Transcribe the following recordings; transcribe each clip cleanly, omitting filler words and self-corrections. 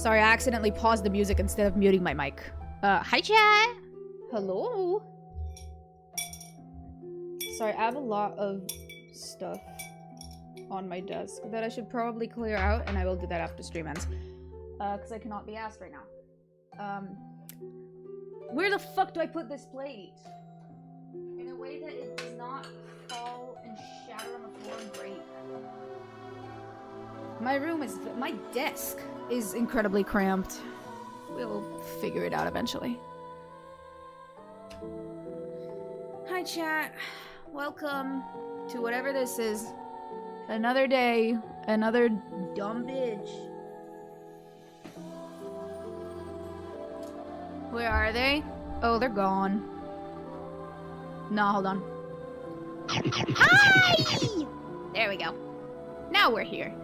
Sorry, I accidentally paused the music instead of muting my mic. Hi chat! Hello? Sorry, I have a lot of stuff on my desk that I should probably clear out, and I will do that after stream ends. Because I cannot be asked right now. Where the fuck do I put this plate? In a way that it does not fall and shatter on the floor and break. My desk is incredibly cramped. We'll figure it out eventually. Hi chat. Welcome to whatever this is. Another day, another dumb bitch. Where are they? Oh, they're gone. No, hold on. Hi! There we go. Now we're here.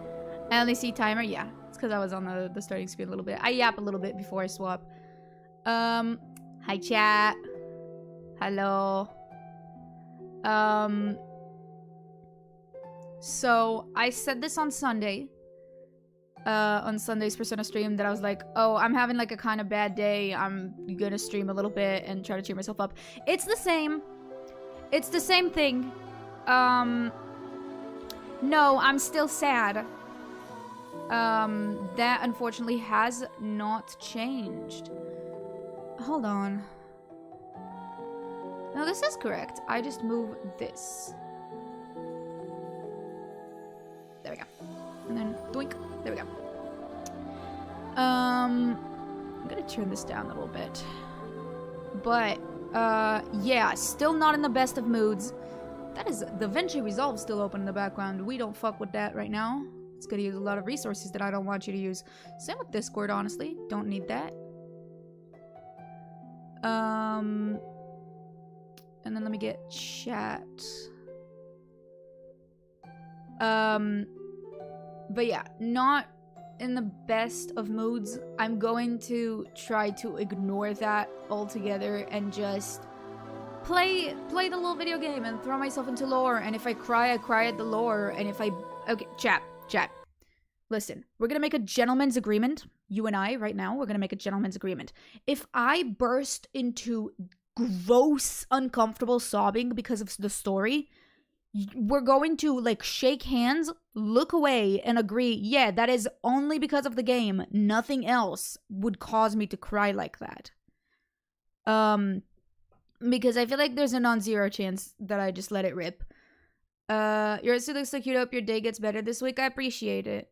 I only see timer. Yeah, it's because I was on the starting screen a little bit. I yap a little bit before I swap. Hi chat. Hello. So I said this on Sunday. On Sunday's Persona stream that I was like, oh, I'm having like a kind of bad day. I'm gonna stream a little bit and try to cheer myself up. It's the same. It's the same thing. No, I'm still sad. That unfortunately has not changed. Hold on. No, this is correct. I just move this. There we go. And then doink. There we go. I'm gonna turn this down a little bit. But, yeah, still not in the best of moods. That is, the Vinci Resolve still open in the background. We don't fuck with that right now. It's gonna use a lot of resources that I don't want you to use. Same with Discord, honestly. Don't need that. And then let me get chat. But yeah, not in the best of moods. I'm going to try to ignore that altogether and just play the little video game and throw myself into lore. And if I cry at the lore. And if I... Okay, chat. Listen, we're gonna make a gentleman's agreement. You and I, right now, we're gonna make a gentleman's agreement. If I burst into gross, uncomfortable sobbing because of the story, we're going to, like, shake hands, look away, and agree, yeah, that is only because of the game. Nothing else would cause me to cry like that. Because I feel like there's a non-zero chance that I just let it rip. Yours looks so cute. Hope your day gets better this week. I appreciate it.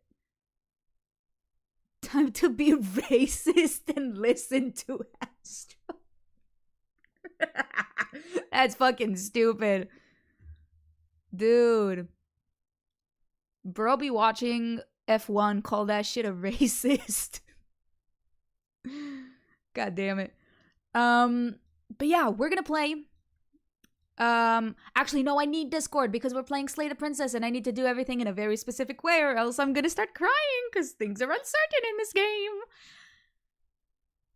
Time to be racist and listen to Astro. That's fucking stupid. Dude. Bro be watching F1, call that shit a racist. God damn it. But yeah, we're gonna play. Actually, no, I need Discord because we're playing Slay the Princess and I need to do everything in a very specific way or else I'm gonna start crying because things are uncertain in this game.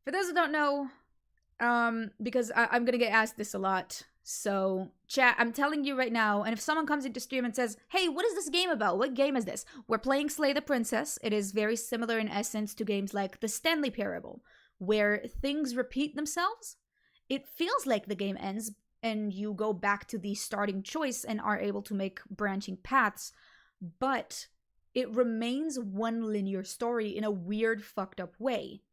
For those who don't know, because I'm gonna get asked this a lot. So, chat, I'm telling you right now, and if someone comes into stream and says, hey, what is this game about? What game is this? We're playing Slay the Princess. It is very similar in essence to games like The Stanley Parable, where things repeat themselves. It feels like the game ends, and you go back to the starting choice and are able to make branching paths, but it remains one linear story in a weird, fucked up way.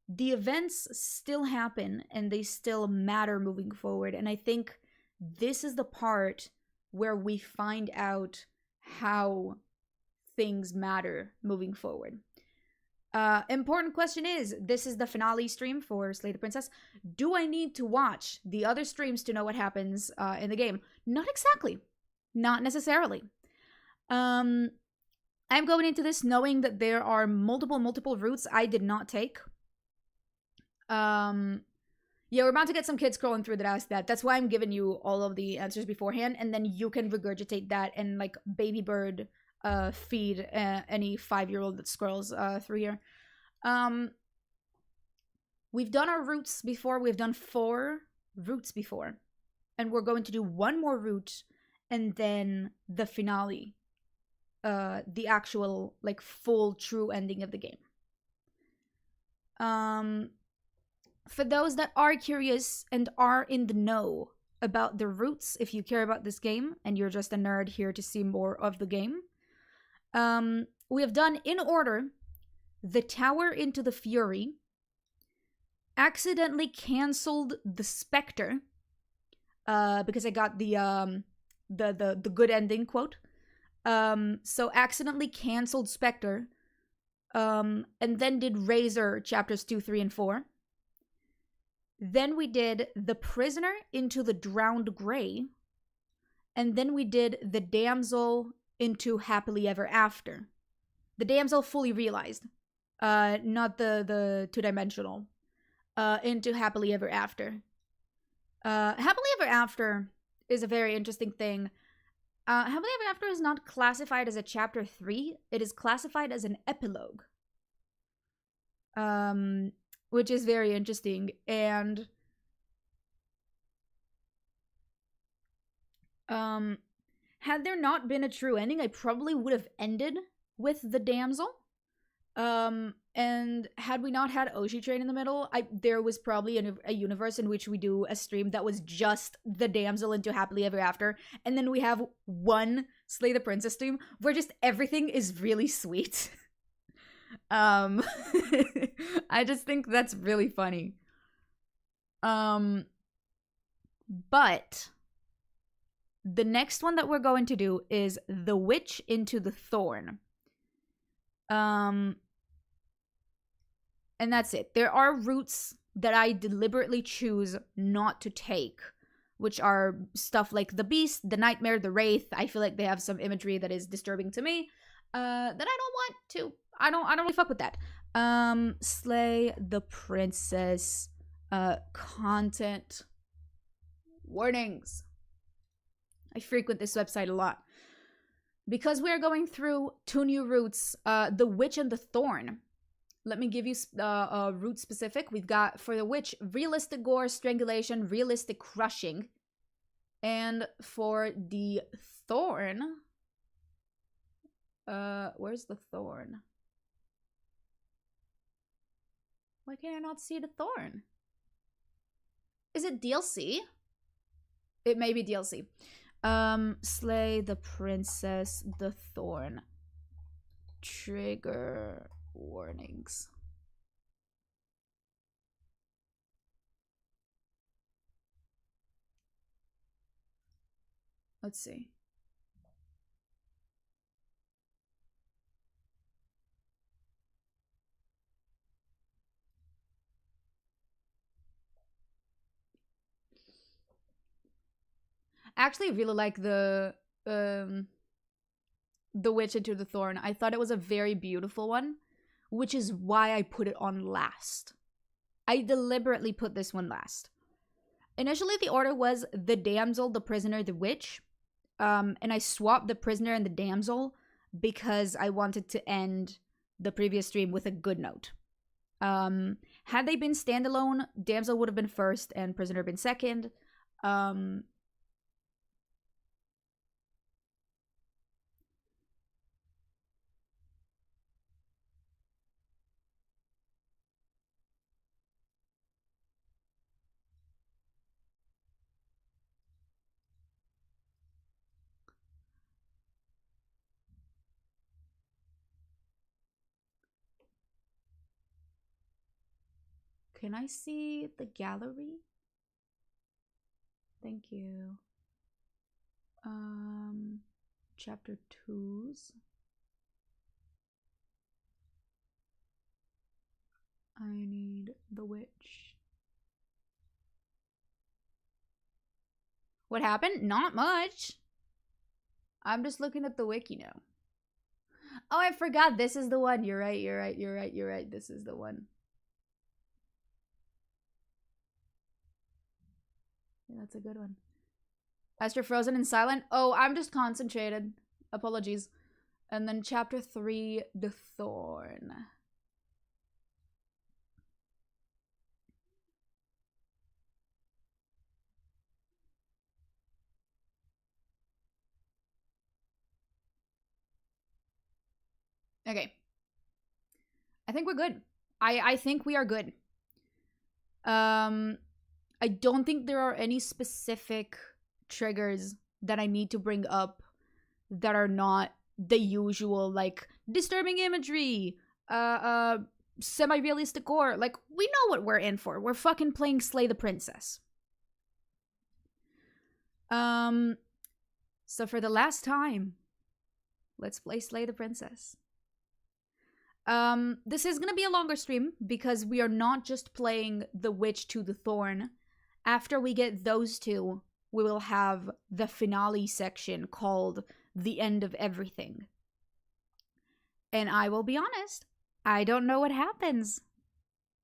The events still happen and they still matter moving forward, and I think this is the part where we find out how things matter moving forward. Important question is, this is the finale stream for Slay the Princess. Do I need to watch the other streams to know what happens in the game? Not exactly. Not necessarily. I'm going into this knowing that there are multiple routes I did not take. Yeah, we're about to get some kids scrolling through that ask that. That's why I'm giving you all of the answers beforehand, and then you can regurgitate that and, like, baby bird feed any 5-year-old that scrolls through here. We've done our routes before. We've done 4 routes before. And we're going to do 1 more route and then the finale. The actual, like, full true ending of the game. For those that are curious and are in the know about the roots, if you care about this game and you're just a nerd here to see more of the game, we have done in order the Tower into the Fury, accidentally canceled the Spectre, because I got the good ending quote. So accidentally canceled Spectre, and then did Razor chapters 2, 3, and 4. Then we did The Prisoner into the Drowned Grey. And then we did The Damsel into Happily Ever After. The Damsel fully realized. Not the two-dimensional. Into Happily Ever After. Happily Ever After is a very interesting thing. Happily Ever After is not classified as a chapter 3. It is classified as an epilogue. Which is very interesting. And had there not been a true ending, I probably would have ended with the damsel. And had we not had Oshi Train in the middle, there was probably a universe in which we do a stream that was just the damsel into Happily Ever After, and then we have one Slay the Princess stream where just everything is really sweet. I just think that's really funny. But the next one that we're going to do is The Witch into the Thorn. And that's it. There are routes that I deliberately choose not to take, which are stuff like the Beast, the Nightmare, the Wraith. I feel like they have some imagery that is disturbing to me, that I don't want to. I don't really fuck with that. Slay the Princess, content warnings. I frequent this website a lot. Because we are going through 2 new routes, The Witch and the Thorn. Let me give you route specific. We've got, for the Witch, realistic gore, strangulation, realistic crushing. And for the Thorn, where's the Thorn? Why can I not see the Thorn? Is it DLC? It may be DLC. Slay the Princess, the Thorn. Trigger warnings. Let's see. I actually really like the Witch into the Thorn. I thought it was a very beautiful one, which is why I put it on last. I deliberately put this one last. Initially, the order was the Damsel, the Prisoner, the Witch. And I swapped the Prisoner and the Damsel because I wanted to end the previous stream with a good note. Had they been standalone, Damsel would have been first and Prisoner been second. Can I see the gallery? Thank you. Chapter 2s. I need the Witch. What happened? Not much. I'm just looking at the wiki now. Oh, I forgot. This is the one. You're right. This is the one. Yeah, that's a good one. Esther frozen and silent. Oh, I'm just concentrated. Apologies. And then chapter 3, the Thorn. Okay. I think we're good. I think we are good. I don't think there are any specific triggers that I need to bring up that are not the usual, like disturbing imagery, semi-realistic gore. Like, we know what we're in for. We're fucking playing Slay the Princess. So for the last time, let's play Slay the Princess. This is gonna be a longer stream because we are not just playing The Witch to the Thorn. After we get those two, we will have the finale section called The End of Everything. And I will be honest, I don't know what happens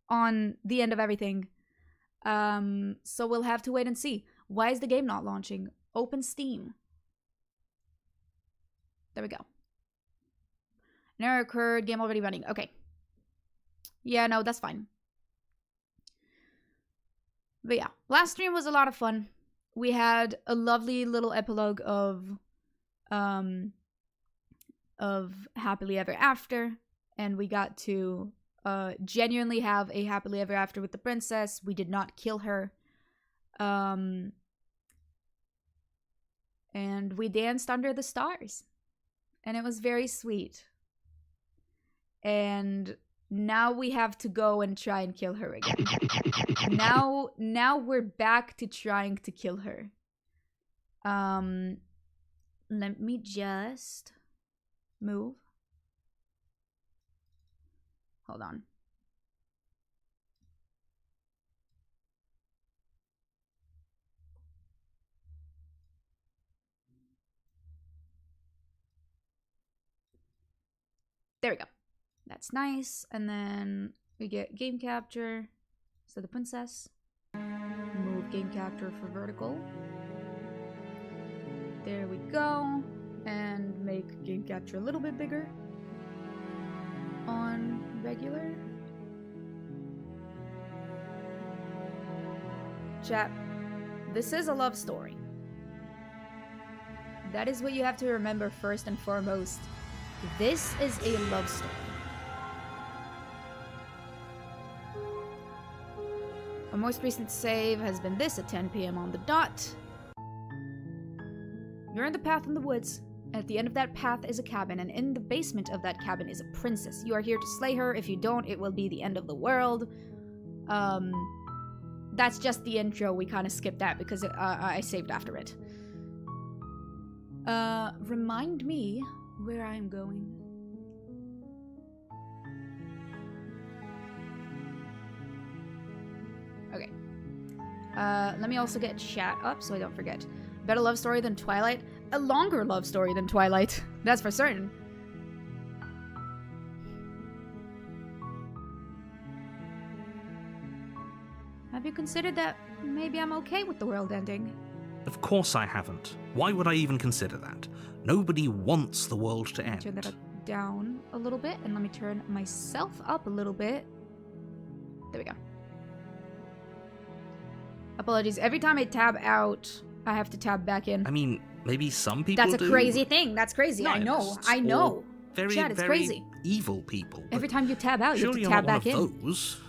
on The End of Everything. So we'll have to wait and see. Why is the game not launching? Open Steam. There we go. An error occurred, game already running. Okay. Yeah, no, that's fine. But yeah, last stream was a lot of fun. We had a lovely little epilogue of Happily Ever After, and we got to genuinely have a happily ever after with the princess. We did not kill her. And we danced under the stars. And it was very sweet. And now we have to go and try and kill her again. Now we're back to trying to kill her. Let me just move. Hold on. There we go. That's nice. And then we get game capture. So the princess. Move game capture for vertical. There we go. And make game capture a little bit bigger. On regular. Chat. This is a love story. That is what you have to remember first and foremost. This is a love story. Our most recent save has been this at 10 p.m. on the dot. You're in the path in the woods. At the end of that path is a cabin, and in the basement of that cabin is a princess. You are here to slay her. If you don't, it will be the end of the world. That's just the intro. We kind of skipped that because I saved after it. Remind me where I'm going. Okay. Let me also get chat up so I don't forget. Better love story than Twilight? A longer love story than Twilight. That's for certain. Have you considered that maybe I'm okay with the world ending? Of course I haven't. Why would I even consider that? Nobody wants the world to end. Turn that down a little bit, and let me turn myself up a little bit. There we go. Apologies. Every time I tab out, I have to tab back in. I mean, maybe some people That's a do. crazy thing. That's crazy. I know. Very, Chad, it's very crazy. evil people. Every time you tab out, you have to surely tab you're not back in. one of those.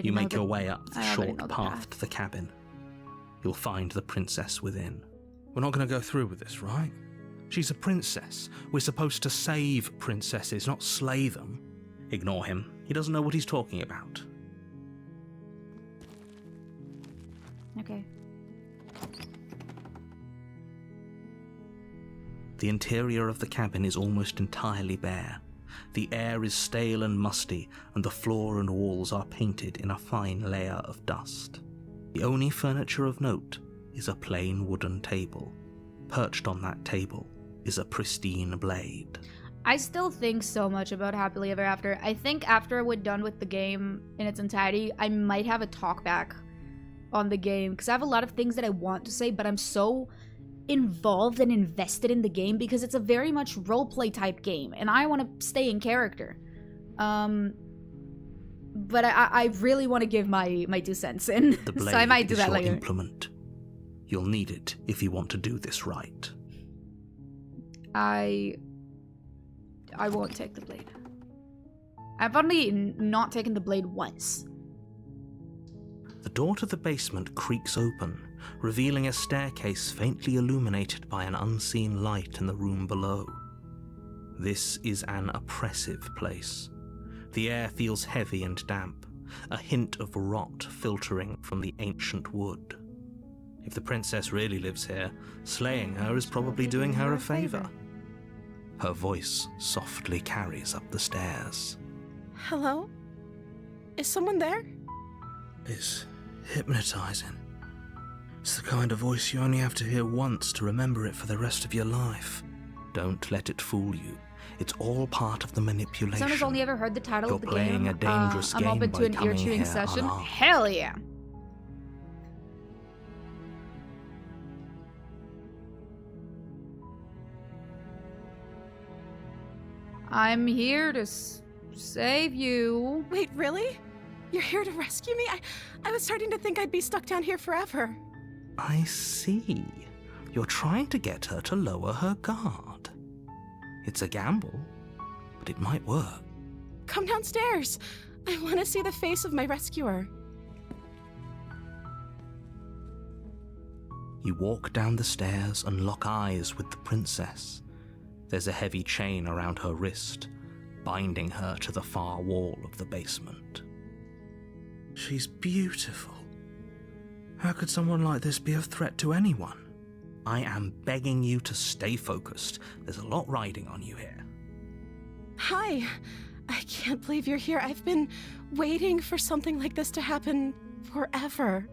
You make your way up the short path to the cabin. You'll find the princess within. We're not going to go through with this, right? She's a princess. We're supposed to save princesses, not slay them. Ignore him. He doesn't know what he's talking about. Okay. The interior of the cabin is almost entirely bare. The air is stale and musty, and the floor and walls are painted in a fine layer of dust. The only furniture of note is a plain wooden table. Perched on that table is a pristine blade. I still think so much about Happily Ever After. I think after we're done with the game in its entirety, I might have a talk back on the game, because I have a lot of things that I want to say, but I'm so involved and invested in the game because it's a very much roleplay type game, and I want to stay in character. But I really want to give my 2 cents in, The blade so I might do is that your later. implement. You'll need it if you want to do this right. I won't take the blade. I've only not taken the blade once. The door to the basement creaks open, revealing a staircase faintly illuminated by an unseen light in the room below. This is an oppressive place. The air feels heavy and damp, a hint of rot filtering from the ancient wood. If the princess really lives here, slaying her is probably doing her a favor. Her voice softly carries up the stairs. Hello? Is someone there? It's hypnotizing. It's the kind of voice you only have to hear once to remember it for the rest of your life. Don't let it fool you. It's all part of the manipulation. Someone's only ever heard the title You're of the playing game. a dangerous I'm game open by to an coming ear-chewing here session. unarmed. Hell yeah. I'm here to save you. Wait, really? You're here to rescue me? I was starting to think I'd be stuck down here forever. I see. You're trying to get her to lower her guard. It's a gamble, but it might work. Come downstairs. I want to see the face of my rescuer. You walk down the stairs and lock eyes with the princess. There's a heavy chain around her wrist, binding her to the far wall of the basement. She's beautiful. How could someone like this be a threat to anyone? I am begging you to stay focused. There's a lot riding on you here. Hi. I can't believe you're here. I've been waiting for something like this to happen forever.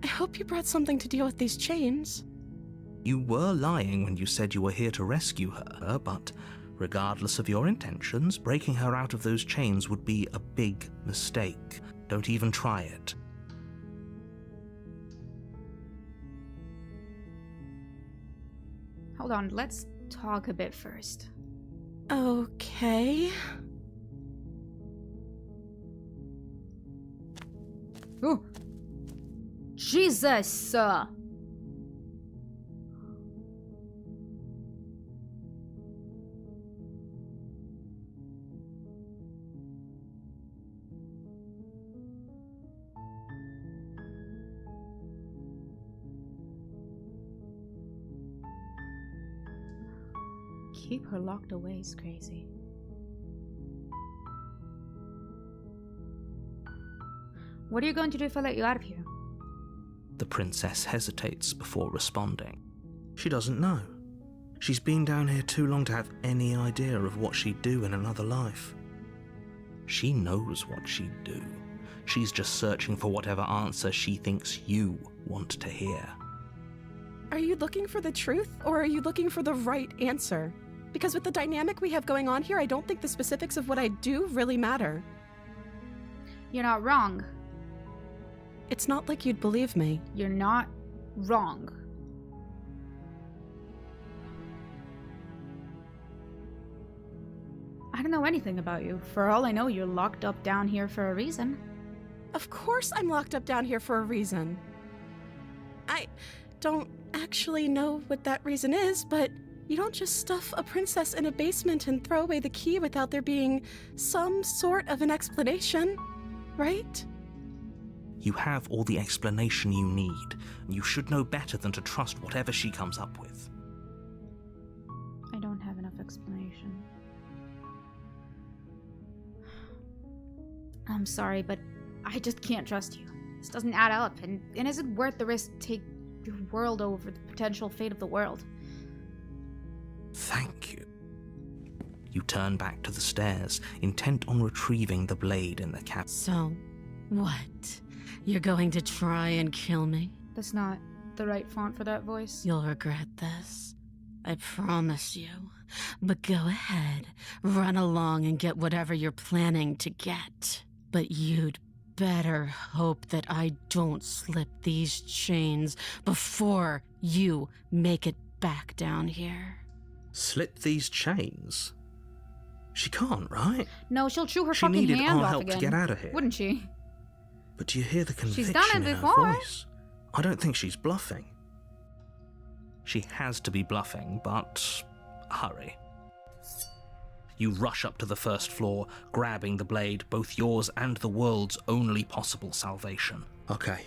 I hope you brought something to deal with these chains. You were lying when you said you were here to rescue her, but regardless of your intentions, breaking her out of those chains would be a big mistake. Don't even try it. Hold on, let's talk a bit first. Okay. Oh. Jesus! Keep her locked away is crazy. What are you going to do if I let you out of here? The princess hesitates before responding. She doesn't know. She's been down here too long to have any idea of what she'd do in another life. She knows what she'd do. She's just searching for whatever answer she thinks you want to hear. Are you looking for the truth, or are you looking for the right answer? Because with the dynamic we have going on here, I don't think the specifics of what I do really matter. You're not wrong. It's not like you'd believe me. You're not wrong. I don't know anything about you. For all I know, you're locked up down here for a reason. Of course I'm locked up down here for a reason. I don't actually know what that reason is, but you don't just stuff a princess in a basement and throw away the key without there being some sort of an explanation, right? You have all the explanation you need. You should know better than to trust whatever she comes up with. I don't have enough explanation. I'm sorry, but I just can't trust you. This doesn't add up, and is it worth the risk to take your world over the potential fate of the world? Thank you. You turn back to the stairs, intent on retrieving the blade in the cabin. So, what? You're going to try and kill me? That's not the right font for that voice. You'll regret this. I promise you. But go ahead, run along and get whatever you're planning to get. But you'd better hope that I don't slip these chains before you make it back down here. Slip these chains? She can't, right? No, she'll chew her She fucking needed hand our off help again. to get out of here. Wouldn't she? But do you hear the conviction She's done it in her before. voice? I don't think she's bluffing. She has to be bluffing, but hurry. You rush up to the first floor, grabbing the blade, both yours and the world's only possible salvation. Okay,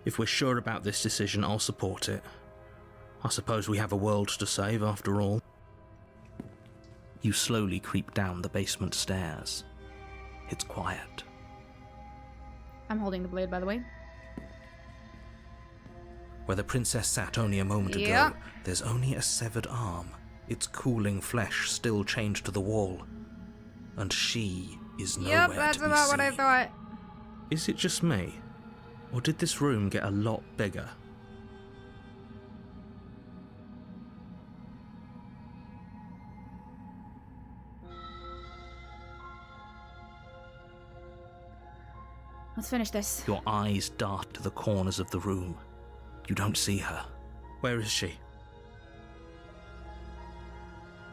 if we're sure about this decision, I'll support it. I suppose we have a world to save after all. You slowly creep down the basement stairs. It's quiet. I'm holding the blade, by the way. Where the princess sat only a moment ago, there's only a severed arm, its cooling flesh still chained to the wall. And she is nowhere Yep, to that's be about seen. what I thought. Is it just me? Or did this room get a lot bigger? Let's finish this. Your eyes dart to the corners of the room. You don't see her. Where is she?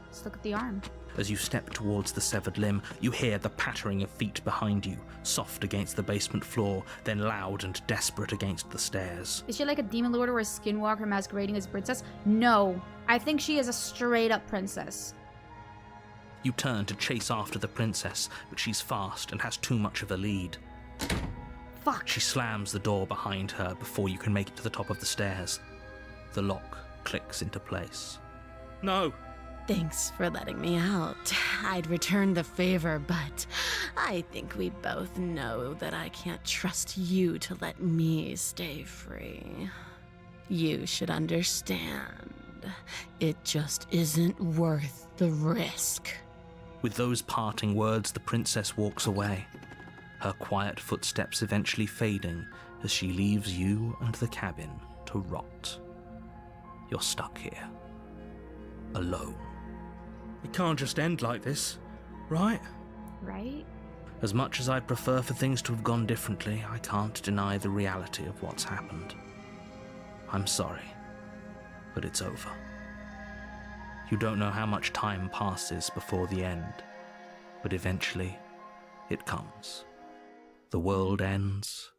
Let's look at the arm. As you step towards the severed limb, you hear the pattering of feet behind you, soft against the basement floor, then loud and desperate against the stairs. Is she like a demon lord or a skinwalker masquerading as a princess? No. I think she is a straight-up princess. You turn to chase after the princess, but she's fast and has too much of a lead. Fuck. She slams the door behind her before you can make it to the top of the stairs. The lock clicks into place. No! Thanks for letting me out. I'd return the favor, but I think we both know that I can't trust you to let me stay free. You should understand. It just isn't worth the risk. With those parting words, the princess walks away, her quiet footsteps eventually fading as she leaves you and the cabin to rot. You're stuck here, alone. It can't just end like this, right? Right? As much as I'd prefer for things to have gone differently, I can't deny the reality of what's happened. I'm sorry, but it's over. You don't know how much time passes before the end, but eventually it comes. The world ends,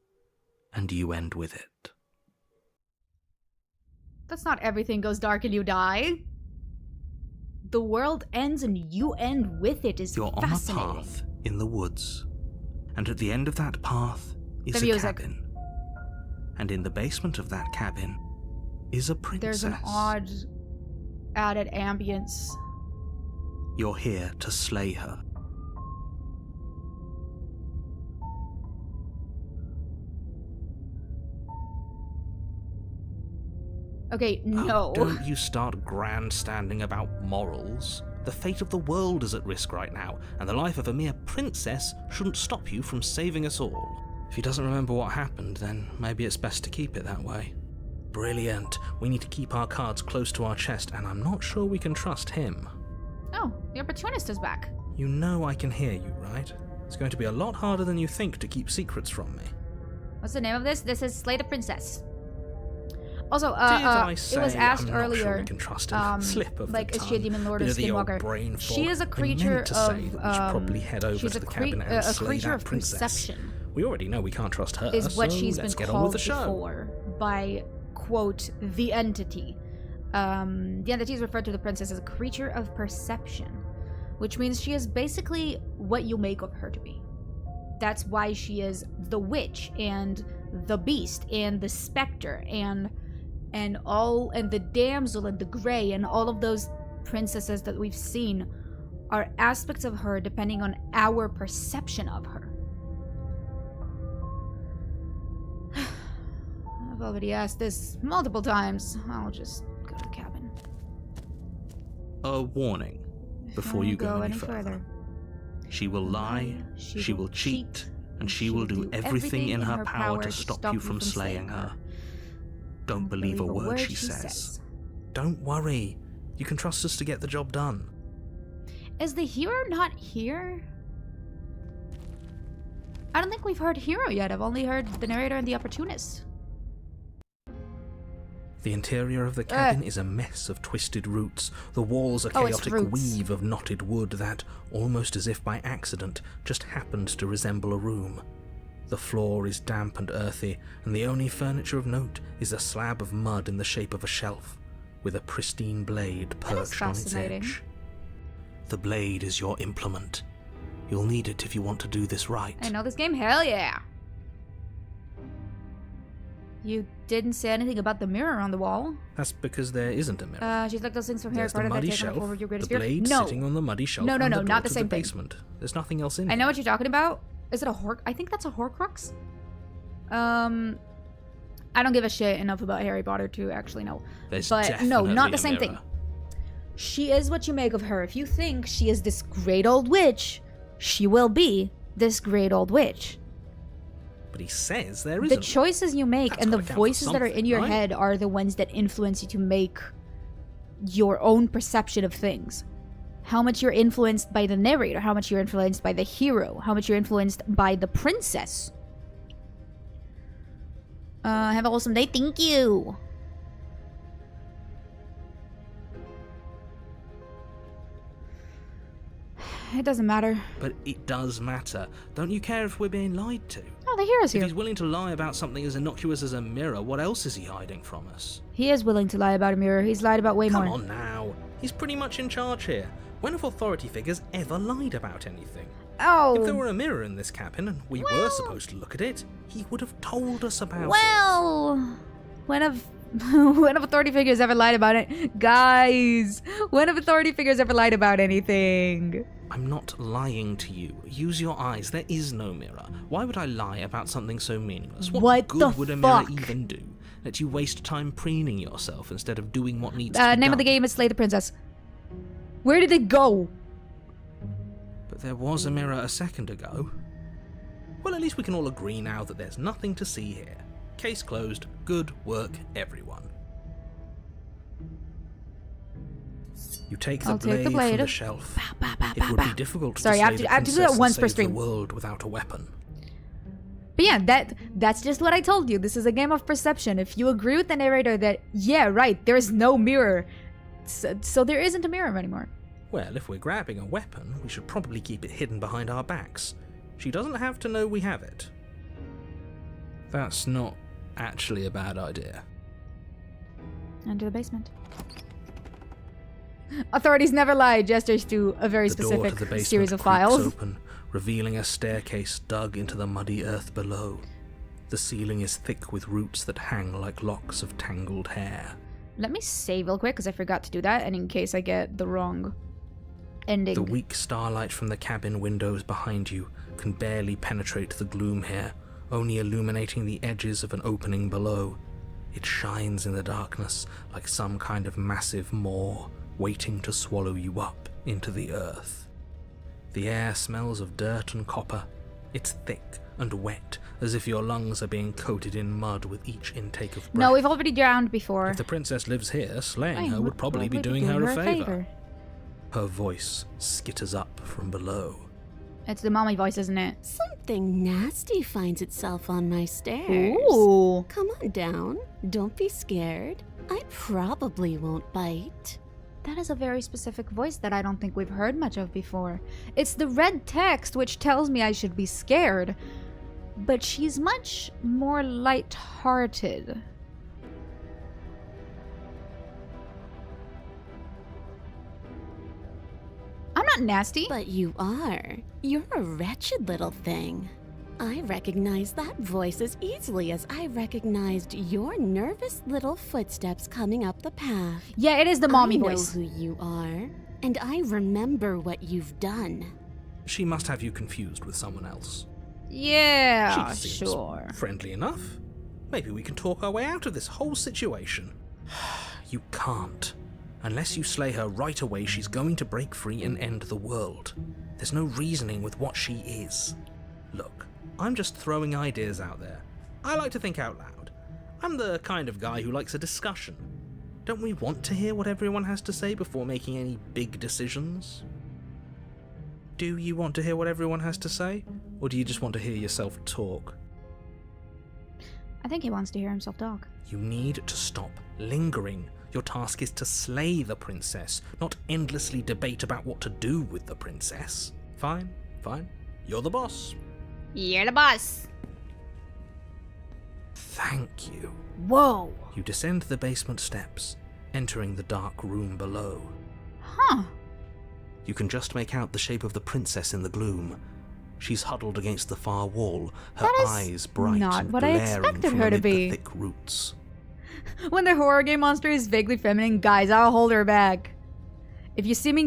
and you end with it. That's not everything goes dark and you die. The world ends and you end with it is You're on a fascinating. path in the woods, and at the end of that path is The a music. cabin. And in the basement of that cabin is a princess. There's an odd added ambience. You're here to slay her. Okay, no. Oh, don't you start grandstanding about morals. The fate of the world is at risk right now, and the life of a mere princess shouldn't stop you from saving us all. If he doesn't remember what happened, then maybe it's best to keep it that way. Brilliant. We need to keep our cards close to our chest, and I'm not sure we can trust him. Oh, the opportunist is back. You know I can hear you, right? It's going to be a lot harder than you think to keep secrets from me. What's the name of this? This is Slay the Princess. Also, Did I say it was asked I'm not earlier, sure we can trust him? Slip of like, the is she a tongue. demon lord or Bit of the old skinwalker? brain She fog. is a I creature meant to say of, that we should probably head over she's to a the cabin and a slay creature that of princess. perception. We already know we can't trust her, Is what so she's let's been get on with called the show. before by, quote, the entity. The entity is referred to the princess as a creature of perception, which means she is basically what you make of her to be. That's why she is the witch and the beast and the specter and the damsel and the gray and all of those princesses that we've seen are aspects of her depending on our perception of her. I've already asked this multiple times. I'll just go to the cabin. A warning before you go any further. She will lie, she will cheat, and she will do everything in her power to stop you from slaying her. Don't believe a word she says. Don't worry. You can trust us to get the job done. Is the hero not here? I don't think we've heard hero yet. I've only heard the narrator and the opportunist. The interior of the cabin is a mess of twisted roots. The walls a Oh, it's chaotic roots. weave of knotted wood that, almost as if by accident, just happened to resemble a room. The floor is damp and earthy, and the only furniture of note is a slab of mud in the shape of a shelf, with a pristine blade That is perched on its fascinating. edge. The blade is your implement. You'll need it if you want to do this right. I know this game, hell yeah. You didn't say anything about the mirror on the wall. That's because there isn't a mirror. She's like those things from Harry There's the Potter that muddy take shelf, over your greatest the fear. blade No. sitting on the muddy shelf, No, and the not door the to same thing. basement. There's nothing else in I here. know what you're talking about. Is it a I think that's a Horcrux. I don't give a shit enough about Harry Potter to actually know. There's But no, definitely not the a same mirror. thing. She is what you make of her. If you think she is this great old witch, she will be this great old witch. But he says there The isn't. choices you make That's and the gotta count for voices that are in something, your right? head are the ones that influence you to make your own perception of things. How much you're influenced by the narrator, how much you're influenced by the hero, how much you're influenced by the princess. Have an awesome day. Thank you. It doesn't matter. But it does matter. Don't you care if we're being lied to? Oh, the hero's If here. he's willing to lie about something as innocuous as a mirror, what else is he hiding from us? He is willing to lie about a mirror. He's lied about way Come more. on now. He's pretty much in charge here. When have authority figures ever lied about anything? Oh. If there were a mirror in this cabin and we were supposed to look at it, he would have told us about it. Well, when have authority figures ever lied about it? Guys, when have authority figures ever lied about anything? I'm not lying to you. Use your eyes. There is no mirror. Why would I lie about something so meaningless? What good the would a mirror fuck? even do? Let you waste time preening yourself instead of doing what needs to be Name done. of the game is Slay the Princess. Where did it go? But there was a mirror a second ago. Well, at least we can all agree now that there's nothing to see here. Case closed. Good work, everyone. You take the I'll take the blade blade. from the shelf. It would be difficult Sorry, to I slay the have to do princess that once and per save stream. the world without a weapon. But yeah, that's just what I told you. This is a game of perception. If you agree with the narrator that, yeah, right, there's no mirror, so there isn't a mirror anymore. Well, if we're grabbing a weapon, we should probably keep it hidden behind our backs. She doesn't have to know we have it. That's not actually a bad idea. Enter the basement. Authorities never lie. Gestures to a very The door to the specific basement series of creaks files. open, revealing a staircase dug into the muddy earth below. The ceiling is thick with roots that hang like locks of tangled hair. Let me save real quick because I forgot to do that, and in case I get the wrong ending. The weak starlight from the cabin windows behind you can barely penetrate the gloom here, only illuminating the edges of an opening below. It shines in the darkness like some kind of massive maw waiting to swallow you up into the earth. The air smells of dirt and copper. It's thick and wet, as if your lungs are being coated in mud with each intake of breath. No, we've already drowned before. If the princess lives here, slaying I her would probably be doing her a favor. Her voice skitters up from below. It's the mommy voice, isn't it? Something nasty finds itself on my stairs. Ooh. Come on down. Don't be scared. I probably won't bite. That is a very specific voice that I don't think we've heard much of before. It's the red text which tells me I should be scared, but she's much more light-hearted. I'm not nasty. But you are. You're a wretched little thing. I recognize that voice as easily as I recognized your nervous little footsteps coming up the path. Yeah, it is the mommy I know voice. who you are, and I remember what you've done. She must have you confused with someone else. Yeah, She seems sure. friendly enough. Maybe we can talk our way out of this whole situation. You can't. Unless you slay her right away, she's going to break free and end the world. There's no reasoning with what she is. Look, I'm just throwing ideas out there. I like to think out loud. I'm the kind of guy who likes a discussion. Don't we want to hear what everyone has to say before making any big decisions? Do you want to hear what everyone has to say? Or do you just want to hear yourself talk? I think he wants to hear himself talk. You need to stop lingering. Your task is to slay the princess, not endlessly debate about what to do with the princess. Fine, fine. You're the boss. You're the boss. Thank you. Whoa. You descend the basement steps, entering the dark room below. Huh. You can just make out the shape of the princess in the gloom. She's huddled against the far wall, her That is eyes bright not and what I glaring expected from her to amid be. the thick roots. When the horror game monster is vaguely feminine, guys, I'll hold her back. If you see me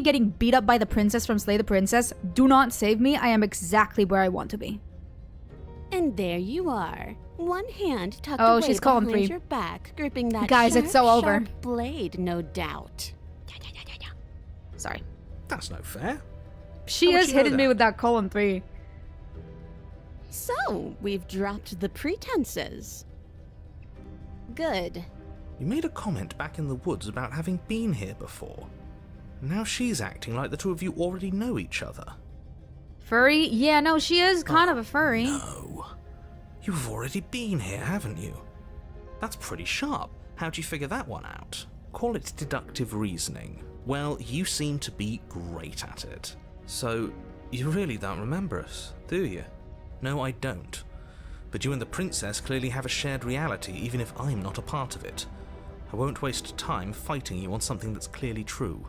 getting beat up by the princess from Slay the Princess, do not save me. I am exactly where I want to be. And there you are. One hand tucked Oh, away she's calling behind free. your back, gripping that Guys, sharp, it's so over. sharp blade, no doubt. Sorry. That's no fair. She How would is she know hitting me that? with that colon 3. So, we've dropped the pretenses. Good. You made a comment back in the woods about having been here before. Now she's acting like the two of you already know each other. Furry? Yeah, no, she is kind of a furry. No. You've already been here, haven't you? That's pretty sharp. How'd you figure that one out? Call it deductive reasoning. Well, you seem to be great at it. So, you really don't remember us, do you? No, I don't. But you and the princess clearly have a shared reality, even if I'm not a part of it. I won't waste time fighting you on something that's clearly true.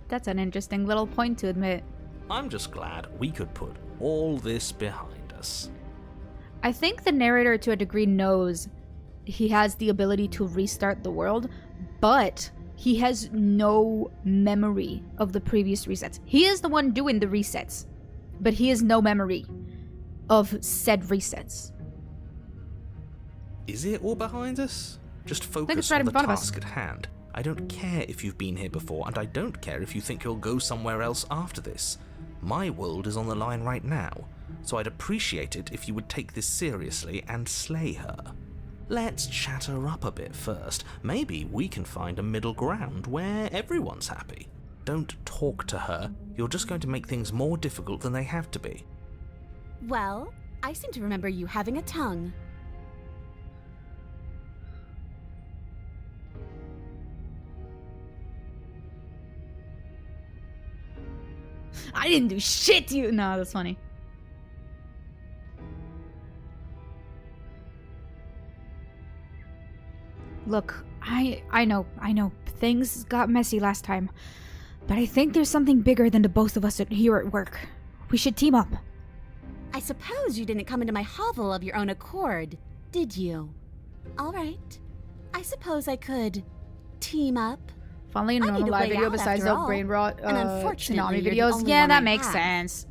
That's an interesting little point to admit. I'm just glad we could put all this behind us. I think the narrator, to a degree, knows he has the ability to restart the world, but he has no memory of the previous resets. He is the one doing the resets, but he has no memory of said resets. Is it all behind us? Just it's focus right on in the front of us. task at hand. I don't care if you've been here before, and I don't care if you think you'll go somewhere else after this. My world is on the line right now, so I'd appreciate it if you would take this seriously and slay her. Let's chat her up a bit first. Maybe we can find a middle ground where everyone's happy. Don't talk to her. You're just going to make things more difficult than they have to be. Well, I seem to remember you having a tongue. I didn't do shit to you. No, that's funny. Look, I know. Things got messy last time. But I think there's something bigger than the both of us here at work. We should team up. I suppose you didn't come into my hovel of your own accord, did you? All right. I suppose I could team up. Finally, I need another a live way video out besides after the all. brain rot And unfortunately, tsunami you're the videos. only Yeah, one that I makes have. sense.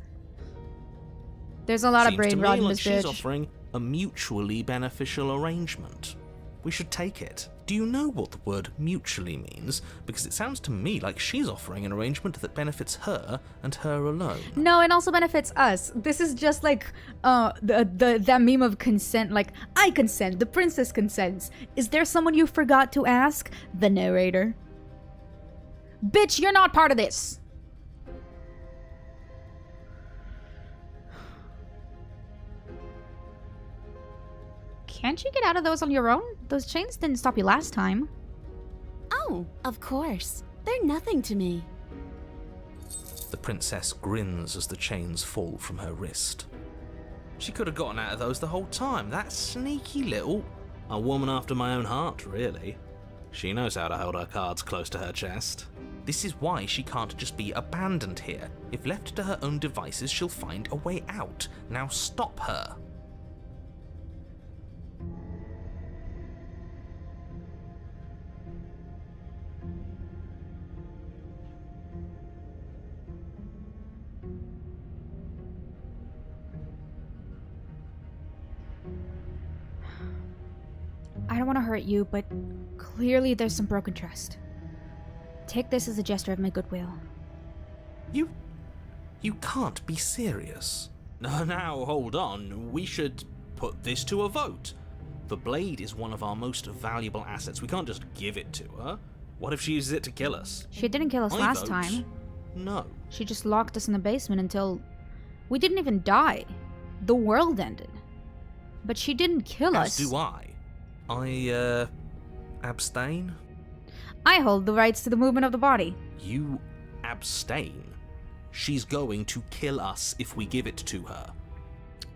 There's a lot of Seems brain to me rot in like this she's bitch. offering a mutually beneficial arrangement. We should take it. Do you know what the word mutually means? Because it sounds to me like she's offering an arrangement that benefits her and her alone. No, it also benefits us. This is just like that meme of consent. Like, I consent, the princess consents. Is there someone you forgot to ask? The narrator. Bitch, you're not part of this. Can't you get out of those on your own? Those chains didn't stop you last time. Oh, of course. They're nothing to me. The princess grins as the chains fall from her wrist. She could have gotten out of those the whole time. That sneaky little... A woman after my own heart, really. She knows how to hold her cards close to her chest. This is why she can't just be abandoned here. If left to her own devices, she'll find a way out. Now stop her. I don't want to hurt you, but clearly there's some broken trust. Take this as a gesture of my goodwill. You can't be serious. Now, hold on. We should put this to a vote. The blade is one of our most valuable assets. We can't just give it to her. What if she uses it to kill us? She didn't kill us I last vote time. No. She just locked us in the basement until we didn't even die. The world ended. But she didn't kill us. As do I. Abstain? I hold the rights to the movement of the body. You abstain? She's going to kill us if we give it to her.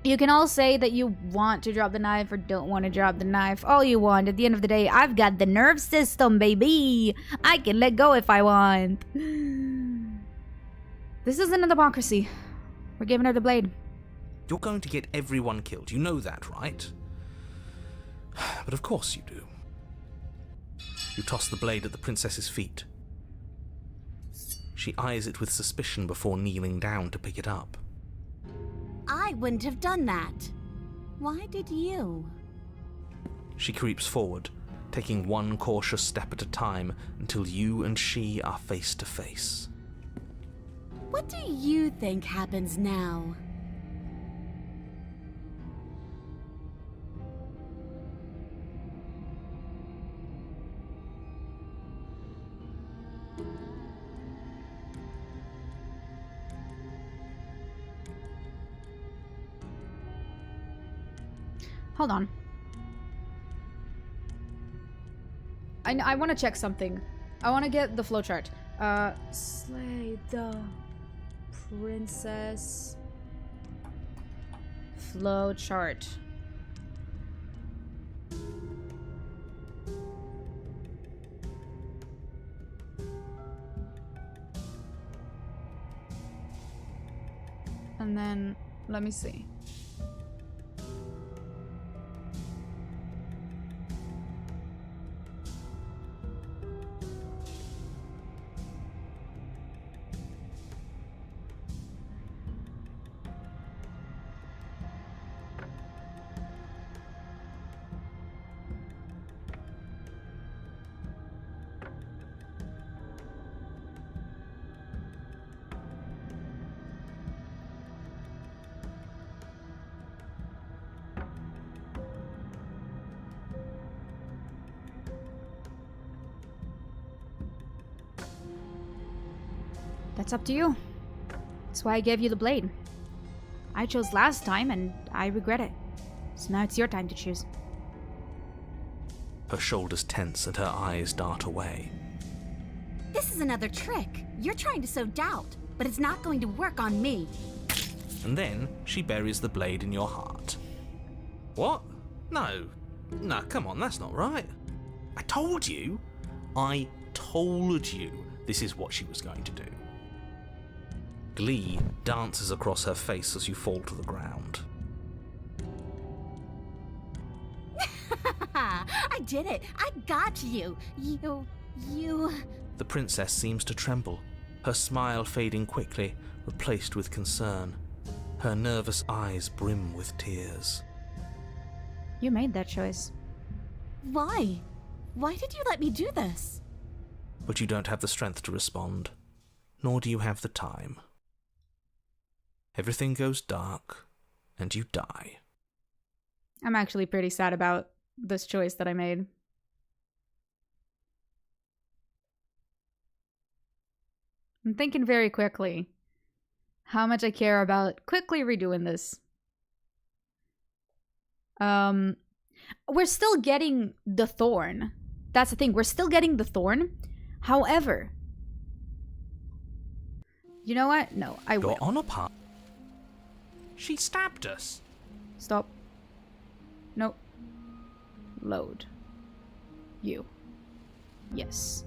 You can all say that you want to drop the knife or don't want to drop the knife. All you want. At the end of the day, I've got the nerve system, baby. I can let go if I want. This isn't a democracy. We're giving her the blade. You're going to get everyone killed. You know that, right? But of course you do. You toss the blade at the princess's feet. She eyes it with suspicion before kneeling down to pick it up. I wouldn't have done that. Why did you? She creeps forward, taking one cautious step at a time until you and she are face to face. What do you think happens now? Hold on. I want to check something. I want to get the flowchart. Slay the princess flowchart. And then, let me see. That's up to you. That's why I gave you the blade. I chose last time and I regret it. So now it's your time to choose. Her shoulders tense and her eyes dart away. This is another trick. You're trying to sow doubt, but it's not going to work on me. And then she buries the blade in your heart. What? No, come on, that's not right. I told you this is what she was going to do. Glee dances across her face as you fall to the ground. I did it. I got you. You... The princess seems to tremble, her smile fading quickly, replaced with concern. Her nervous eyes brim with tears. You made that choice. Why? Why did you let me do this? But you don't have the strength to respond, nor do you have the time. Everything goes dark, and you die. I'm actually pretty sad about this choice that I made. I'm thinking very quickly how much I care about quickly redoing this. We're still getting the thorn. That's the thing. We're still getting the thorn. However, you know what? No, I will. You're on a path. She stabbed us. Stop. Nope. Load. You. Yes.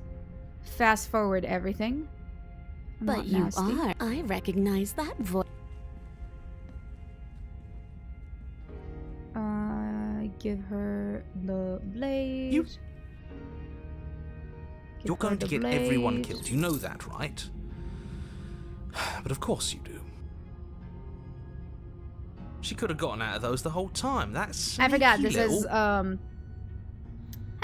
Fast forward everything. I'm But not you nasty. are. I recognize that voice. Give her the blade. You're going to get everyone killed. You know that, right? But of course you do. She could have gotten out of those the whole time. That's I forgot. This is Hi,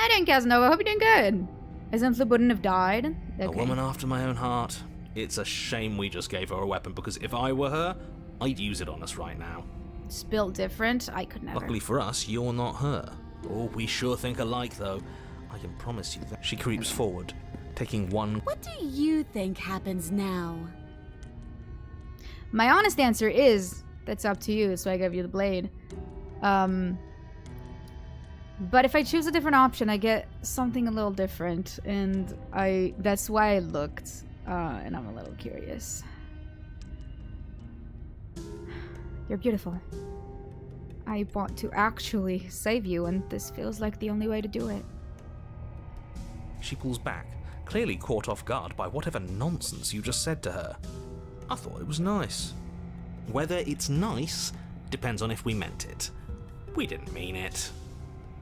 doing, Casanova. Hope you're doing good. Isn't wouldn't have died. Okay. A woman after my own heart. It's a shame we just gave her a weapon, because if I were her, I'd use it on us right now. It's built different. I could never. Luckily for us, you're not her. Oh, we sure think alike, though. I can promise you that. She creeps forward, taking one... What do you think happens now? My honest answer is, that's up to you, so I gave you the blade. But if I choose a different option, I get something a little different, and that's why I looked, and I'm a little curious. You're beautiful. I want to actually save you, and this feels like the only way to do it. She pulls back, clearly caught off guard by whatever nonsense you just said to her. I thought it was nice. Whether it's nice depends on if we meant it. We didn't mean it.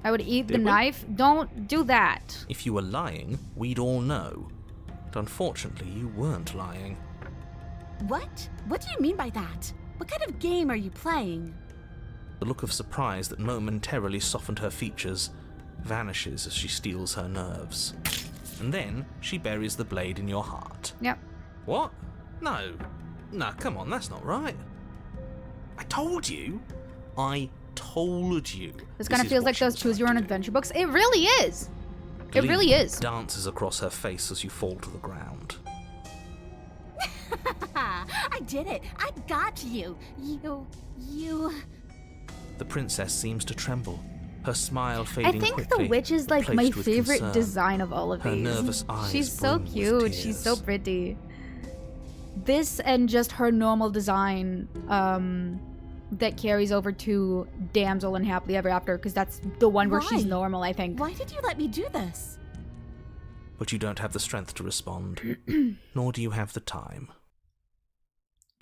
I would eat the Did we? knife. Don't do that. If you were lying, we'd all know. But unfortunately, you weren't lying. What? What do you mean by that? What kind of game are you playing? The look of surprise that momentarily softened her features vanishes as she steals her nerves. And then she buries the blade in your heart. Yep. What? No. No, come on, that's not right. I told you. I told you. This kind of is feels what like she those was choose your going own to do. adventure books. It really is. It Glee really is. dances across her face as you fall to the ground. I did it. I got you. You... The princess seems to tremble, her smile I fading think quickly. the witch is like my placed with favorite concern. design of all of Her these. nervous eyes She's so brim with cute. She's so tears. pretty. This and just her normal design that carries over to Damsel and Happily Ever After, because that's the one where she's Why? normal, I think. Why did you let me do this? But you don't have the strength to respond, nor do you have the time.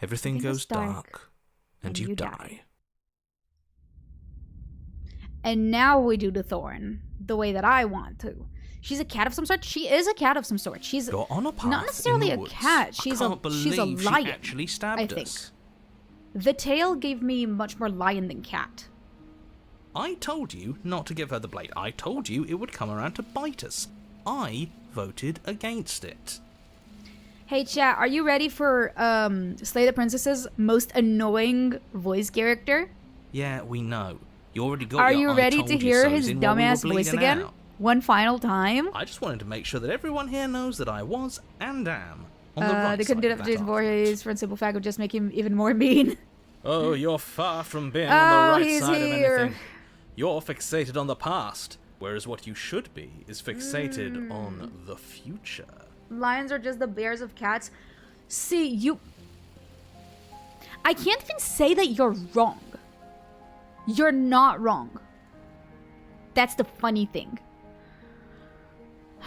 Everything Everything goes goes dark, dark, and you die. And now we do the Thorn the way that I want to. She's a cat of some sort. She is a cat of some sort. She's You're on a path not necessarily in a the woods. cat. She's I a can't believe she's a she lion. actually stabbed I think. us. The tail gave me much more lion than cat. I told you not to give her the blade. I told you it would come around to bite us. I voted against it. Hey chat, are you ready for Slay the Princess's most annoying voice character? Yeah, we know. You already got Are your you I ready told to you hear so's his in while we were dumbass voice bleeding again? out. One final time? I just wanted to make sure that everyone here knows that I was and am on the right They couldn't do side that of for Jason argument. Voorhees for the simple fact of just make him even more mean. Oh, you're far from being Oh, on the right he's side here. of anything. You're fixated on the past, whereas what you should be is fixated on the future. Lions are just the bears of cats. See, you... I can't even say that you're wrong. You're not wrong. That's the funny thing.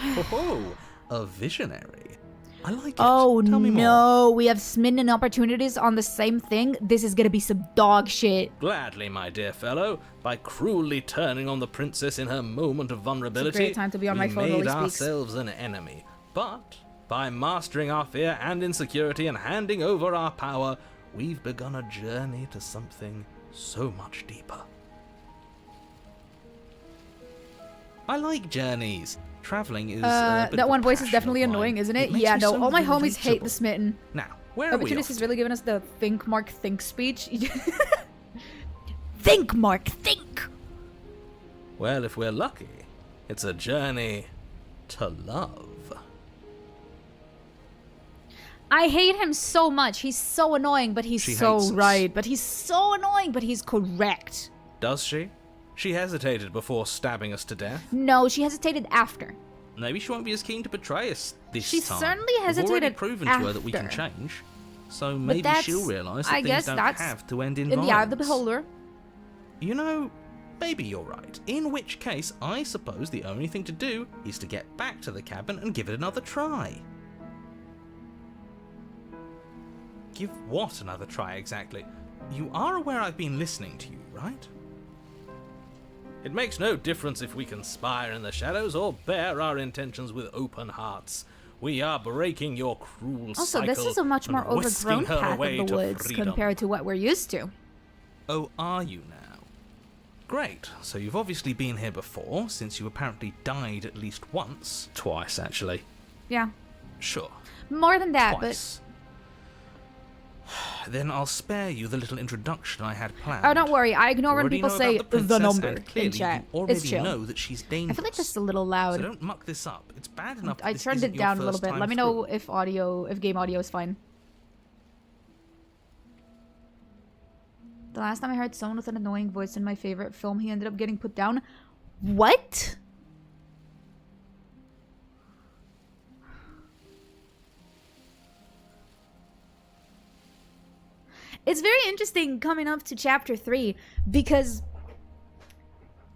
Oh, a visionary. I like it. Oh Tell me more. no, we have smitten opportunities on the same thing. This is gonna be some dog shit. Gladly, my dear fellow. By cruelly turning on the princess in her moment of vulnerability, great time to be on my we phone while made he speaks. ourselves an enemy. But by mastering our fear and insecurity and handing over our power, we've begun a journey to something so much deeper. I like journeys. Traveling is a bit that of one a voice is passion definitely of mine. annoying, isn't it? makes Yeah, me no, so all my homies hate relatable. the smitten. Now, where Oh, are we Opportunist off has to? really given us the think, Mark, think speech. Think, Mark, think! Well, if we're lucky, it's a journey to love. I hate him so much. He's so annoying, but he's She so hates us. right. But he's so annoying, but he's correct. Does she? She hesitated before stabbing us to death. No, she hesitated after. Maybe she won't be as keen to betray us this She time. certainly We've already hesitated proven to her that we can after. change. So maybe that's- she'll realise that I things guess don't that's have to end in In the eye of the violence. beholder. You know, maybe you're right. In which case, I suppose the only thing to do is to get back to the cabin and give it another try. Give what another try exactly? You are aware I've been listening to you, right? It makes no difference if we conspire in the shadows or bear our intentions with open hearts. We are breaking your cruel Also, cycle this is a much and more whisking overgrown her path away of the to woods freedom. compared to what we're used to. Oh, are you now? Great, so you've obviously been here before, since you apparently died at least once. Twice, actually. Yeah. Sure, More than that, twice. Then I'll spare you the little introduction I had planned. but... Oh, don't worry. I ignore You when already people know say about the the princess, number and clearly in chat. You already It's chill. know that she's I dangerous. feel like this is a little loud. So don't muck this up. It's bad enough that I this turned isn't it your down a little first bit. time Let me know through. if game audio is fine. The last time I heard someone with an annoying voice in my favorite film, he ended up getting put down. What? It's very interesting coming up to chapter 3 because,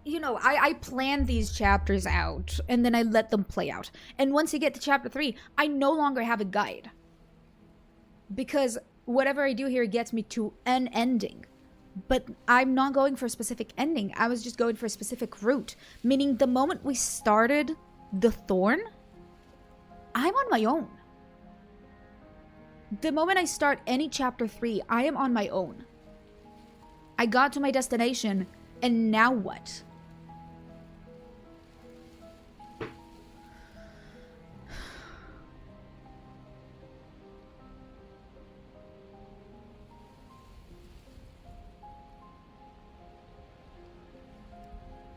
you know, I plan these chapters out and then I let them play out. And once you get to chapter 3, I no longer have a guide. Because whatever I do here gets me to an ending. But I'm not going for a specific ending. I was just going for a specific route. Meaning the moment we started the Thorn, I'm on my own. The moment I start any chapter 3, I am on my own. I got to my destination, and now what?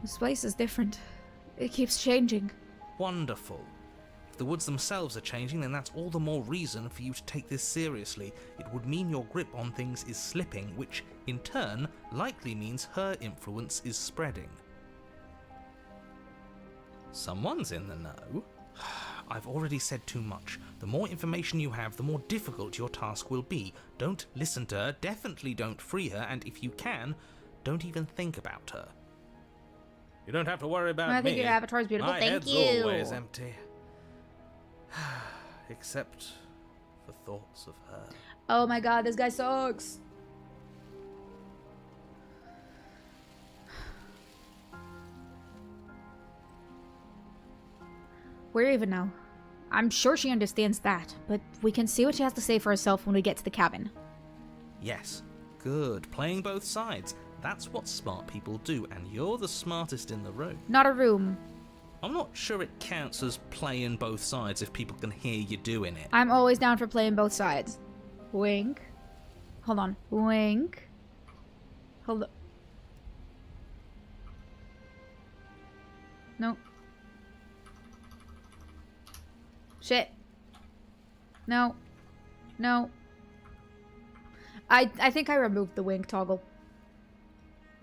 This place is different. It keeps changing. Wonderful. If the woods themselves are changing, then that's all the more reason for you to take this seriously. It would mean your grip on things is slipping, which, in turn, likely means her influence is spreading. Someone's in the know. I've already said too much. The more information you have, the more difficult your task will be. Don't listen to her, definitely don't free her, and if you can, don't even think about her. You don't have to worry about me. I think your avatar is beautiful. My Thank head's you. always empty. Except for thoughts of her. Oh my god, this guy sucks. Where even now? I'm sure she understands that, but we can see what she has to say for herself when we get to the cabin. Yes, good. Playing both sides. That's what smart people do, and you're the smartest in the room. Not a room. I'm not sure it counts as playing both sides if people can hear you doing it. I'm always down for playing both sides. Wink. Hold on. Wink. Hold up. No. Shit. No. No. I think I removed the wink toggle.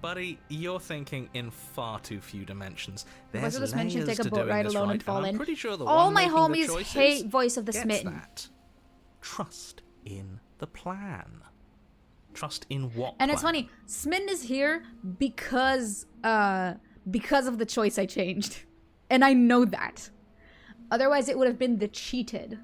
Buddy, you're thinking in far too few dimensions. Voice There's of the Smitten layers take a to boat doing ride this alone right, and fall I'm in. pretty sure the All one my making the homies choices hate Voice of the gets Smitten. that. Trust in the plan. Trust in what And it's plan? funny, Smitten is here because of the choice I changed. And I know that. Otherwise it would have been the cheated.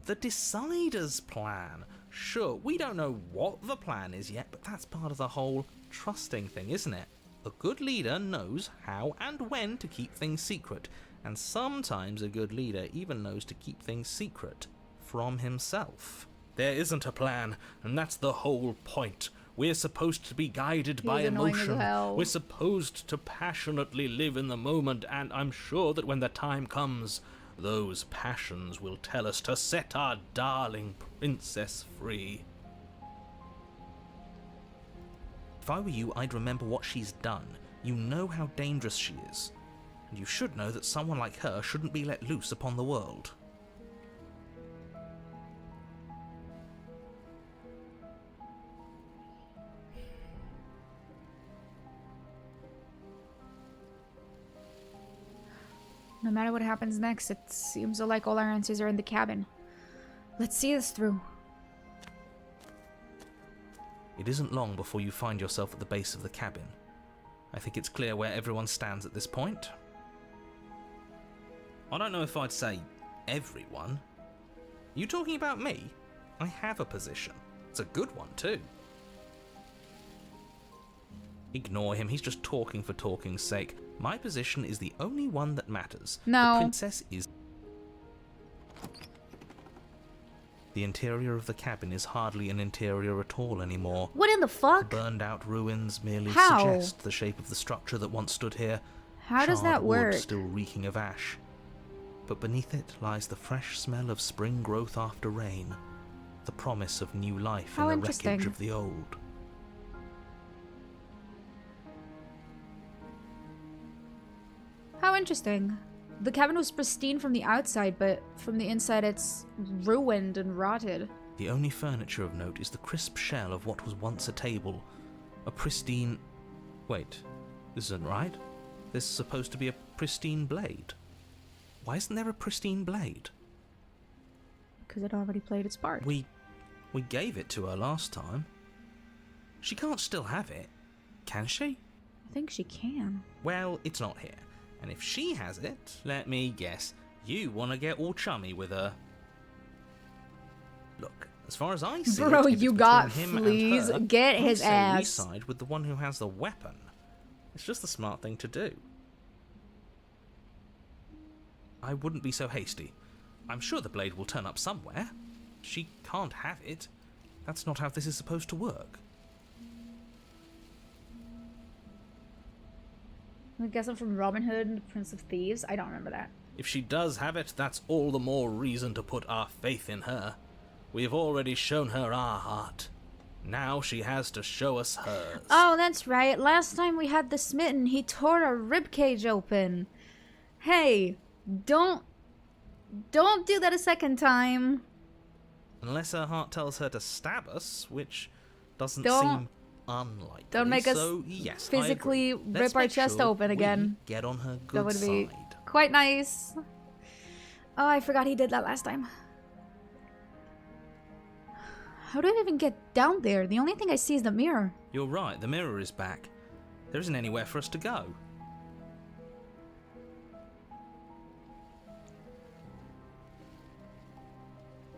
The Decider's plan. Sure, we don't know what the plan is yet, but that's part of the whole trusting thing, isn't it? A good leader knows how and when to keep things secret, and sometimes a good leader even knows to keep things secret from himself. There isn't a plan, and that's the whole point. We're supposed to be guided by annoying as emotion. hell. We're supposed to passionately live in the moment, and I'm sure that when the time comes, those passions will tell us to set our darling princess free. If I were you, I'd remember what she's done. You know how dangerous she is. And you should know that someone like her shouldn't be let loose upon the world. No matter what happens next, it seems like all our answers are in the cabin. Let's see this through. It isn't long before you find yourself at the base of the cabin. I think it's clear where everyone stands at this point. I don't know if I'd say everyone. You talking about me? I have a position. It's a good one too. Ignore him, he's just talking for talking's sake. My position is the only one that matters. No. The princess is... The interior of the cabin is hardly an interior at all anymore. What in the The fuck? burned out ruins merely How? suggest the shape of the structure that once stood here. How does Charred that wood work? still reeking of ash. But beneath it lies the fresh smell of spring growth after rain. The promise of new life How in the wreckage interesting. of the old. How interesting. The cabin was pristine from the outside, but from the inside it's ruined and rotted. The only furniture of note is the crisp shell of what was once a table. A pristine... Wait, this isn't right. There's supposed to be a pristine blade. Why isn't there a pristine blade? Because it already played its part. We gave it to her last time. She can't still have it, can she? I think she can. Well, it's not here. And if she has it, let me guess, you want to get all chummy with her. Look, as far as I see Bro, it, if you it's got between him and fleas. her, Get I'd his say we ass. side with the one who has the weapon. It's just the smart thing to do. I wouldn't be so hasty. I'm sure the blade will turn up somewhere. She can't have it. That's not how this is supposed to work. I guess I'm from Robin Hood and the Prince of Thieves. I don't remember that. If she does have it, that's all the more reason to put our faith in her. We've already shown her our heart. Now she has to show us hers. Oh, that's right. Last time we had the smitten, he tore a ribcage open. Hey, don't do that a second time. Unless her heart tells her to stab us, which doesn't Don't- seem unlikely. don't make us so, yes, physically I agree. Let's rip our make chest sure open we again. Get on her That good would be side. quite nice. Oh, I forgot he did that last time. How do I even get down there? The only thing I see is the mirror. You're right, the mirror is back. There isn't anywhere for us to go.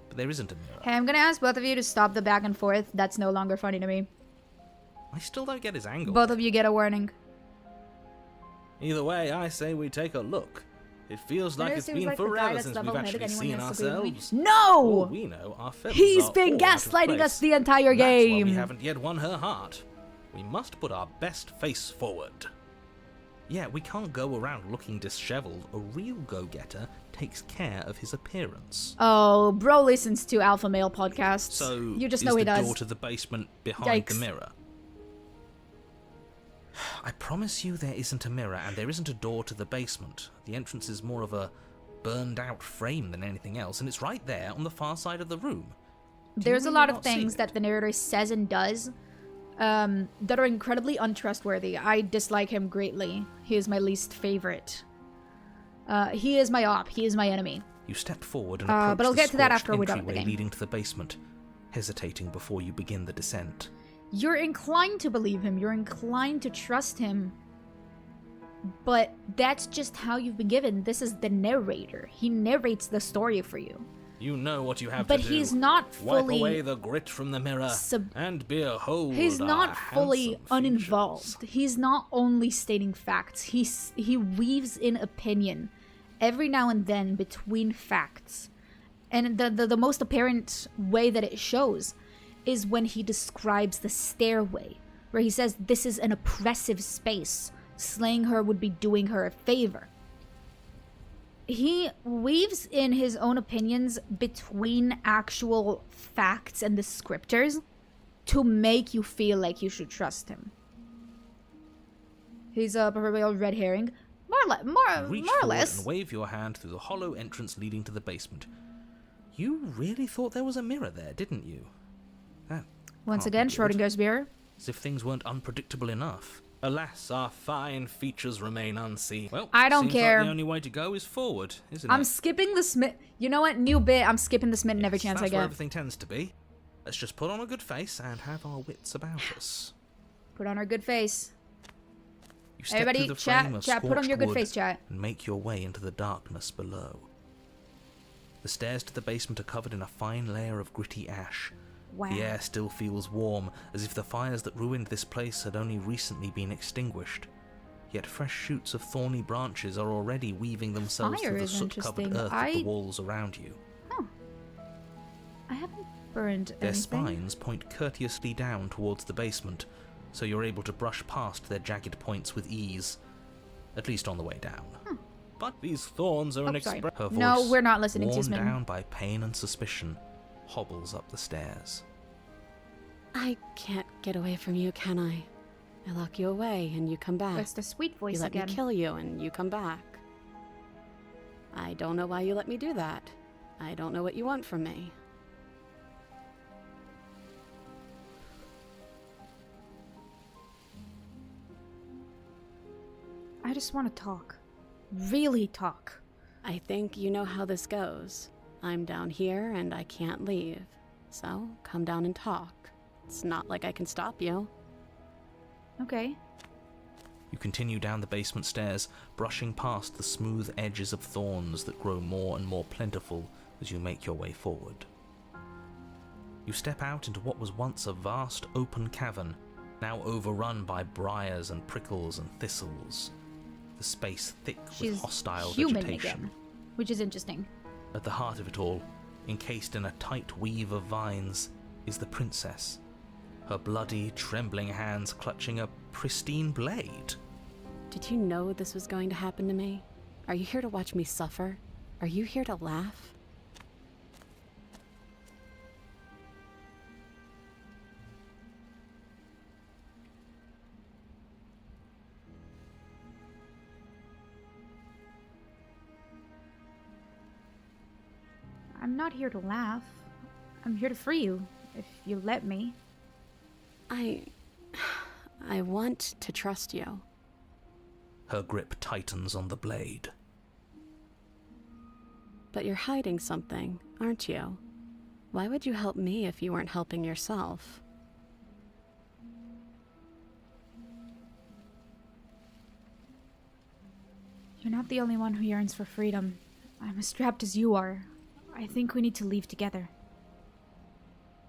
But there isn't a mirror. Hey, I'm gonna ask both of you to stop the back and forth. That's no longer funny to me. I still don't get his angle. Both of you get a warning. Either way, I say we take a look. It feels like It it's seems been like the guy forever that's since we've level-headed, actually anyone seen has to agree with me. ourselves. No! For all we know, our feathers He's are been all out of gaslighting place. us the entire That's why game. we haven't yet won her heart. We must put our best face forward. Yeah, we can't go around looking disheveled. A real go-getter takes care of his appearance. Oh, bro listens to alpha male podcasts. So, you just is know he the does. door to the basement behind the Yikes. mirror? I promise you there isn't a mirror, and there isn't a door to the basement. The entrance is more of a burned-out frame than anything else, and it's right there on the far side of the room. There's a really lot of not see things it? that the narrator says and does that are incredibly untrustworthy. I dislike him greatly. He is my least favorite. He is my op. He is my enemy. You step forward and but approach I'll the get to that scorched after we're done with the entryway game. leading to the basement, hesitating before you begin the descent. You're inclined to believe him. You're inclined to trust him. But that's just how you've been given. This is the narrator. He narrates the story for you. You know what you have But to do. he's not Wipe fully away the grit from the mirror and behold He's our not fully handsome uninvolved. features. He's not only stating facts. He weaves in opinion every now and then between facts. And the most apparent way that it shows is when he describes the stairway, where he says this is an oppressive space. Slaying her would be doing her a favor. He weaves in his own opinions between actual facts and the scriptures to make you feel like you should trust him. He's a proverbial red herring. Reach More or forward less. and wave your hand through the hollow entrance leading to the basement. You really thought there was a mirror there, didn't you? That Once can't be again, good. Schrodinger's mirror. As if things weren't unpredictable enough. Alas, our fine features remain unseen. Well, I don't seems care. Like the only way to go is forward, isn't I'm it? skipping the smith. You know what? New bit. I'm skipping the smitten every Yes, chance I that's where get. everything tends to be. Let's just put on a good face and have our wits about us. Put on our good face. You step Everybody, through the chat, frame of put on your scorched good wood face, chat. and make your way into the darkness below. The stairs to the basement are covered in a fine layer of gritty ash. Wow. The air still feels warm, as if the fires that ruined this place had only recently been extinguished. Yet fresh shoots of thorny branches are already weaving themselves Fire through the is soot-covered interesting. earth of the walls around you. I haven't burned Their anything. spines point courteously down towards the basement, so you're able to brush past their jagged points with ease. At least on the way down. But these thorns are an sorry. express. Her No, voice, we're not listening to you, worn Smitten. down by pain and suspicion, hobbles up the stairs. I can't get away from you, can I? I lock you away and you come back. It's the sweet voice You let again. me kill you and you come back. I don't know why you let me do that. I don't know what you want from me. I just want to talk. Really talk. I think you know how this goes. I'm down here and I can't leave. So, come down and talk. It's not like I can stop you. Okay. You continue down the basement stairs, brushing past the smooth edges of thorns that grow more and more plentiful as you make your way forward. You step out into what was once a vast open cavern, now overrun by briars and prickles and thistles. The space thick with hostile human vegetation. again, which is interesting. At the heart of it all, encased in a tight weave of vines, is the princess, her bloody, trembling hands clutching a pristine blade. Did you know this was going to happen to me? Are you here to watch me suffer? Are you here to laugh? I'm not here to laugh. I'm here to free you, if you let me. I want to trust you. Her grip tightens on the blade. But you're hiding something, aren't you? Why would you help me if you weren't helping yourself? You're not the only one who yearns for freedom. I'm as strapped as you are. I think we need to leave together.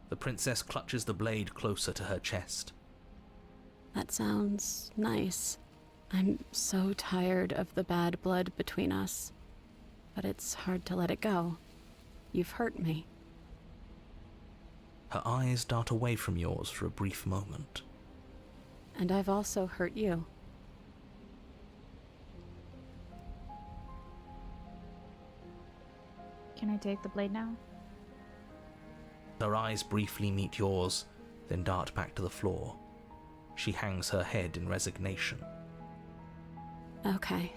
The princess clutches the blade closer to her chest. That sounds nice. I'm so tired of the bad blood between us. But it's hard to let it go. You've hurt me. Her eyes dart away from yours for a brief moment. And I've also hurt you. Can I take the blade now? Her eyes briefly meet yours, then dart back to the floor. She hangs her head in resignation. Okay.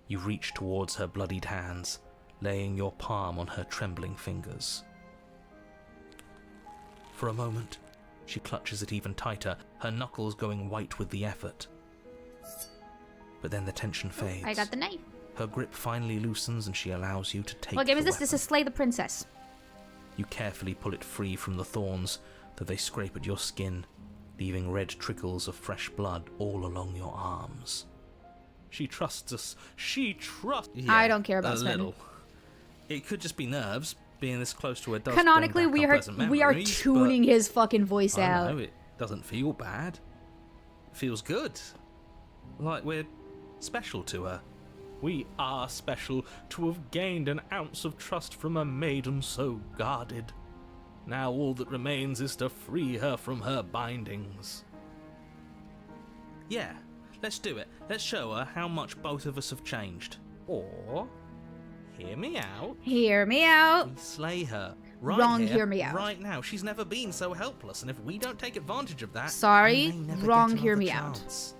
You reach towards her bloodied hands, laying your palm on her trembling fingers. For a moment, she clutches it even tighter, her knuckles going white with the effort. But then the tension fades. I got the knife. Her grip finally loosens and she allows you to take What game the is this? weapon. This is Slay the Princess. You carefully pull it free from the thorns, though they scrape at your skin, leaving red trickles of fresh blood all along your arms. She trusts us. She trusts... Yeah, I don't care about a Sven. little. It could just be nerves, being this close to a dust. Canonically, we are tuning his fucking voice I out. know, it doesn't feel bad. It feels good. Like we're special to her. We are special to have gained an ounce of trust from a maiden so guarded. Now all that remains is to free her from her bindings. Yeah, let's do it. Let's show her how much both of us have changed. Or, hear me out. Hear me out. We slay her. Right Wrong, here, hear me out. Right now. She's never been so helpless, and if we don't take advantage of that... Sorry, we may never wrong, get hear another me out. chance.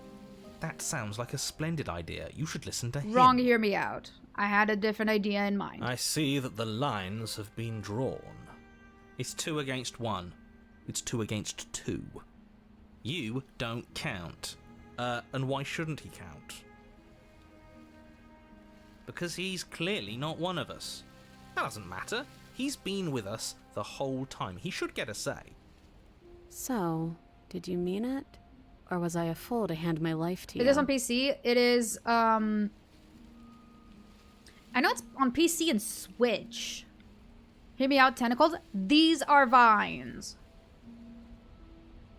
That sounds like a splendid idea. You should listen to him. Wrong, hear me out. I had a different idea in mind. I see that the lines have been drawn. It's 2 against 1. It's 2 against 2. You don't count. And why shouldn't he count? Because he's clearly not one of us. That doesn't matter. He's been with us the whole time. He should get a say. So, did you mean it? Or was I a fool to hand my life to you? It is on PC. It is, I know it's on PC and Switch. Hear me out, tentacles. These are vines.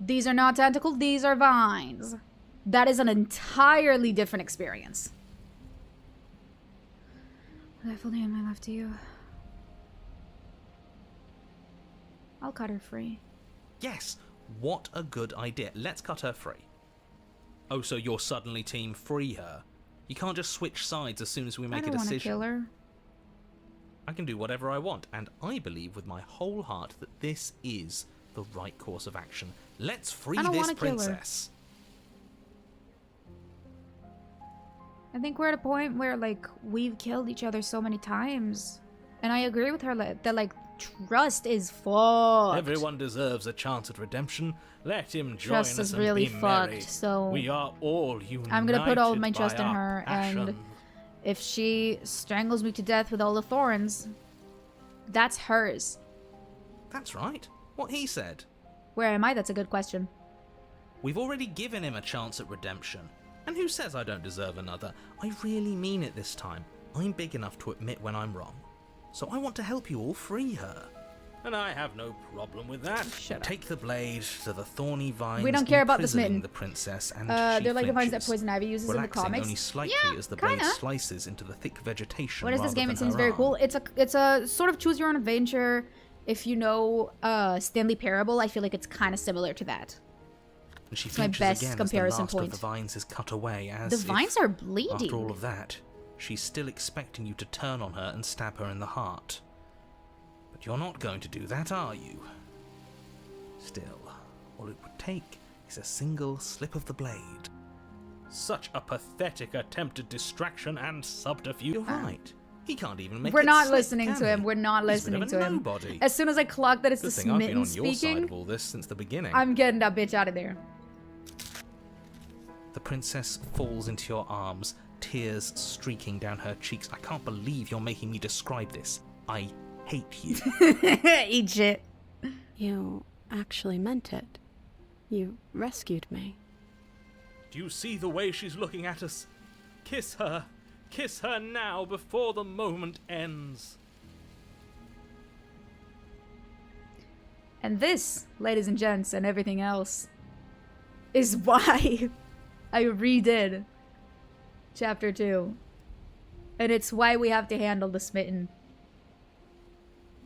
These are not tentacles. These are vines. That is an entirely different experience. Will I fully hand my life to you? I'll cut her free. Yes, what a good idea. Let's cut her free. Oh, so you're suddenly team free her? You can't just switch sides as soon as we make a I don't want to decision. kill her. I can do whatever I want, and I believe with my whole heart that this is the right course of action. Let's free I don't this wanna kill her. princess. I think we're at a point where, like, we've killed each other so many times. And I agree with her that, like, trust is fucked. Everyone deserves a chance at redemption. Let him join Trust us is and really be fucked, merry. so We are all united. I'm gonna put all of my trust by in our her, and passion. if she strangles me to death with all the thorns, that's hers. That's right. What he said. Where am I? That's a good question. We've already given him a chance at redemption. And who says I don't deserve another? I really mean it this time. I'm big enough to admit when I'm wrong. So I want to help you all free her. And I have no problem with that. Shut up. Take the blade to the thorny vines. We don't care about the imprisoning smitten. the princess, and They're like the vines that flinches, Poison Ivy uses in the relaxing comics. only slightly Yeah, as the kinda. blade slices into the thick vegetation. What is this rather game? than It seems her very arm. cool. It's a sort of choose your own adventure. If you know Stanley Parable, I feel like it's kind of similar to that. And she It's my flinches best again comparison as the last point. of the vines is cut away, as The if, vines are bleeding. after all of that, she's still expecting you to turn on her and stab her in the heart. But you're not going to do that, are you? Still, all it would take is a single slip of the blade. Such a pathetic attempt at distraction and subterfuge. You're right. He can't even make We're it not slip, listening can to him. he? We're not He's a bit listening of to a him. nobody. As soon as I clock that it's Good the thing I've been smitten on your side speaking, of all this since the beginning. I'm getting that bitch out of there. The princess falls into your arms, tears streaking down her cheeks. I can't believe you're making me describe this. I hate you. Eat shit. You actually meant it. You rescued me. Do you see the way she's looking at us? Kiss her. Kiss her now before the moment ends. And this, ladies and gents, and everything else, is why I redid Chapter 2. And it's why we have to handle the smitten.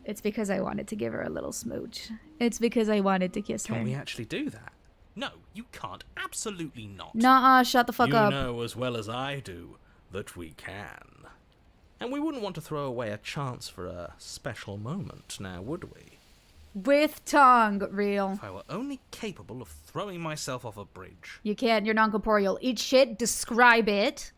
It's because I wanted to give her a little smooch. It's because I wanted to kiss her. Can we actually do that? No, you can't. Absolutely not. Nuh-uh, shut the fuck you up. know as well as I do that we can. And we wouldn't want to throw away a chance for a special moment, now would we? With tongue, real. If I were only capable of throwing myself off a bridge. You can't, you're non-corporeal. Eat shit, describe it.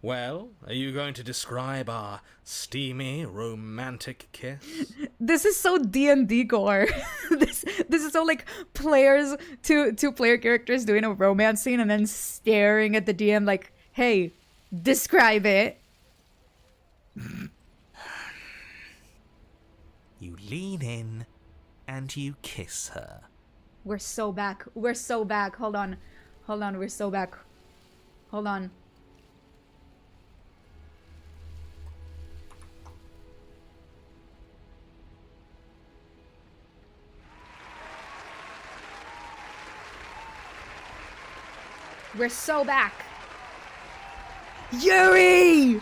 Well, are you going to describe our steamy, romantic kiss? This is so D&D core. this is so like players, two player characters doing a romance scene and then staring at the DM like, hey, describe it. You lean in and you kiss her. We're so back. We're so back. Hold on. We're so back. Hold on. We're so back. Yuri!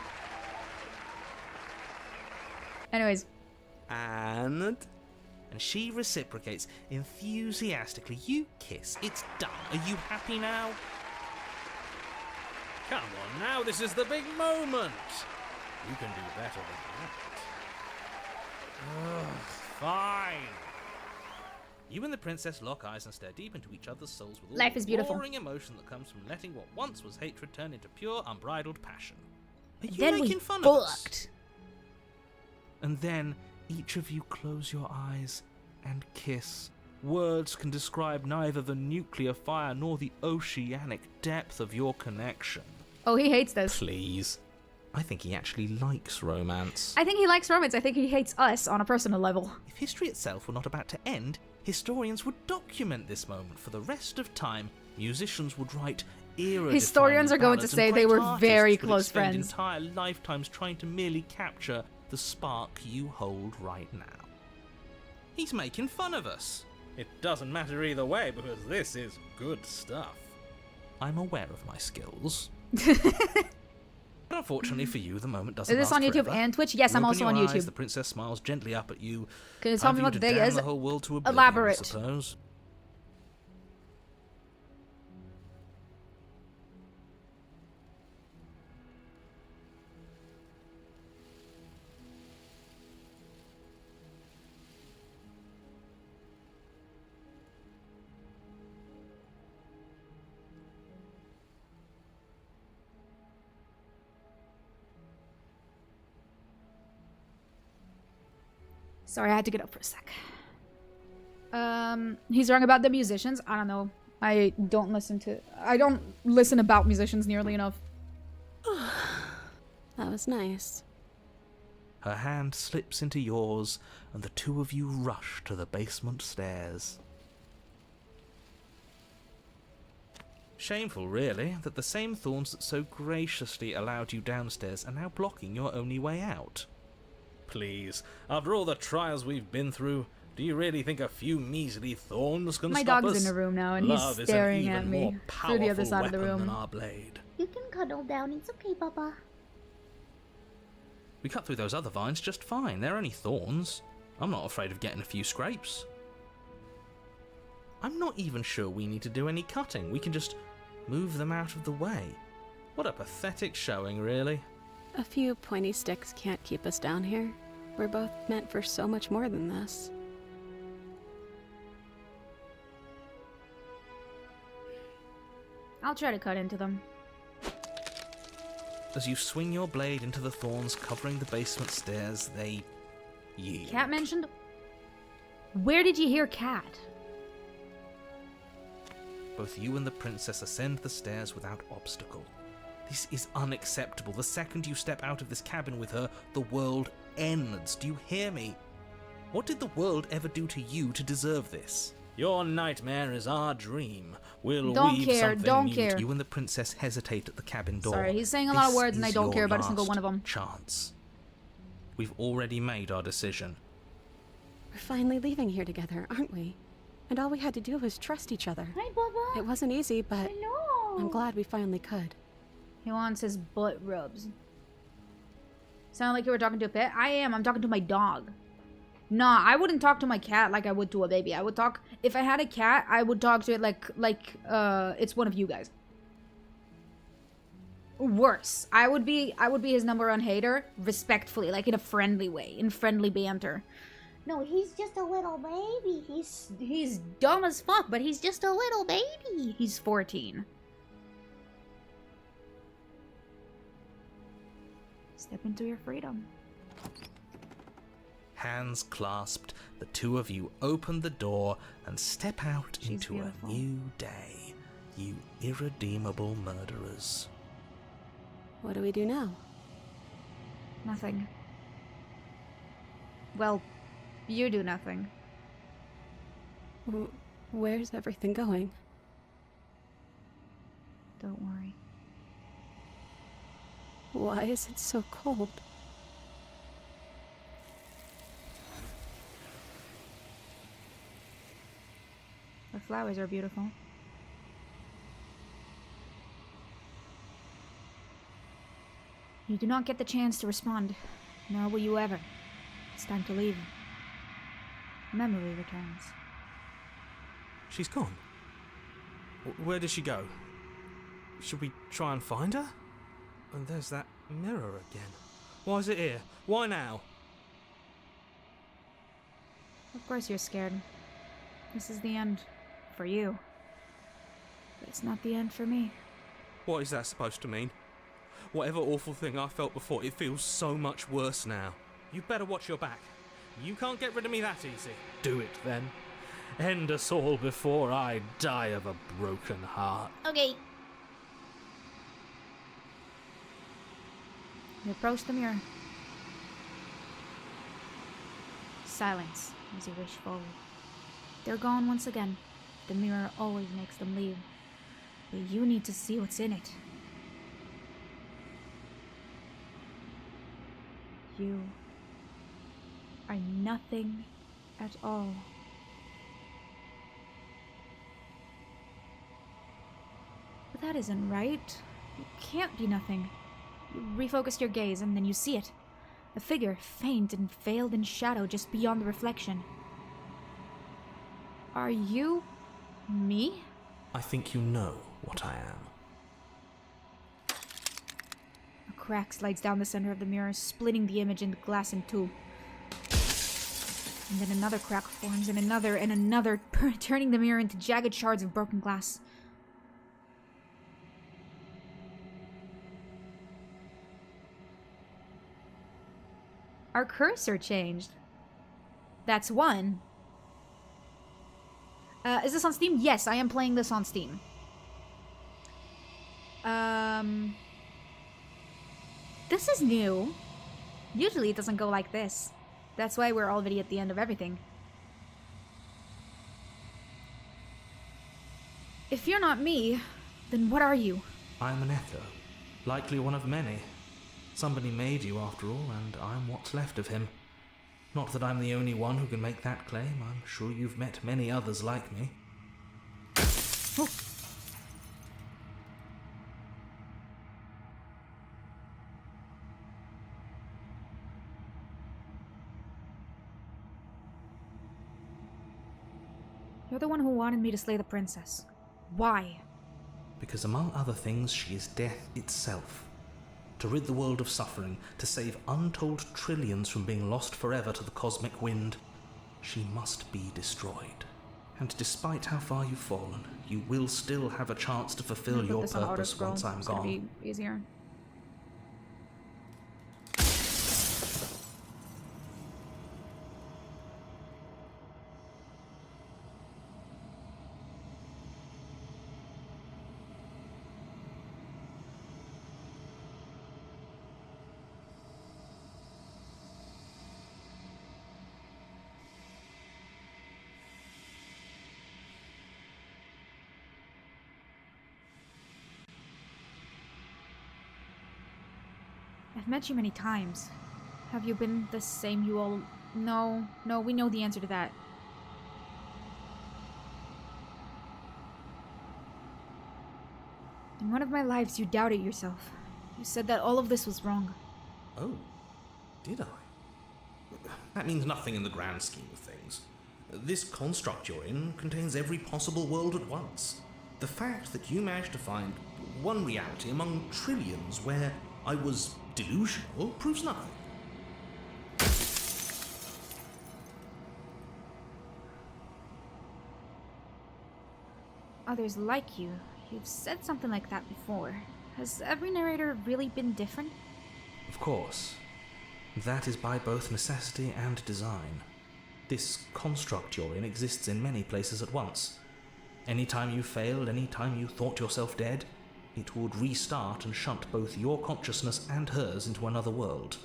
Anyways. And she reciprocates enthusiastically. You kiss. It's done. Are you happy now? Come on now, this is the big moment. You can do better than that. Ugh, fine. You and the princess lock eyes and stare deep into each other's souls with all Life the is beautiful. roaring emotion that comes from letting what once was hatred turn into pure, unbridled passion. Are you Then we making fun of us? fucked. And then each of you close your eyes and kiss. Words can describe neither the nuclear fire nor the oceanic depth of your connection. Oh, he hates this. Please. I think he actually likes romance. I think he likes romance. I think he hates us on a personal level. If history itself were not about to end, historians would document this moment for the rest of time. Musicians would write era-defining Historians are going to ballads, say and they great were artists very would close expend friends. entire lifetimes trying to merely capture the spark you hold right now. He's making fun of us. It doesn't matter either way because this is good stuff. I'm aware of my skills. But unfortunately for you, the moment doesn't Is this last on YouTube forever. and Twitch? Yes, You I'm open also on your eyes, YouTube. The princess smiles gently up at you. Can you tell Time me for what you the to day damn is? the whole world to oblivion, Elaborate. I suppose. Sorry, I had to get up for a sec. He's wrong about the musicians. I don't know. I don't listen about musicians nearly enough. That was nice. Her hand slips into yours, and the two of you rush to the basement stairs. Shameful, really, that the same thorns that so graciously allowed you downstairs are now blocking your only way out. Please, after all the trials we've been through, do you really think a few measly thorns can My stop us? dog's in the room now, and Love he's is an staring even at more me through the other powerful side of the weapon room. than our blade. You can cuddle down, it's okay, Baba. We cut through those other vines just fine. They're only thorns. I'm not afraid of getting a few scrapes. I'm not even sure we need to do any cutting. We can just move them out of the way. What a pathetic showing, really. A few pointy sticks can't keep us down here. We're both meant for so much more than this. I'll try to cut into them. As you swing your blade into the thorns covering the basement stairs, they yield. Cat mentioned? Where did you hear cat? Both you and the princess ascend the stairs without obstacle. This is unacceptable. The second you step out of this cabin with her, the world ends. Do you hear me? What did the world ever do to you to deserve this? Your nightmare is our dream. We'll Don't weave care, something don't new. care. You and the princess hesitate at the cabin door. Sorry, he's saying a lot of This words and I is don't your care about a single last one of them. chance. We've already made our decision. We're finally leaving here together, aren't we? And all we had to do was trust each other. Hi, Baba. It wasn't easy, but I know. I'm glad we finally could. He wants his butt rubs. Sound like you were talking to a pet? I am. I'm talking to my dog. Nah, I wouldn't talk to my cat like I would to a baby. I would talk... If I had a cat, I would talk to it like it's one of you guys. Worse. I would be his number one hater, respectfully, like in a friendly way, in friendly banter. No, he's just a little baby. He's dumb as fuck, but he's just a little baby. He's 14. Step into your freedom. Hands clasped, the two of you open the door and step out She's into beautiful. a new day, you irredeemable murderers. What do we do now? Nothing. Well, you do nothing. Where's everything going? Don't worry. Why is it so cold? The flowers are beautiful. You do not get the chance to respond, nor will you ever. It's time to leave. Memory returns. She's gone. Where did she go? Should we try and find her? And there's that mirror again. Why is it here? Why now? Of course you're scared. This is the end. For you. But it's not the end for me. What is that supposed to mean? Whatever awful thing I felt before, it feels so much worse now. You better watch your back. You can't get rid of me that easy. Do it then. End us all before I die of a broken heart. Okay. You approach the mirror. Silence as you reach forward. They're gone once again. The mirror always makes them leave. But you need to see what's in it. You are nothing at all. But that isn't right. You can't be nothing. You refocus your gaze and then you see it. A figure, faint and veiled in shadow just beyond the reflection. Are you... me? I think you know what I am. A crack slides down the center of the mirror, splitting the image into glass in two. And then another crack forms, and another, turning the mirror into jagged shards of broken glass. Our cursor changed. That's one. Is this on Steam? Yes, I am playing this on Steam. This is new. Usually it doesn't go like this. That's why we're already at the end of everything. If you're not me, then what are you? I'm an echo, likely one of many. Somebody made you after all, and I'm what's left of him. Not that I'm the only one who can make that claim. I'm sure you've met many others like me. Oh. You're the one who wanted me to slay the princess. Why? Because among other things, she is death itself. To rid the world of suffering, to save untold trillions from being lost forever to the cosmic wind, she must be destroyed. And despite how far you've fallen, you will still have a chance to fulfill your purpose once I'm gone. It's gonna be easier. I've met you many times. Have you been the same you all... No, we know the answer to that. In one of my lives, you doubted yourself. You said that all of this was wrong. Oh, did I? That means nothing in the grand scheme of things. This construct you're in contains every possible world at once. The fact that you managed to find one reality among trillions where I was delusional proves nothing. Others like you. You've said something like that before. Has every narrator really been different? Of course. That is by both necessity and design. This construct you're in exists in many places at once. Any time you failed, any time you thought yourself dead, it would restart and shunt both your consciousness and hers into another world.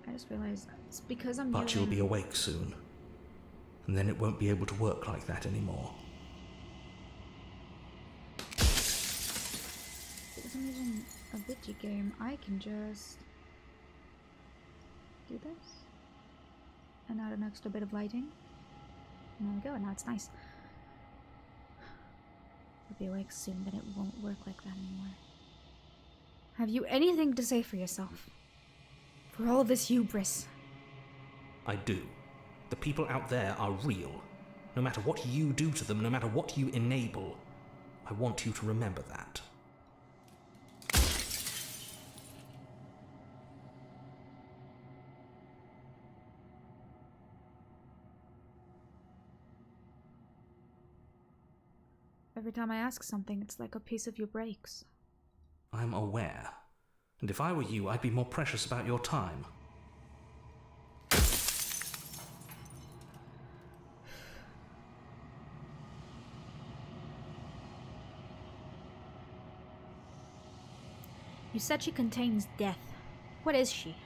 I just realized it's because I'm But you'll be awake soon. And then it won't be able to work like that anymore. Because I'm using a Vigi game, I can just do this and add an extra bit of lighting. And there we go, and now it's nice. I'll be awake soon, then it won't work like that anymore. Have you anything to say for yourself? For all of this hubris? I do. The people out there are real. No matter what you do to them, no matter what you enable, I want you to remember that. Every time I ask something, it's like a piece of you breaks. I'm aware. And if I were you, I'd be more precious about your time. You said she contains death. What is she?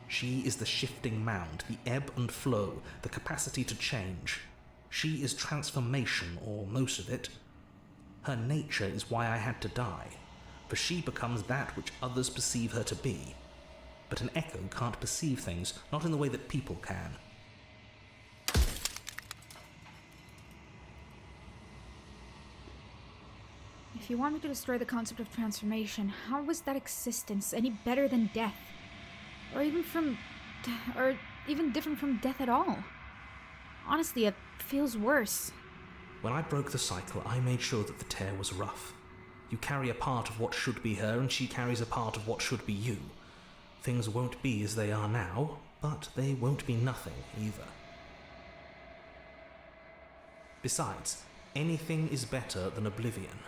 She is the shifting mound, the ebb and flow, the capacity to change. She is transformation, or most of it. Her nature is why I had to die, for she becomes that which others perceive her to be. But an echo can't perceive things, not in the way that people can. If you want me to destroy the concept of transformation, how was that existence any better than death? Or even different from death at all? Honestly, it feels worse. When I broke the cycle, I made sure that the tear was rough. You carry a part of what should be her, and she carries a part of what should be you. Things won't be as they are now, but they won't be nothing either. Besides, anything is better than oblivion.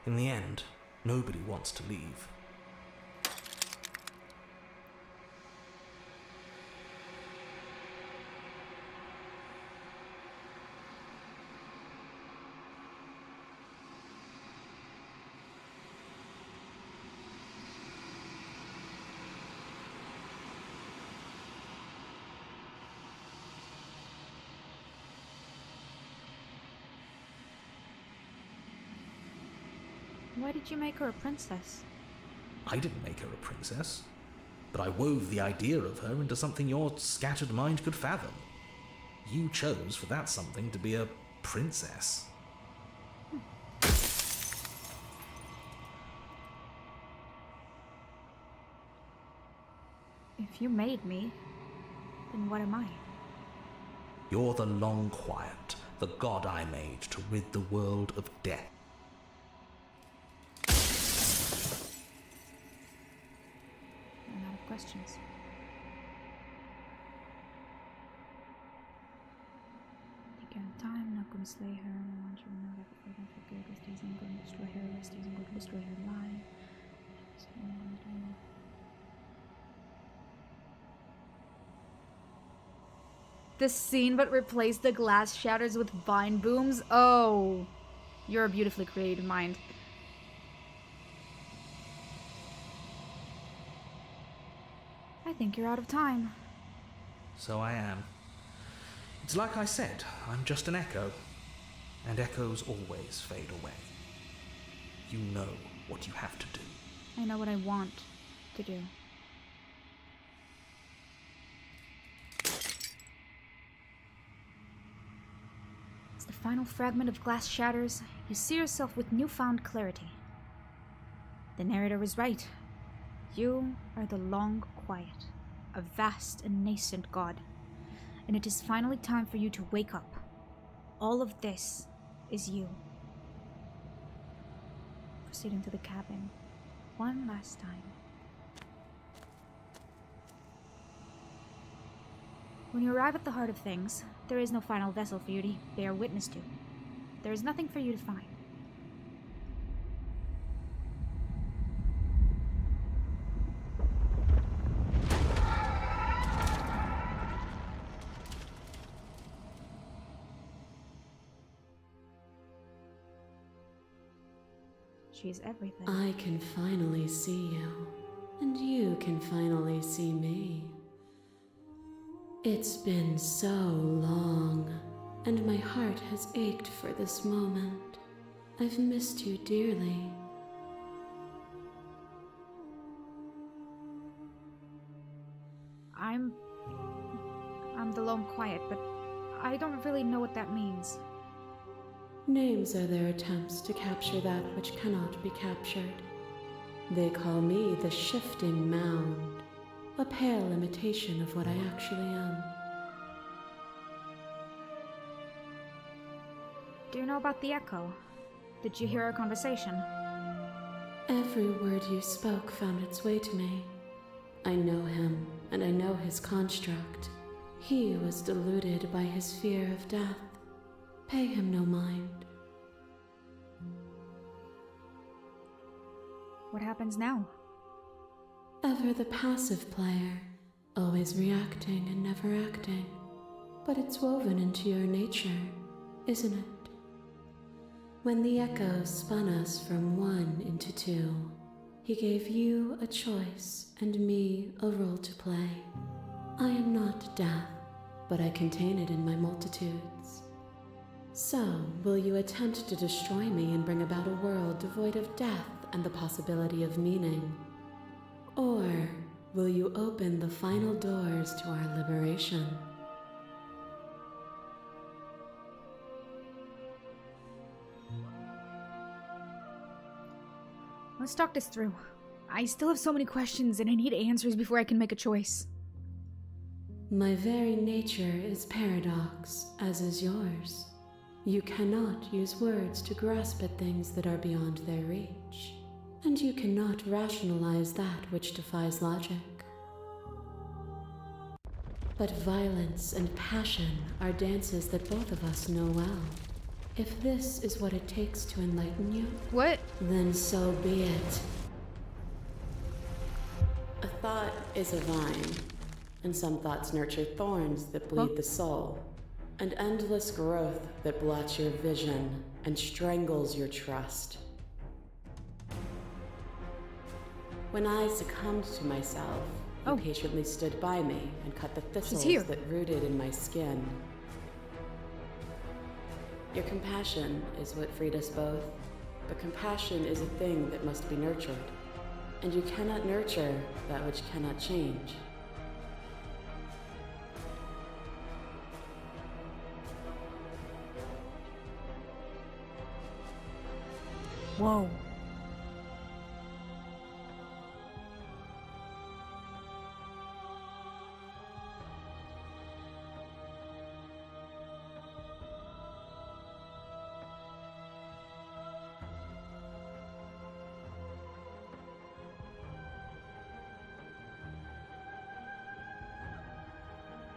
In the end, nobody wants to leave. Why did you make her a princess? I didn't make her a princess, but I wove the idea of her into something your scattered mind could fathom. You chose for that something to be a princess. If you made me, then what am I? You're the long quiet, the god I made to rid the world of death. I'm out of questions. Take care of time, not gonna slay her. I want you to know that before I forget, rest isn't gonna destroy her, rest isn't gonna destroy her life. The scene but replace the glass shatters with vine booms. Oh, you're a beautifully created mind. I think you're out of time. So I am. It's like I said, I'm just an echo, and echoes always fade away. You know what you have to do. I know what I want to do. As the final fragment of glass shatters, you see yourself with newfound clarity. The narrator was right. You are the long quiet, a vast and nascent god, and it is finally time for you to wake up. All of this is you. Proceed into the cabin one last time. When you arrive at the heart of things, there is no final vessel for you to bear witness to. There is nothing for you to find. She's everything. I can finally see you, and you can finally see me. It's been so long, and my heart has ached for this moment. I've missed you dearly. I'm the lone quiet, but I don't really know what that means. Names are their attempts to capture that which cannot be captured. They call me the shifting mound, a pale imitation of what I actually am. Do you know about the echo? Did you hear our conversation? Every word you spoke found its way to me. I know him, and I know his construct. He was deluded by his fear of death. Pay him no mind. What happens now? Ever the passive player, always reacting and never acting. But it's woven into your nature, isn't it? When the echo spun us from one into two, he gave you a choice and me a role to play. I am not death, but I contain it in my multitudes. So, will you attempt to destroy me and bring about a world devoid of death and the possibility of meaning? Or will you open the final doors to our liberation? Let's talk this through. I still have so many questions and I need answers before I can make a choice. My very nature is paradox, as is yours. You cannot use words to grasp at things that are beyond their reach, and you cannot rationalize that which defies logic. But violence and passion are dances that both of us know well. If this is what it takes to enlighten you, What? then so be it. A thought is a vine, and some thoughts nurture thorns that bleed the soul, and endless growth that blots your vision and strangles your trust. When I succumbed to myself, you patiently stood by me and cut the thistles that rooted in my skin. Your compassion is what freed us both, but compassion is a thing that must be nurtured, and you cannot nurture that which cannot change. Whoa.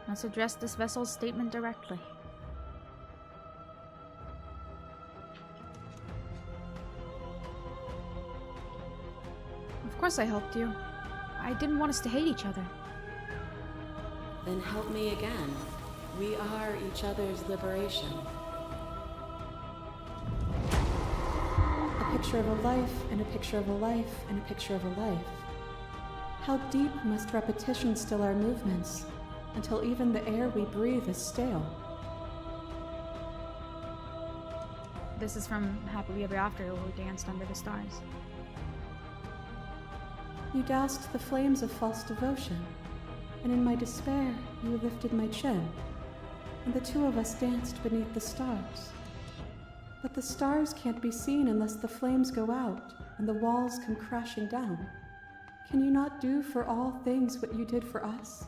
Let's address this vessel's statement directly. Of course I helped you. I didn't want us to hate each other. Then help me again. We are each other's liberation. A picture of a life, and a picture of a life, and a picture of a life. How deep must repetition still our movements, until even the air we breathe is stale? This is from Happily Ever After, where we danced under the stars. You doused the flames of false devotion, and in my despair you lifted my chin, and the two of us danced beneath the stars. But the stars can't be seen unless the flames go out and the walls come crashing down. Can you not do for all things what you did for us?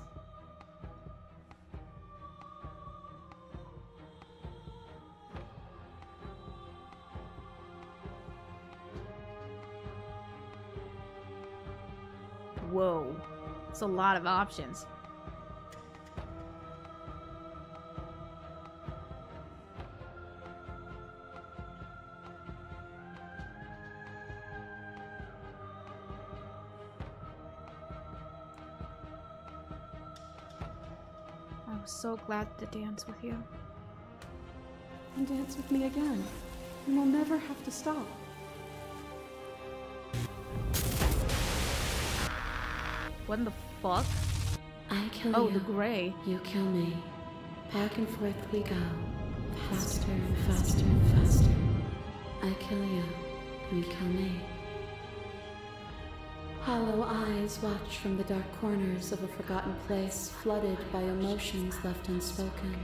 Whoa. It's a lot of options. I was so glad to dance with you. And dance with me again, and we'll never have to stop. What in the fuck? I kill Oh, you. the gray. You kill me. Back and forth we go. Faster and faster and faster. I kill you. You kill me. Hollow eyes watch from the dark corners of a forgotten place flooded by emotions left unspoken.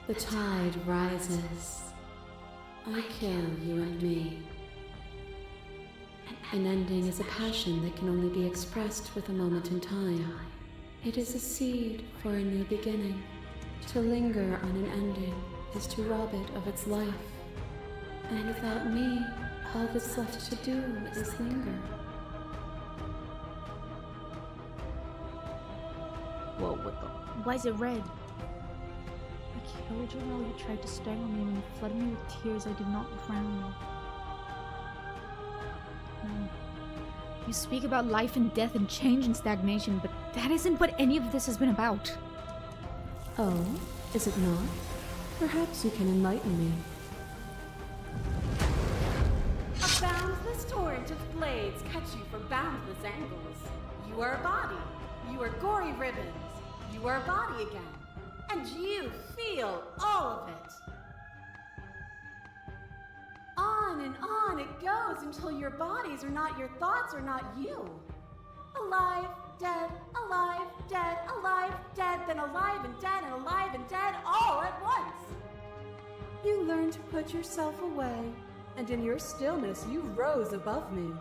The tide rises. I kill you and me. An ending is a passion that can only be expressed with a moment in time. It is a seed for a new beginning. To linger on an ending is to rob it of its life. And without me, all that's left to do is linger. Whoa, what the? Why is it red? I killed you while you tried to strangle me and you flooded me with tears I did not drown. You speak about life and death and change and stagnation, but that isn't what any of this has been about. Oh, is it not? Perhaps you can enlighten me. A boundless torrent of blades cut you from boundless angles. You are a body. You are gory ribbons. You are a body again. And you feel all of it. On and on it goes until your bodies are not your thoughts, are not you. Alive, dead, alive, dead, alive, dead, then alive and dead and alive and dead all at once. You learned to put yourself away, and in your stillness you rose above me.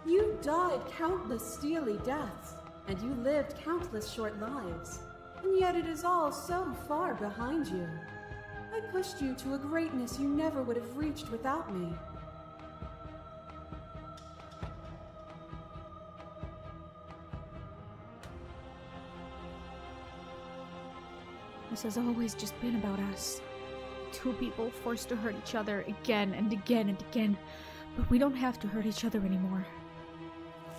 You died countless steely deaths, and you lived countless short lives, and yet it is all so far behind you. I pushed you to a greatness you never would have reached without me. This has always just been about us. Two people forced to hurt each other again and again and again, but we don't have to hurt each other anymore.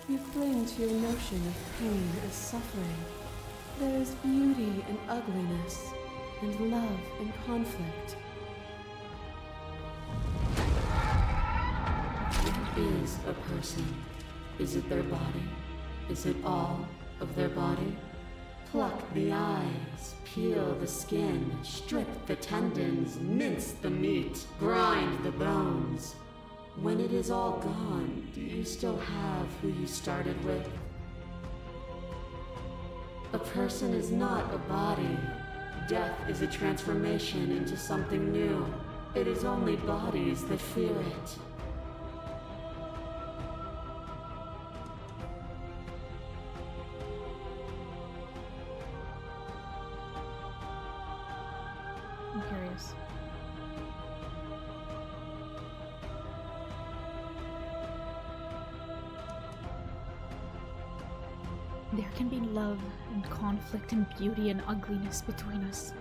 You cling to your notion of pain as suffering. There is beauty in ugliness, and love in conflict. What is a person? Is it their body? Is it all of their body? Pluck the eyes, peel the skin, strip the tendons, mince the meat, grind the bones. When it is all gone, do you still have who you started with? A person is not a body. Death is a transformation into something new. It is only bodies that fear it. I'm curious. There can be love and conflict and beauty and ugliness between us,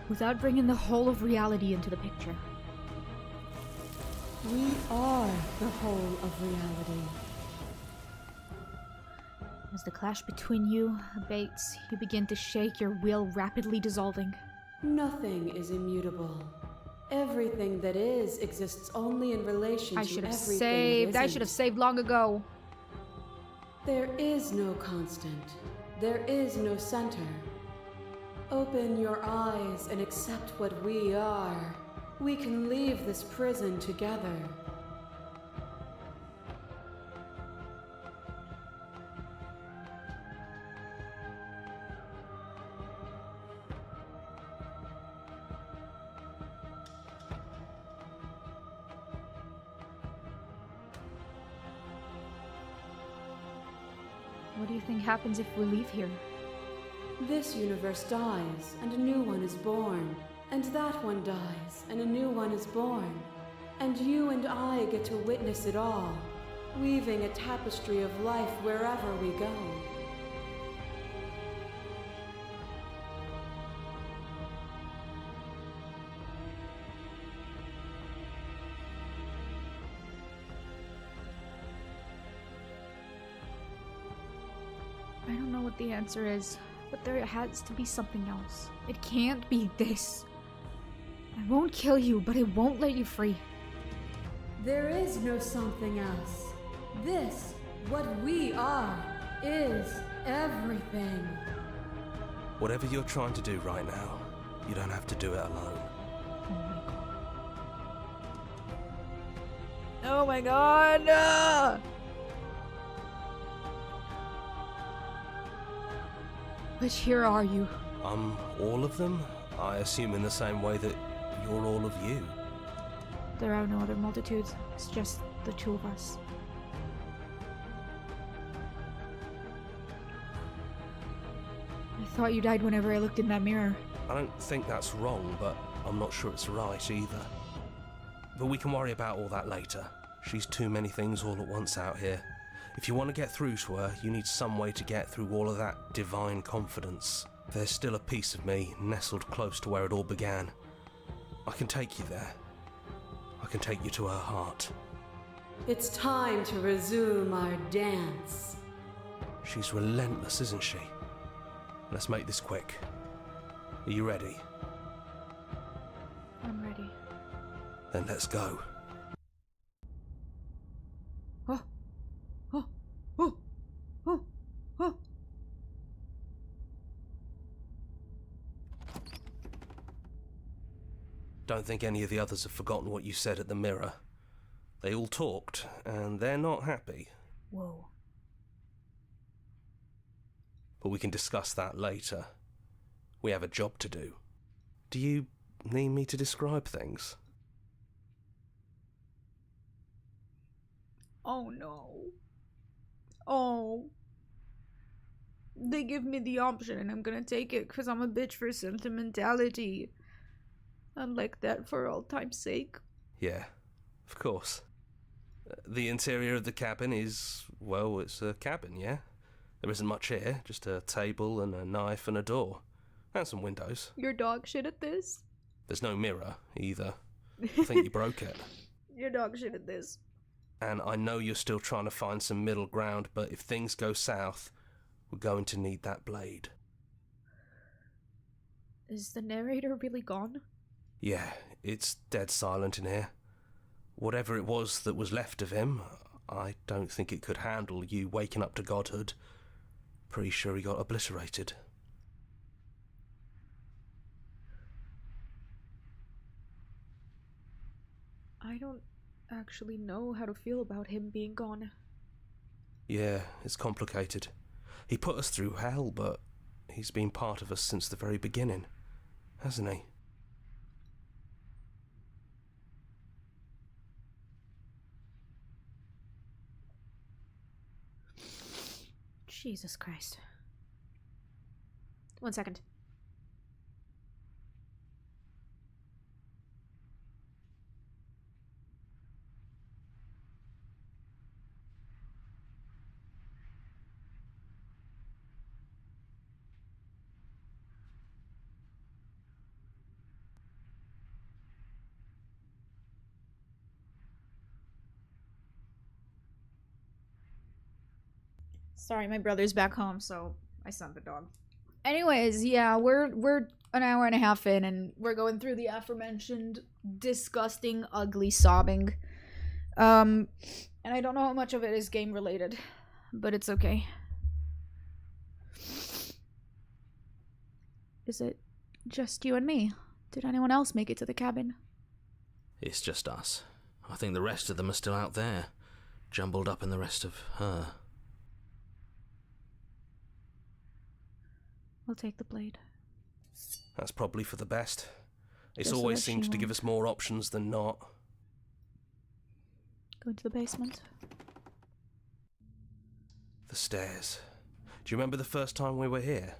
without bringing the whole of reality into the picture. We are the whole of reality. As the clash between you abates, you begin to shake, your will rapidly dissolving. Nothing is immutable. Everything that is exists only in relation I to should have everything saved. that I should have isn't. saved long ago. There is no constant. There is no center. Open your eyes and accept what we are. We can leave this prison together. What do you think happens if we leave here? This universe dies, and a new one is born. And that one dies, and a new one is born. And you and I get to witness it all, weaving a tapestry of life wherever we go. I don't know what the answer is, but there has to be something else. It can't be this. I won't kill you, but I won't let you free. There is no something else. This, what we are, is everything. Whatever you're trying to do right now, you don't have to do it alone. Oh my god! Which here are you? All of them? I assume in the same way that you're all of you. There are no other multitudes. It's just the two of us. I thought you died whenever I looked in that mirror. I don't think that's wrong, but I'm not sure it's right either. But we can worry about all that later. She's too many things all at once out here. If you want to get through to her, you need some way to get through all of that divine confidence. There's still a piece of me nestled close to where it all began. I can take you there. I can take you to her heart. It's time to resume our dance. She's relentless, isn't she? Let's make this quick. Are you ready? I'm ready. Then let's go. Oh! Oh! Oh! Oh! Oh! Don't think any of the others have forgotten what you said at the mirror. They all talked, and they're not happy. Whoa. But we can discuss that later. We have a job to do. Do you need me to describe things? Oh no. Oh. They give me the option and I'm gonna take it because I'm a bitch for sentimentality. I'm like that for all time's sake. Yeah, of course. The interior of the cabin is, well, it's a cabin, yeah? There isn't much here, just a table and a knife and a door. And some windows. You're dog shit at this. There's no mirror, either. I think you broke it. You're dog shit at this. And I know you're still trying to find some middle ground, but if things go south, we're going to need that blade. Is the narrator really gone? Yeah, it's dead silent in here. Whatever it was that was left of him, I don't think it could handle you waking up to godhood. Pretty sure he got obliterated. I don't actually know how to feel about him being gone. Yeah, it's complicated. He put us through hell, but he's been part of us since the very beginning, hasn't he? Jesus Christ. 1 second. Sorry, my brother's back home, so I sent the dog. Anyways, yeah, we're an hour and a half in, and we're going through the aforementioned disgusting, ugly sobbing. And I don't know how much of it is game related, but it's okay. Is it just you and me? Did anyone else make it to the cabin? It's just us. I think the rest of them are still out there, jumbled up in the rest of her. I'll take the blade. That's probably for the best. It's Just so always that she seemed to give won't. us more options than not. Go into the basement. The stairs. Do you remember the first time we were here?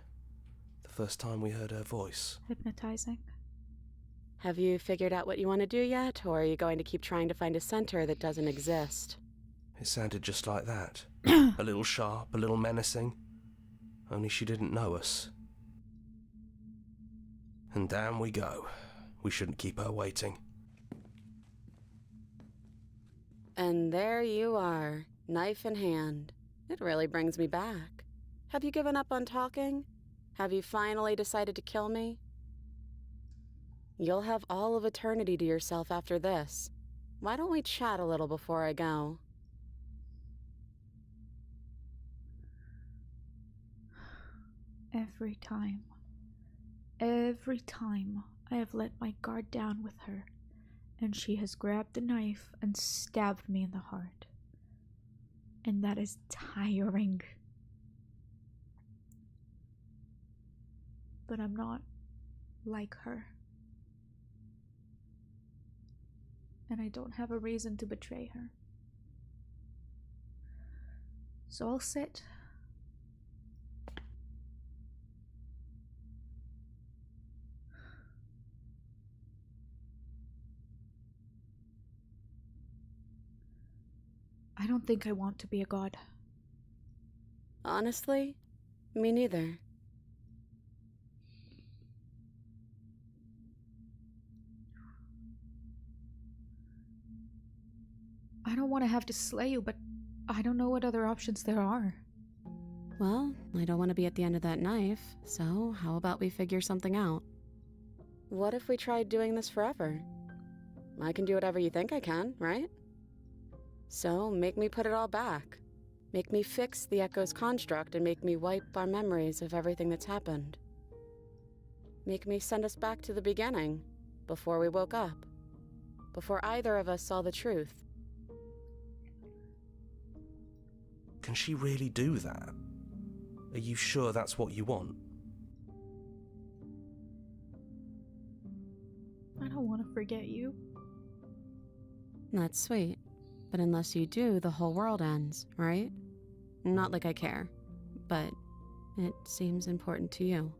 The first time we heard her voice? Hypnotizing. Have you figured out what you want to do yet, or are you going to keep trying to find a center that doesn't exist? It sounded just like that. A little sharp, a little menacing. Only she didn't know us. And down we go. We shouldn't keep her waiting. And there you are, knife in hand. It really brings me back. Have you given up on talking? Have you finally decided to kill me? You'll have all of eternity to yourself after this. Why don't we chat a little before I go? Every time I have let my guard down with her, and she has grabbed the knife and stabbed me in the heart. And that is tiring. But I'm not like her. And I don't have a reason to betray her. So I'll sit. I don't think I want to be a god. Honestly, me neither. I don't want to have to slay you, but I don't know what other options there are. Well, I don't want to be at the end of that knife, so how about we figure something out? What if we tried doing this forever? I can do whatever you think I can, right? So make me put it all back. Make me fix the Echo's construct and make me wipe our memories of everything that's happened. Make me send us back to the beginning, before we woke up. Before either of us saw the truth. Can she really do that? Are you sure that's what you want? I don't want to forget you. That's sweet. But unless you do, the whole world ends, right? Not like I care, but it seems important to you.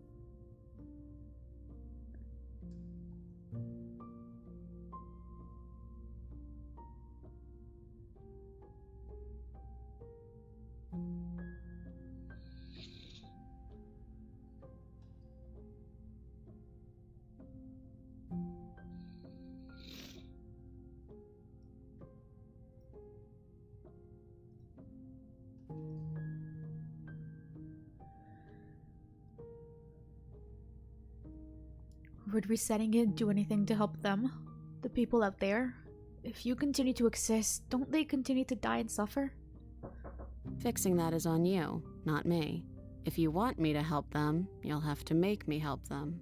Would resetting it do anything to help them? The people out there? If you continue to exist, don't they continue to die and suffer? Fixing that is on you, not me. If you want me to help them, you'll have to make me help them.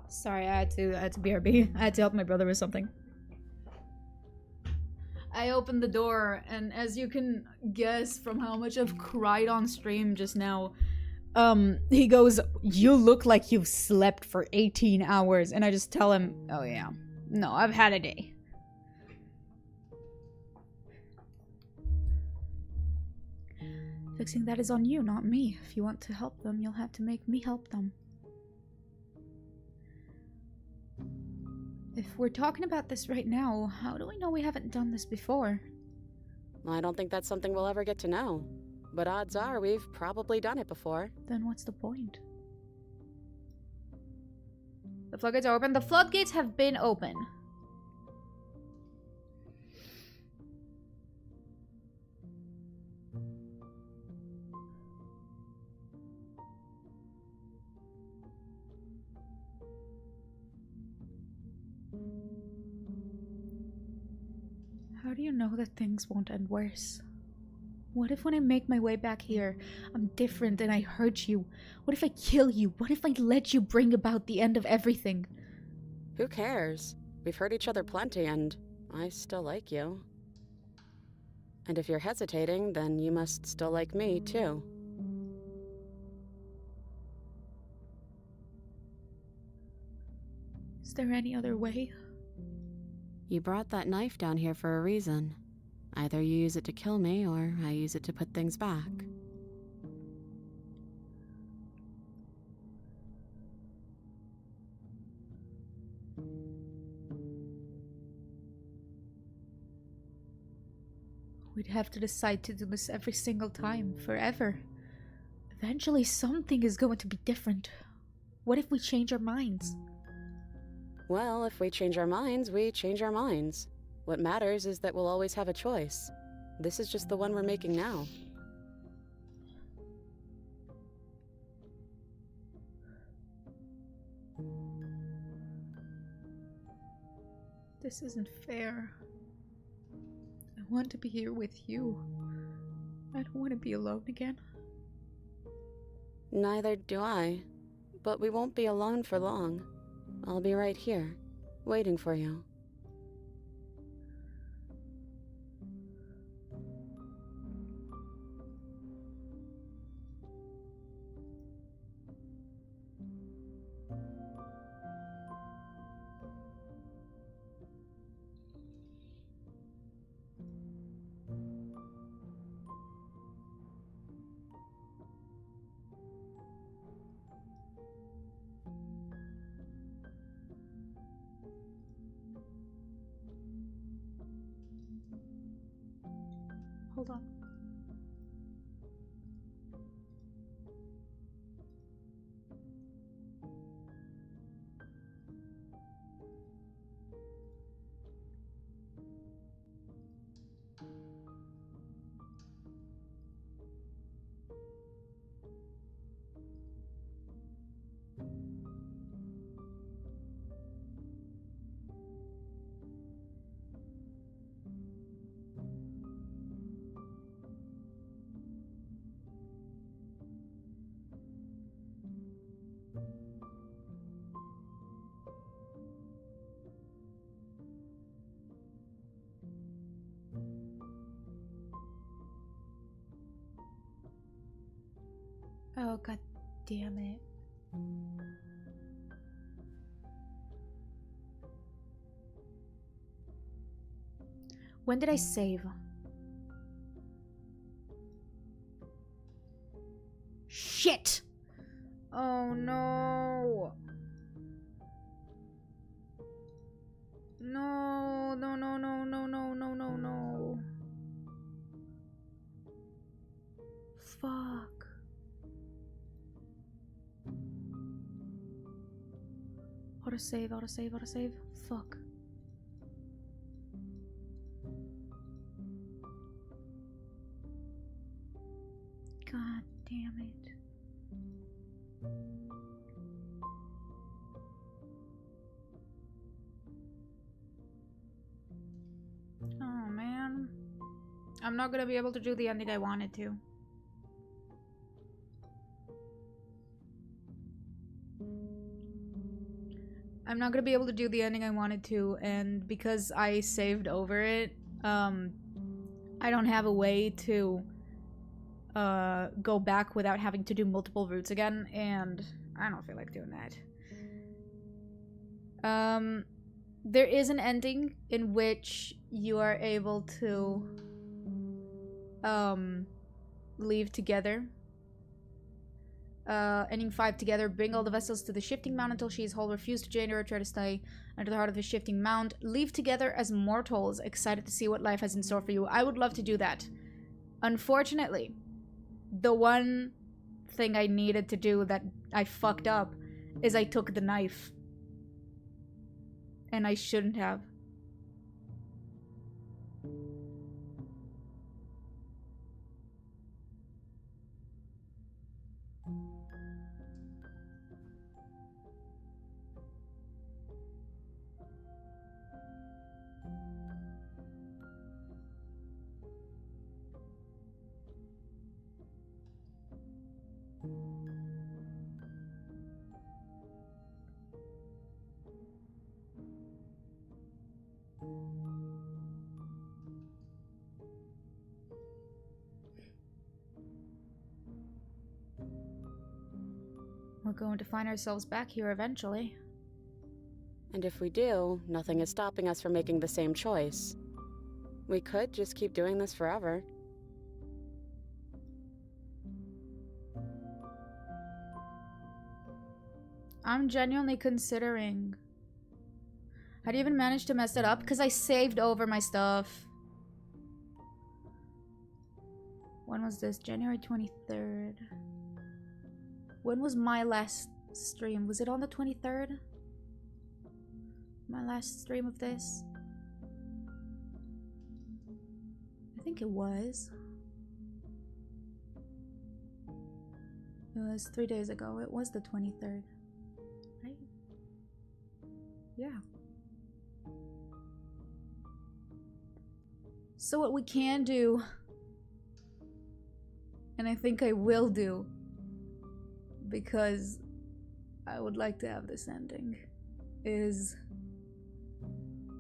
Sorry, I had to BRB. I had to help my brother with something. I opened the door, and as you can guess from how much I've cried on stream just now, he goes, "You look like you've slept for 18 hours." And I just tell him, "Oh yeah, no, I've had a day." Fixing that is on you, not me. If you want to help them, you'll have to make me help them. If we're talking about this right now, how do we know we haven't done this before? I don't think that's something we'll ever get to know. But odds are we've probably done it before. Then what's the point? The floodgates are open. The floodgates have been open. How do you know that things won't end worse? What if when I make my way back here, I'm different and I hurt you? What if I kill you? What if I let you bring about the end of everything? Who cares? We've hurt each other plenty, and I still like you. And if you're hesitating, then you must still like me, too. Is there any other way? You brought that knife down here for a reason. Either you use it to kill me, or I use it to put things back. We'd have to decide to do this every single time, forever. Eventually something is going to be different. What if we change our minds? Well, if we change our minds, we change our minds. What matters is that we'll always have a choice. This is just the one we're making now. This isn't fair. I want to be here with you. I don't want to be alone again. Neither do I. But we won't be alone for long. I'll be right here, waiting for you. Hold on. Oh, god damn it. When did I save? Shit! Oh no! No, no, no, no, no, no, no, no, no. Fuck. Autosave, autosave, autosave. Fuck. God damn it. Oh man. I'm not gonna be able to do the ending I wanted to. I'm not gonna be able to do the ending I wanted to, and because I saved over it, I don't have a way to go back without having to do multiple routes again, and I don't feel like doing that. There is an ending in which you are able to leave together. Ending 5 together. Bring all the vessels to the shifting mount until she is whole. Refuse to join her or try to stay under the heart of the shifting mount. Leave together as mortals, excited to see what life has in store for you. I would love to do that. Unfortunately, the one thing I needed to do that I fucked up is I took the knife. And I shouldn't have. We're going to find ourselves back here eventually. And if we do, nothing is stopping us from making the same choice. We could just keep doing this forever. I'm genuinely considering. How do you even manage to mess it up? Because I saved over my stuff. When was this? January 23rd. When was my last stream? Was it on the 23rd? My last stream of this? I think it was. It was 3 days ago. It was the 23rd. Right? Yeah. So what we can do, and I think I will do, because I would like to have this ending, is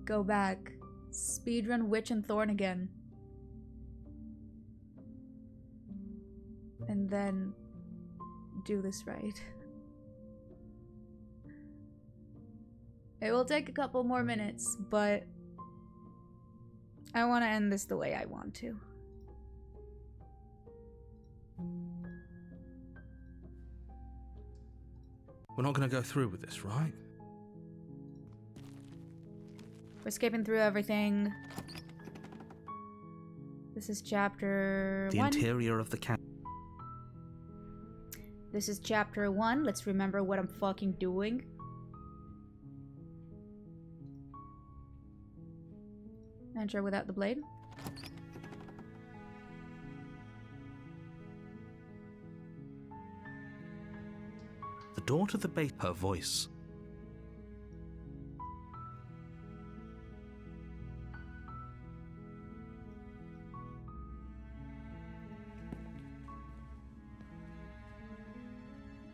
go back, speedrun Witch and Thorn again, and then do this right. It will take a couple more minutes, but I want to end this the way I want to. We're not going to go through with this, right? We're skipping through everything. This is chapter The 1. interior of the camp. This is chapter 1. Let's remember what I'm fucking doing. Enter without the blade. The door to the base. Her voice.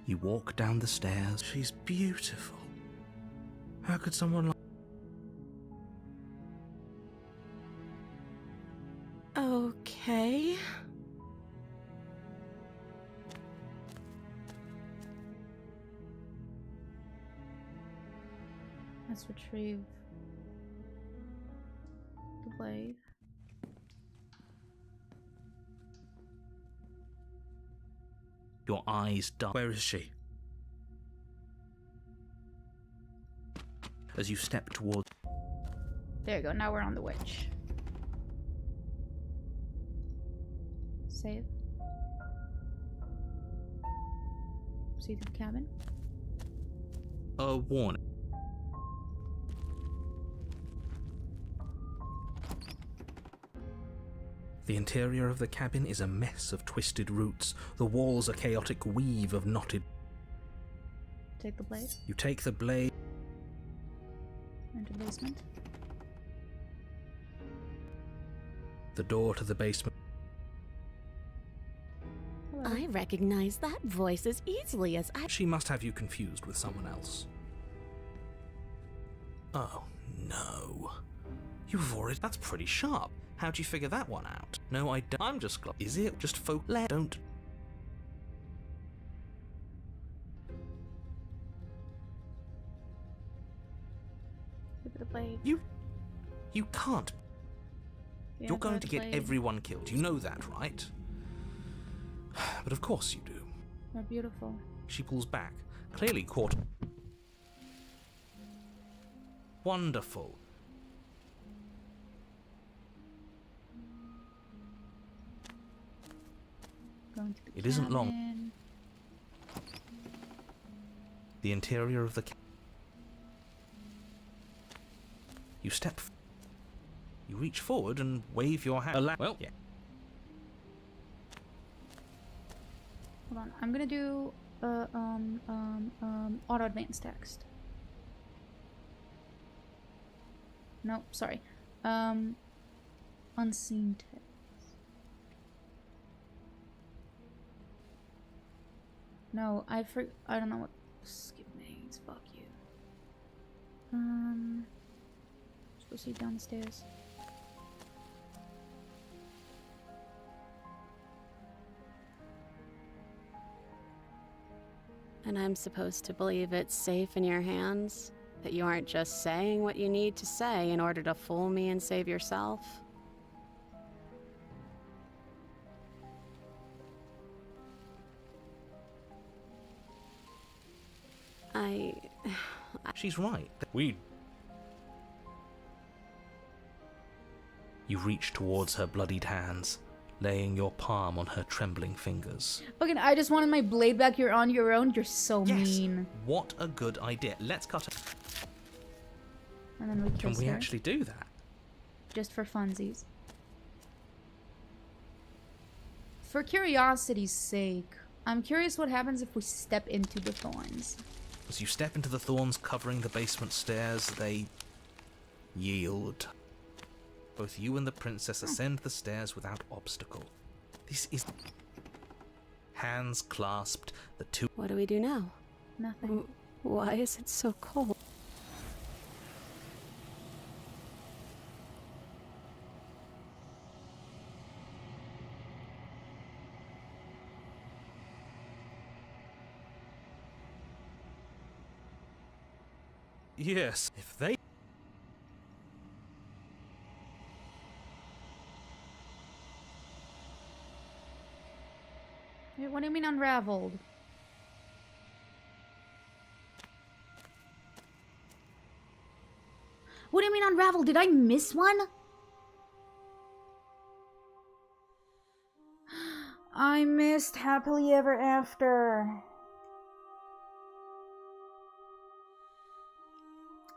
You walk down the stairs. She's beautiful. How could someone like... Okay. Let's retrieve the blade. Your eyes dark. Where is she? As you step towards... There you go, now we're on the witch. Save. See to the cabin. A warning. The interior of the cabin is a mess of twisted roots. The walls a chaotic weave of knotted... Take the blade. You take the blade... Enter basement. The door to the basement... Hello. I recognize that voice as easily as I... She must have you confused with someone else. Oh, no. You've already... That's pretty sharp. How'd you figure that one out? No, I don't. I'm just glad. Is it just folk? Don't. Give it the blade. You can't. Yeah, You're going grab to the get blade. everyone killed. You know that, right? But of course you do. They're beautiful. She pulls back, clearly caught. Wonderful. Going to the It isn't long. cabin. The interior of the You step... You reach forward and wave your hand. Well, yeah. Hold on, I'm gonna do auto advanced text. No, sorry. Unseen text. No, I don't know what skip means. Fuck you. Let's proceed down the stairs. And I'm supposed to believe it's safe in your hands? That you aren't just saying what you need to say in order to fool me and save yourself? She's right. You reach towards her bloodied hands. laying your palm on her trembling fingers. Fucking, I just wanted my blade back. You're on your own. You're so mean. What a good idea. Let's cut her. And then we kiss Can we her. actually do that? Just for funsies. For curiosity's sake, I'm curious what happens if we step into the thorns. As you step into the thorns covering the basement stairs, they yield. Both you and the princess ascend the stairs without obstacle. This is... Hands clasped, the two... What do we do now? Nothing. Why is it so cold? Yes, if they... Wait, what do you mean unraveled? What do you mean unraveled? Did I miss one? I missed Happily Ever After.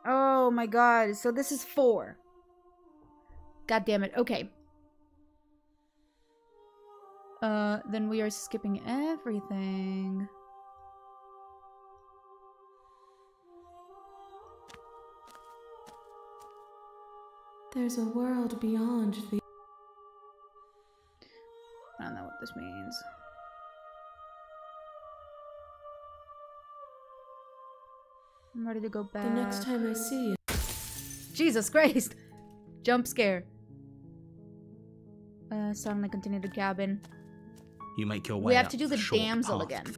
Oh my god, so this is 4. God damn it, okay. Then we are skipping everything. There's a world beyond the... I don't know what this means. I'm ready to go back. The next time I see you... Jesus Christ! Jump scare. Suddenly continue the cabin. You make your way We have up to do the short damsel path. again.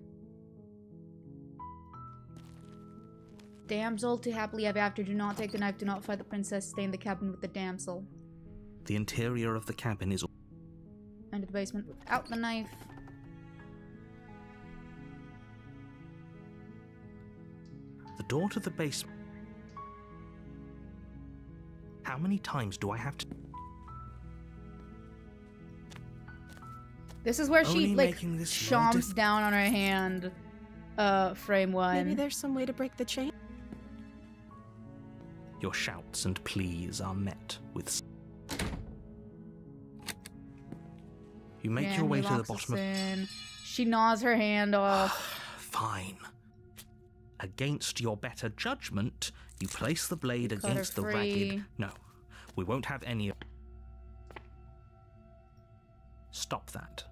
Damsel to Happily Ever After. Do not take the knife. Do not fight the princess. Stay in the cabin with the damsel. The interior of the cabin is... Enter the basement without the knife. The door to the basement... How many times do I have to... This is where Only she, like, making this more chomps down on her hand. Frame 1. Maybe there's some way to break the chain? Your shouts and pleas are met with... You make Yeah, your way he to the locks us bottom of... in. She gnaws her hand off. Fine. Against your better judgment, you place the blade You cut her against the free. ragged... No, we won't have any of... Stop that.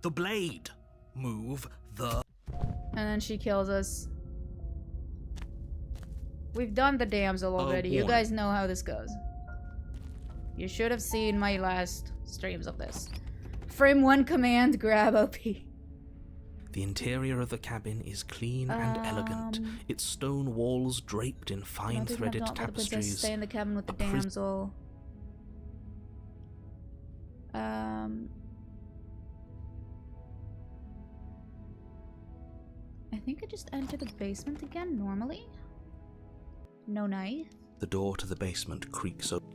The blade! Move the... And then she kills us. We've done the damsel already. You warning. guys know how this goes. You should have seen my last streams of this. Frame 1 command, grab OP. The interior of the cabin is clean and elegant, its stone walls draped in fine-threaded tapestries. Stay in the cabin with the A pris- damsel. I think I just enter the basement again normally. No knife. The door to the basement creaks open.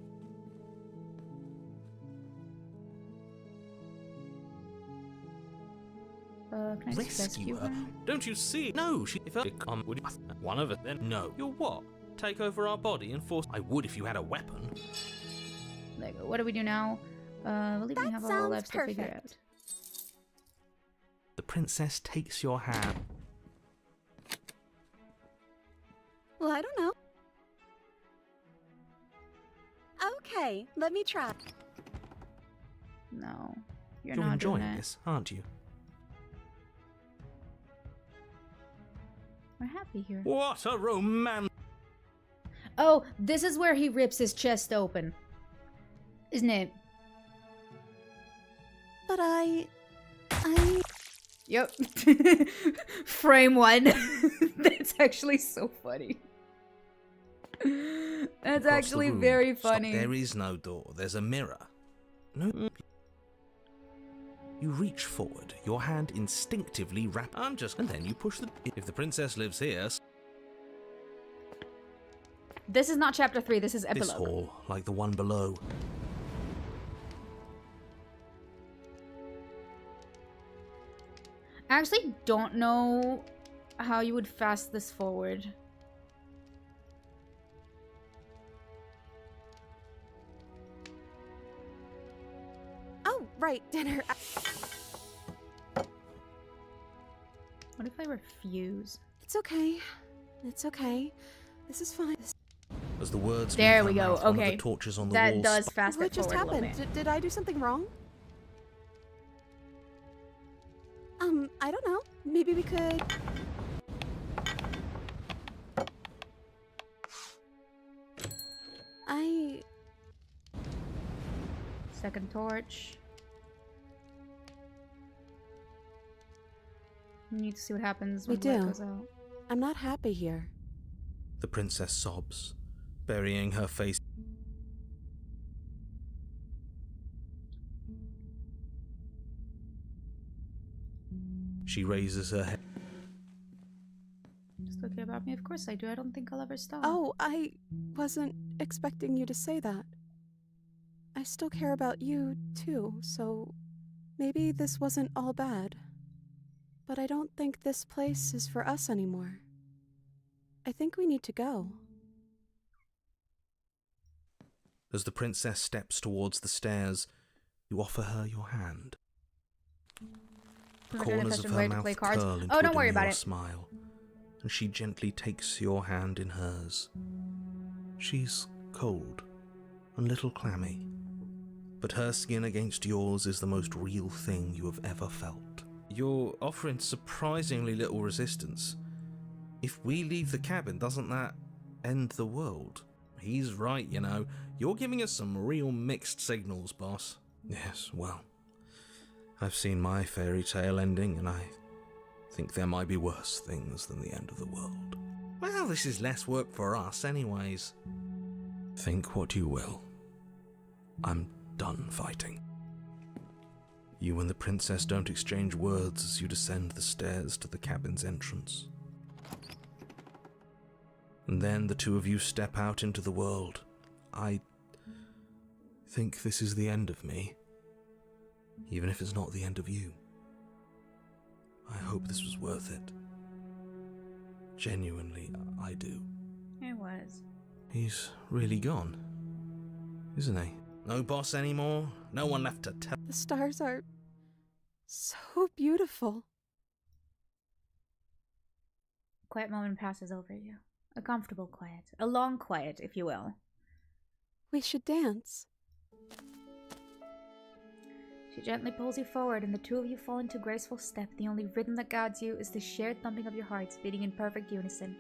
Can I just rescue her? Don't you see? No, she... If I come, would you... One of us, then no. You're what? Take over our body and force... I would if you had a weapon. There you go. What do we do now? I believe we That have all sounds lives to figure perfect. out. The princess takes your hand. Well, I don't know. Okay, let me try. No. You're You're not doing enjoying it. this, aren't you? We're happy here. What a romance! Oh, this is where he rips his chest open. Isn't it? But I... Yep. Frame 1. That's actually so funny. That's Across the actually room. very Stop. funny. There is no door. There's a mirror. No. You reach forward, your hand instinctively wrap. And then you push the... If the princess lives here... This is not chapter 3, this is This epilogue. hall, like the one below. I actually don't know how you would fast this forward. Oh, right, dinner. What if I refuse? It's okay. It's okay. This is fine. As the words There leave we her go. mouth, one of Okay. the torches on the That wall does fast What it just forward a little happened? bit. Did I do something wrong? I don't know. Maybe we could... Second torch. We need to see what happens when We the light do. goes out. I'm not happy here. The princess sobs, burying her face. She raises her head. Just okay about me? Of course I do. I don't think I'll ever stop. Oh, I wasn't expecting you to say that. I still care about you, too, so maybe this wasn't all bad. But I don't think this place is for us anymore. I think we need to go. As the princess steps towards the stairs, you offer her your hand. The We're gonna corners fetch of and her wait to mouth play cards. curl into Oh, a don't worry about demure it. smile, and she gently takes your hand in hers. She's cold and a little clammy, but her skin against yours is the most real thing you have ever felt. You're offering surprisingly little resistance. If we leave the cabin, doesn't that end the world? He's right, you know. You're giving us some real mixed signals, boss. Yes, well, I've seen my fairy tale ending, and I think there might be worse things than the end of the world. Well, this is less work for us anyways. Think what you will. I'm done fighting. You and the princess don't exchange words as you descend the stairs to the cabin's entrance. And then the two of you step out into the world. I think this is the end of me, even if it's not the end of you. I hope this was worth it. Genuinely, I do. It was. He's really gone, isn't he? No boss anymore? No one left to tell? The stars are so beautiful. Quiet moment passes over you. A comfortable quiet. A long quiet, if you will. We should dance. She gently pulls you forward, and the two of you fall into graceful step. The only rhythm that guides you is the shared thumping of your hearts, beating in perfect unison.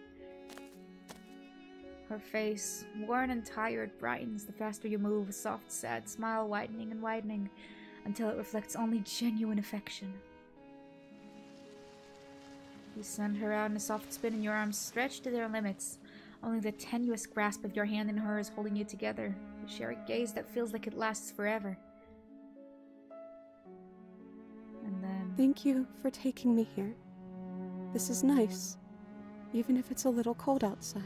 Her face, worn and tired, brightens the faster you move, a soft, sad smile widening and widening, until it reflects only genuine affection. You send her out in a soft spin, and your arms stretch to their limits. Only the tenuous grasp of your hand in hers holding you together. You share a gaze that feels like it lasts forever. And then... Thank you for taking me here. This is nice, even if it's a little cold outside.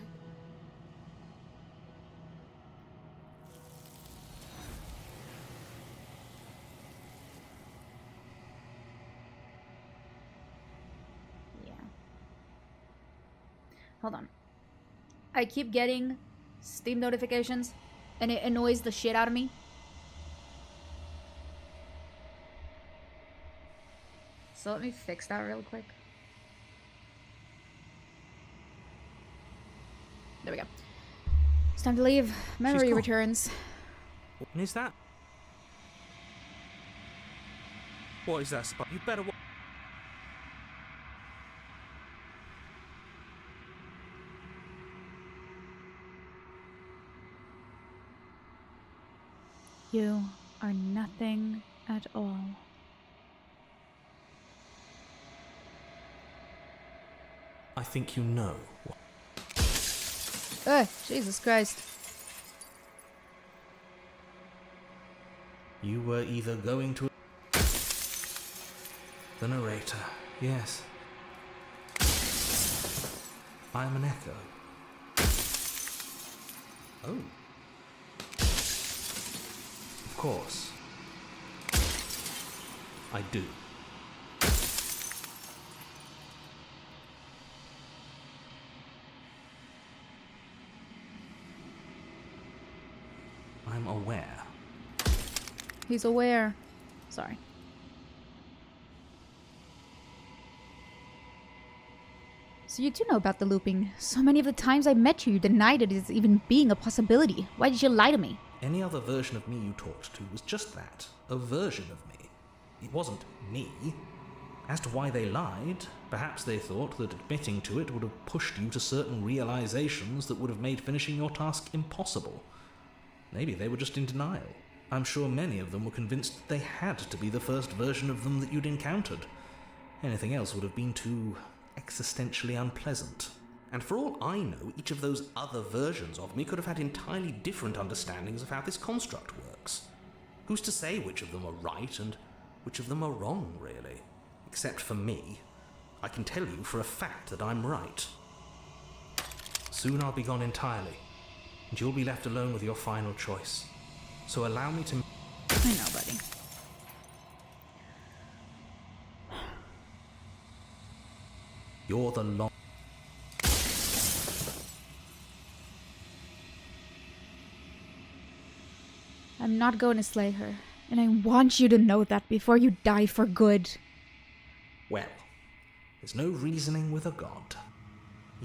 Yeah. Hold on. I keep getting Steam notifications, and it annoys the shit out of me. So let me fix that real quick. There we go. It's time to leave. Memory gone. returns. What is that? What is that spot? You better watch. You are nothing at all. I think you know. Ugh, Jesus Christ. You were either going to... The narrator, yes. I'm an echo. Oh. Of course. I do. I'm aware. He's aware. Sorry. So you do know about the looping. So many of the times I met you, you denied it as even being a possibility. Why did you lie to me? Any other version of me you talked to was just that, a version of me. It wasn't me. As to why they lied, perhaps they thought that admitting to it would have pushed you to certain realizations that would have made finishing your task impossible. Maybe they were just in denial. I'm sure many of them were convinced that they had to be the first version of them that you'd encountered. Anything else would have been too existentially unpleasant. And for all I know, each of those other versions of me could have had entirely different understandings of how this construct works. Who's to say which of them are right and which of them are wrong, really? Except for me, I can tell you for a fact that I'm right. Soon I'll be gone entirely, and you'll be left alone with your final choice. So allow me to... I know, buddy. You're the long... I'm not going to slay her. And I want you to know that before you die for good. Well, there's no reasoning with a god.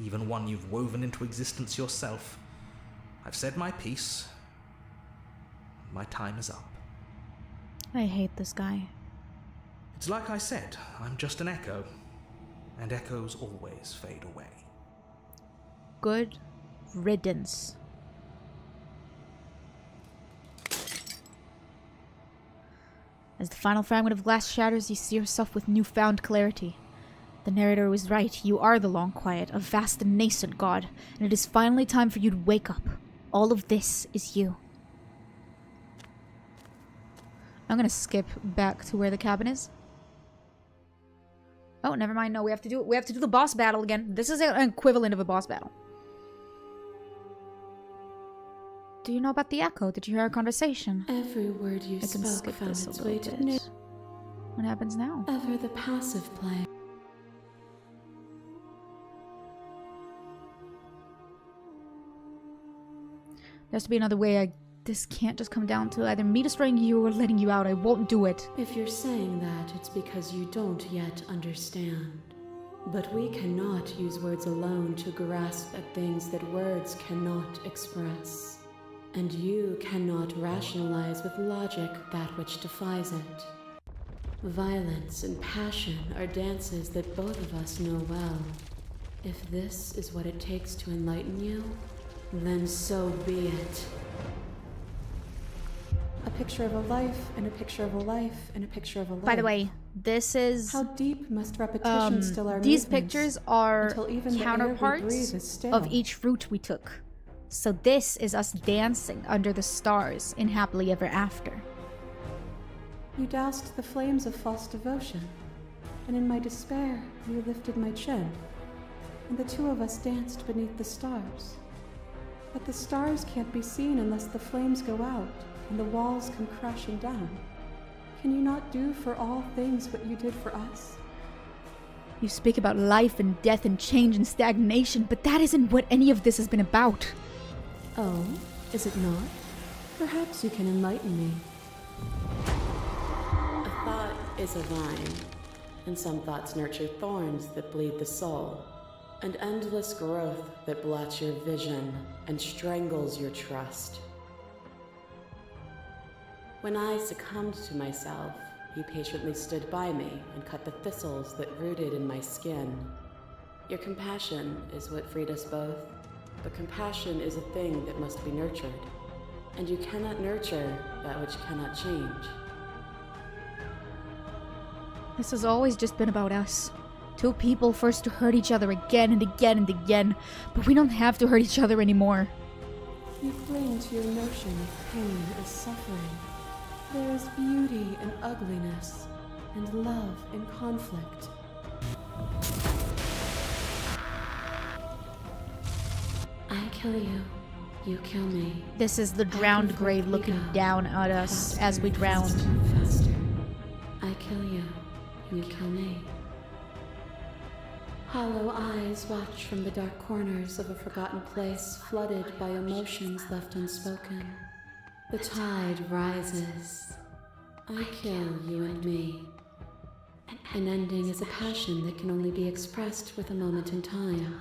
Even one you've woven into existence yourself. I've said my piece. My time is up. I hate this guy. It's like I said, I'm just an echo. And echoes always fade away. Good riddance. As the final fragment of glass shatters, you see yourself with newfound clarity. The narrator was right. You are the Long Quiet, a vast and nascent god, and it is finally time for you to wake up. All of this is you. I'm gonna skip back to where the cabin is. Oh, never mind. No, we have to do the boss battle again. This is an equivalent of a boss battle. Do you know about the echo? Did you hear our conversation? Every word you I can spoke skip found this a its little way to bit. What happens now? ever the passive play. There has to be another way. This can't just come down to either me destroying you or letting you out. I won't do it. If you're saying that, it's because you don't yet understand. But we cannot use words alone to grasp at things that words cannot express. And you cannot rationalize with logic that which defies it. Violence and passion are dances that both of us know well. If this is what it takes to enlighten you, then so be it. A picture of a life, and a picture of a life, and a picture of a life. By the way, this is... How deep must repetition still our these movements, pictures are until even the air we counterparts breathe is still? of each route we took. So this is us dancing under the stars in Happily Ever After. You doused the flames of false devotion, and in my despair, you lifted my chin, and the two of us danced beneath the stars. But the stars can't be seen unless the flames go out, and the walls come crashing down. Can you not do for all things what you did for us? You speak about life and death and change and stagnation, but that isn't what any of this has been about. Oh, is it not? Perhaps you can enlighten me. A thought is a vine, and some thoughts nurture thorns that bleed the soul, and endless growth that blots your vision and strangles your trust. When I succumbed to myself, you patiently stood by me and cut the thistles that rooted in my skin. Your compassion is what freed us both, but compassion is a thing that must be nurtured, and you cannot nurture that which cannot change. This has always just been about us. Two people forced to hurt each other again and again and again, but we don't have to hurt each other anymore. You cling to your notion of pain as suffering. There is beauty in ugliness, and love in conflict. I kill you, you kill me. This is the drowned grave looking down at us as we drowned. Faster. I kill you, you kill me. Hollow eyes watch from the dark corners of a forgotten place flooded by emotions left unspoken. The tide rises. I kill you and me. An ending is a passion that can only be expressed with a moment in time.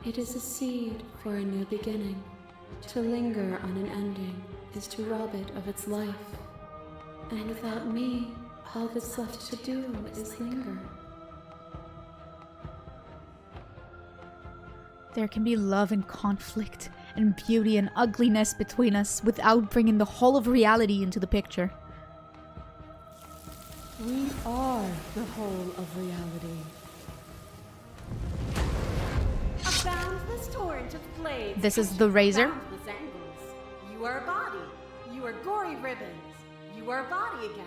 It is a seed for a new beginning. To linger on an ending is to rob it of its life. And without me, all that's left to do is linger. There can be love and conflict, and beauty and ugliness between us without bringing the whole of reality into the picture. We are the whole of reality. A boundless torrent of blades. This is the razor. Boundless angles. You are a body. You are gory ribbons. You are a body again.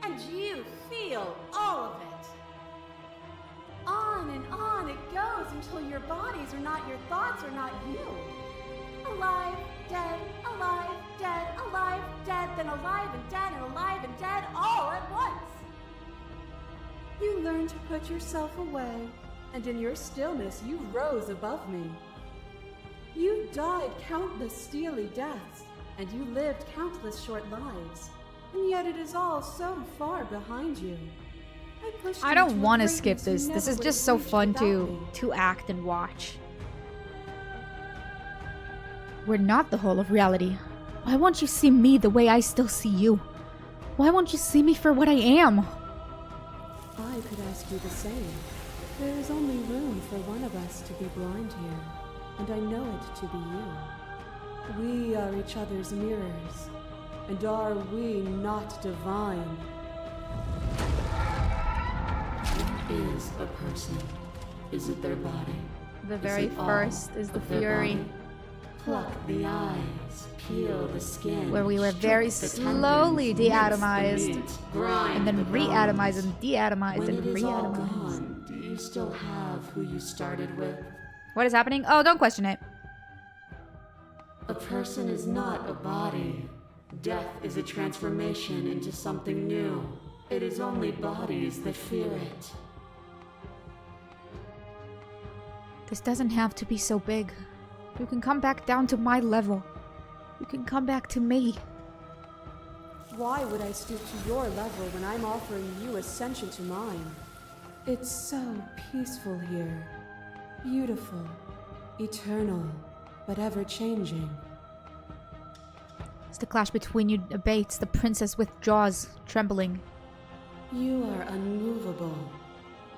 And you feel all of it. On and on it goes until your bodies are not your thoughts, are not you. Alive, dead, then alive and dead, all at once. You learn to put yourself away, and in your stillness you rose above me. You died countless steely deaths, and you lived countless short lives, and yet it is all so far behind you. I don't want to skip this. This is just so fun to act and watch. We're not the whole of reality. Why won't you see me the way I still see you? Why won't you see me for what I am? I could ask you the same. There is only room for one of us to be blind here, and I know it to be you. We are each other's mirrors, and are we not divine? What is a person? Is it their body? The very first is the Fury, Pluck the eyes, peel the skin, where we were very slowly deatomized, and then reatomized and deatomized and reatomized. Do you still have who you started with? What is happening? Oh, don't question it. A person is not a body. Death is a transformation into something new. It is only bodies that fear it. This doesn't have to be so big. You can come back down to my level. You can come back to me. Why would I stoop to your level when I'm offering you ascension to mine? It's so peaceful here. Beautiful. Eternal. But ever-changing. As the clash between you abates, the princess withdraws, trembling. You are unmovable.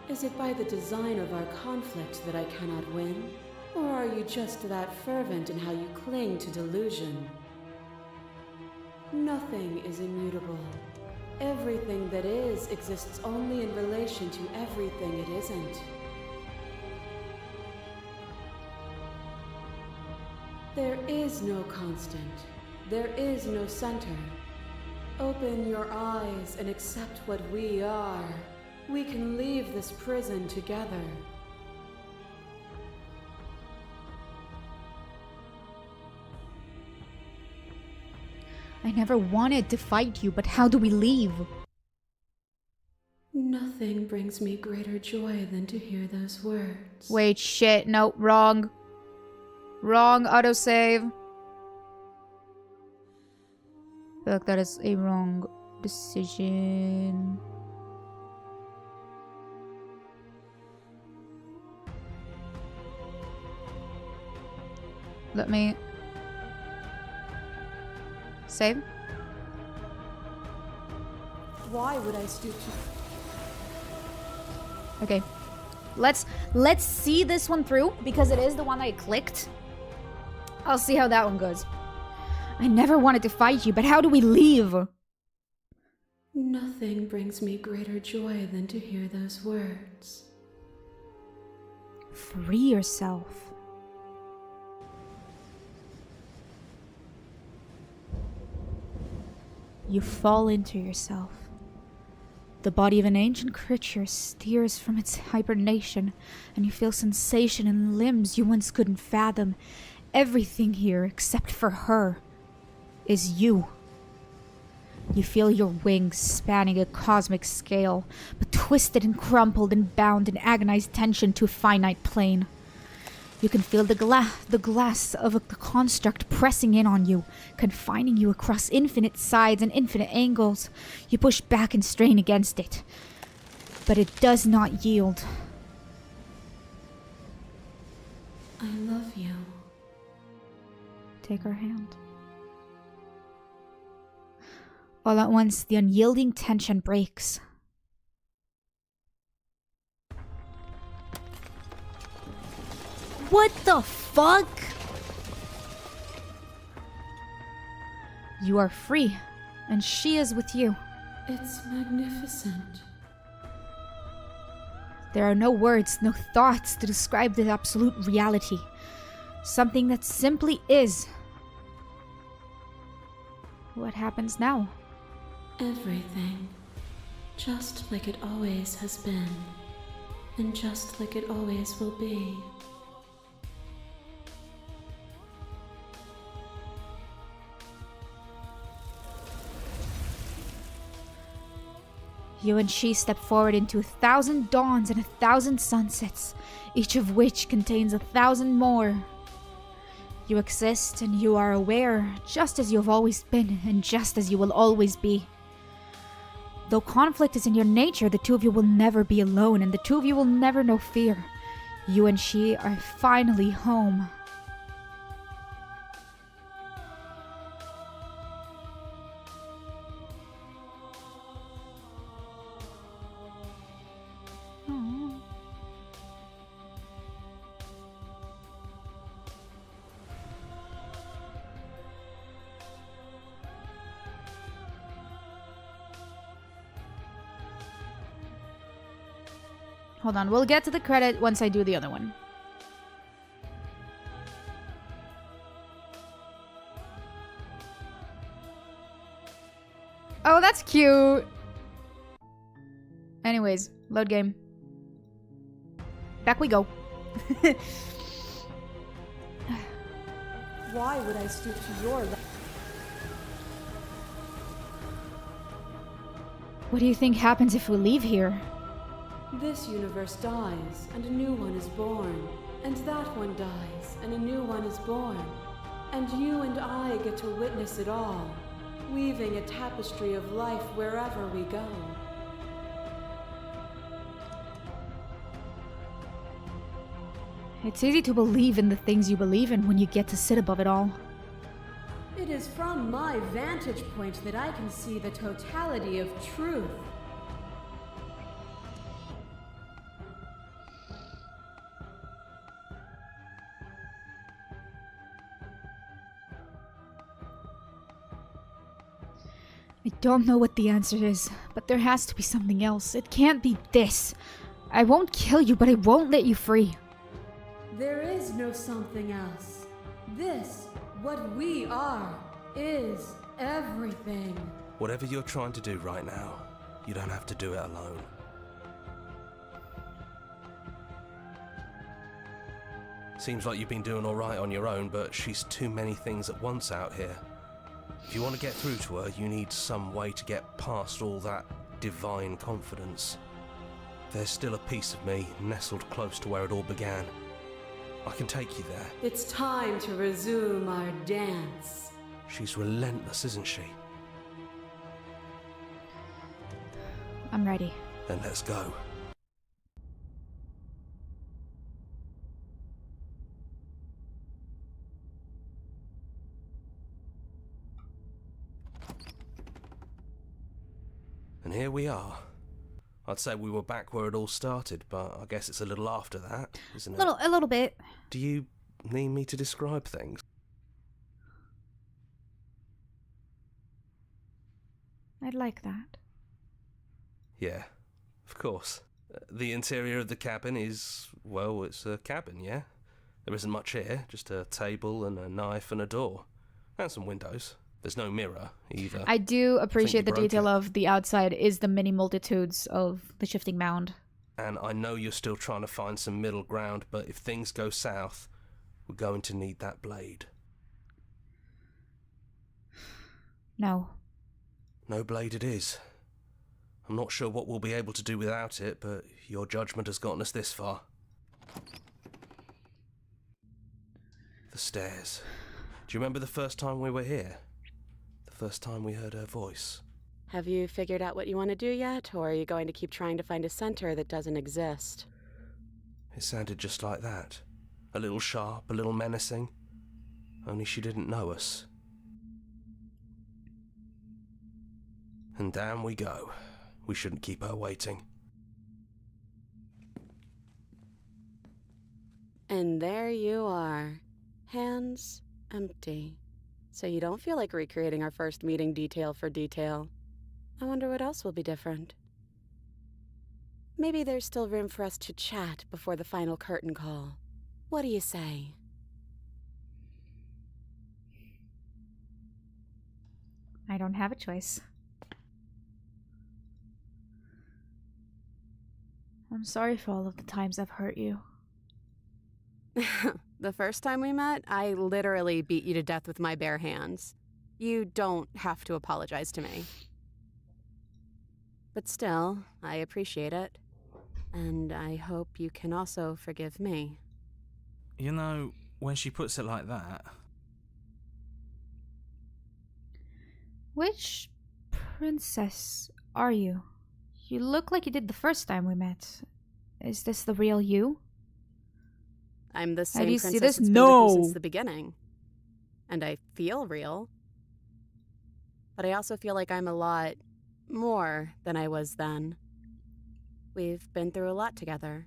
Is it by the design of our conflict that I cannot win? Or are you just that fervent in how you cling to delusion? Nothing is immutable. Everything that is exists only in relation to everything it isn't. There is no constant. There is no center. Open your eyes and accept what we are. We can leave this prison together. I never wanted to fight you, but how do we leave? Nothing brings me greater joy than to hear those words. Wait, shit, no, wrong. Wrong autosave. I feel like that is a wrong decision. Let me save. Why would I stoop to... Okay. Let's see this one through because it is the one I clicked. I'll see how that one goes. I never wanted to fight you, but how do we leave? Nothing brings me greater joy than to hear those words. Free yourself. You fall into yourself. The body of an ancient creature steers from its hibernation, and you feel sensation in limbs you once couldn't fathom. Everything here, except for her, is you. You feel your wings spanning a cosmic scale, but twisted and crumpled and bound in agonized tension to a finite plane. You can feel the glass of the construct pressing in on you, confining you across infinite sides and infinite angles. You push back and strain against it, but it does not yield. I love you. Take her hand. All at once, the unyielding tension breaks. What the fuck? You are free, and she is with you. It's magnificent. There are no words, no thoughts to describe the absolute reality. Something that simply is. What happens now? Everything. Just like it always has been. And just like it always will be. You and she step forward into 1,000 dawns and 1,000 sunsets, each of which contains 1,000 more. You exist and you are aware, just as you have always been and just as you will always be. Though conflict is in your nature, the two of you will never be alone and the two of you will never know fear. You and she are finally home. Hold on, we'll get to the credit once I do the other one. Oh, that's cute. Anyways, load game. Back we go. Why would I stoop to your level? What do you think happens if we leave here? This universe dies, and a new one is born. And that one dies, and a new one is born. And you and I get to witness it all, weaving a tapestry of life wherever we go. It's easy to believe in the things you believe in when you get to sit above it all. It is from my vantage point that I can see the totality of truth. I don't know what the answer is, but there has to be something else. It can't be this. I won't kill you, but I won't let you free. There is no something else. This, what we are, is everything. Whatever you're trying to do right now, you don't have to do it alone. Seems like you've been doing alright on your own, but she's too many things at once out here. If you want to get through to her, you need some way to get past all that divine confidence. There's still a piece of me nestled close to where it all began. I can take you there. It's time to resume our dance. She's relentless, isn't she? I'm ready. Then let's go. And here we are. I'd say we were back where it all started, but I guess it's a little after that, isn't it? A little bit. Do you need me to describe things? I'd like that. Yeah, of course. The interior of the cabin is, well, it's a cabin, yeah? There isn't much here, just a table and a knife and a door. And some windows. There's no mirror, either. I do appreciate the broke detail it. of the outside is the many multitudes of the shifting mound. And I know you're still trying to find some middle ground, but if things go south, we're going to need that blade. No. No blade it is. I'm not sure what we'll be able to do without it, but your judgment has gotten us this far. The stairs. Do you remember the first time we were here? The first time we heard her voice? Have you figured out what you want to do yet, or are you going to keep trying to find a center that doesn't exist? It sounded just like that. A little sharp, a little menacing. Only she didn't know us. And down we go. We shouldn't keep her waiting. And there you are. Hands empty. So you don't feel like recreating our first meeting detail for detail. I wonder what else will be different. Maybe there's still room for us to chat before the final curtain call. What do you say? I don't have a choice. I'm sorry for all of the times I've hurt you. The first time we met, I literally beat you to death with my bare hands. You don't have to apologize to me. But still, I appreciate it. And I hope you can also forgive me. You know, when she puts it like that... Which princess are you? You look like you did the first time we met. Is this the real you? I'm the How same do you princess see this? that's been with you since No! the beginning. And I feel real. But I also feel like I'm a lot more than I was then. We've been through a lot together.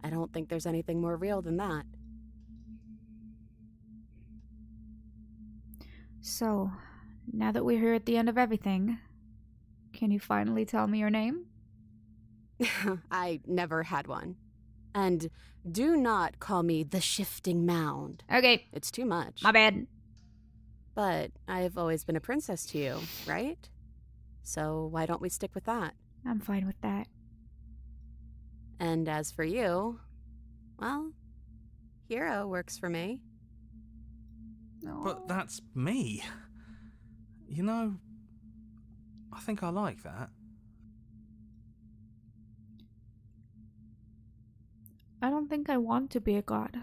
I don't think there's anything more real than that. So, now that we're here at the end of everything, can you finally tell me your name? I never had one. And do not call me the Shifting Mound. Okay, It's too much. my bad. But I've always been a princess to you, right? So why don't we stick with that? I'm fine with that. And as for you, well, hero works for me. But that's me. You know, I think I like that. I don't think I want to be a god.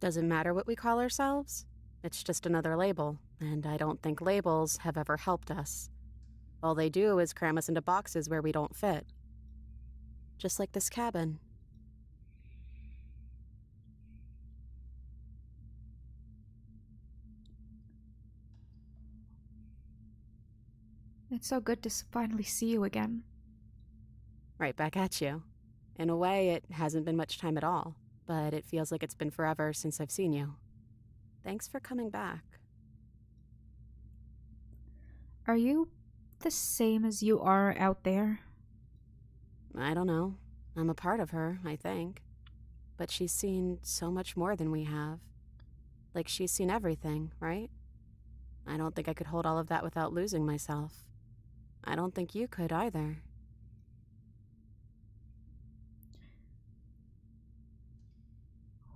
Doesn't matter what we call ourselves. It's just another label, and I don't think labels have ever helped us. All they do is cram us into boxes where we don't fit. Just like this cabin. It's so good to finally see you again. Right back at you. In a way, it hasn't been much time at all, but it feels like it's been forever since I've seen you. Thanks for coming back. Are you the same as you are out there? I don't know. I'm a part of her, I think. But she's seen so much more than we have. Like she's seen everything, right? I don't think I could hold all of that without losing myself. I don't think you could either.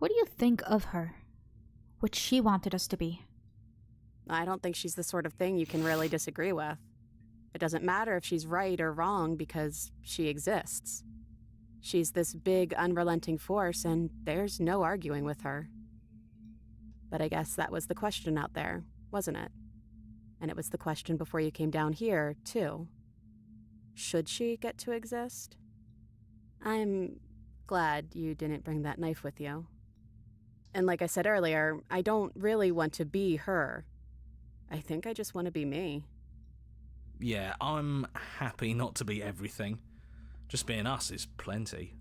What do you think of her? What she wanted us to be? I don't think she's the sort of thing you can really disagree with. It doesn't matter if she's right or wrong because she exists. She's this big, unrelenting force, and there's no arguing with her. But I guess that was the question out there, wasn't it? And it was the question before you came down here, too. Should she get to exist? I'm glad you didn't bring that knife with you. And like I said earlier, I don't really want to be her. I think I just want to be me. Yeah, I'm happy not to be everything. Just being us is plenty.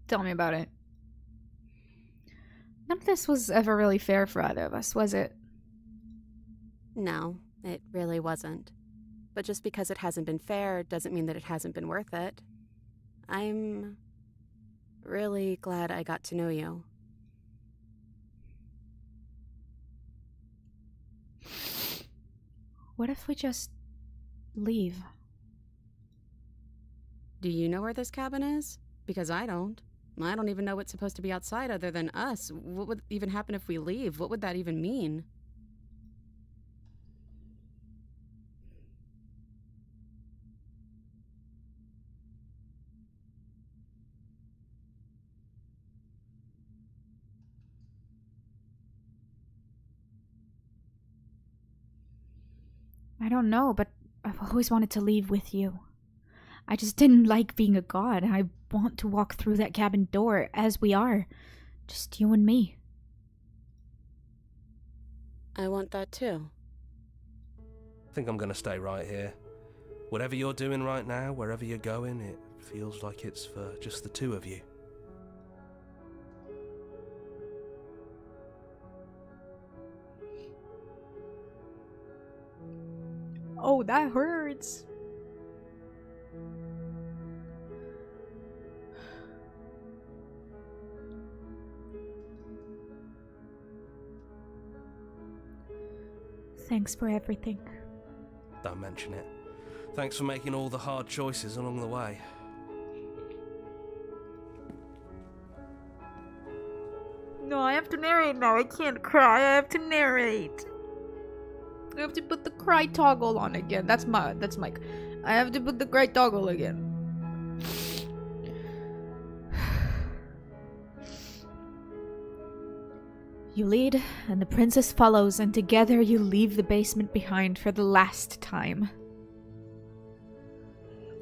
Tell me about it. None of this was ever really fair for either of us, was it? No, it really wasn't. But just because it hasn't been fair doesn't mean that it hasn't been worth it. I'm really glad I got to know you. What if we just leave? Do you know where this cabin is? Because I don't. I don't even know what's supposed to be outside other than us. What would even happen if we leave? What would that even mean? I don't know, but I've always wanted to leave with you. I just didn't like being a god. I want to walk through that cabin door as we are. Just you and me. I want that too. I think I'm gonna stay right here. Whatever you're doing right now, wherever you're going, it feels like it's for just the two of you. Oh, that hurts. Thanks for everything. Don't mention it. Thanks for making all the hard choices along the way. No, I have to narrate now. I can't cry. I have to narrate. I have to put the cry toggle on again. That's Mike. I have to put the cry toggle again. You lead, and the princess follows, and together you leave the basement behind for the last time.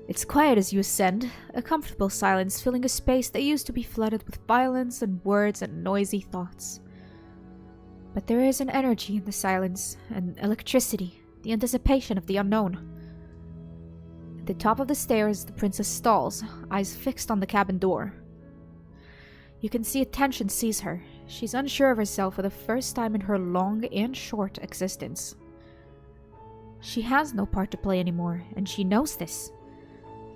It's quiet as you ascend, a comfortable silence filling a space that used to be flooded with violence and words and noisy thoughts. But there is an energy in the silence, an electricity, the anticipation of the unknown. At the top of the stairs, the princess stalls, eyes fixed on the cabin door. You can see a tension seize her. She's unsure of herself for the first time in her long and short existence. She has no part to play anymore, and she knows this.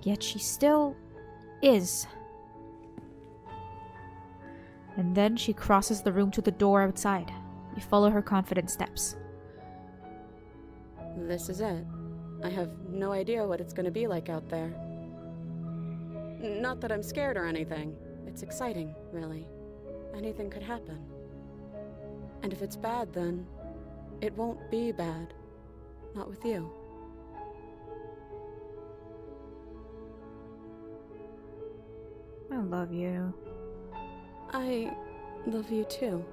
Yet she still is. And then she crosses the room to the door outside. You follow her confident steps. This is it. I have no idea what it's gonna be like out there. Not that I'm scared or anything. It's exciting, really. Anything could happen. And if it's bad, then it won't be bad. Not with you. I love you. I love you too.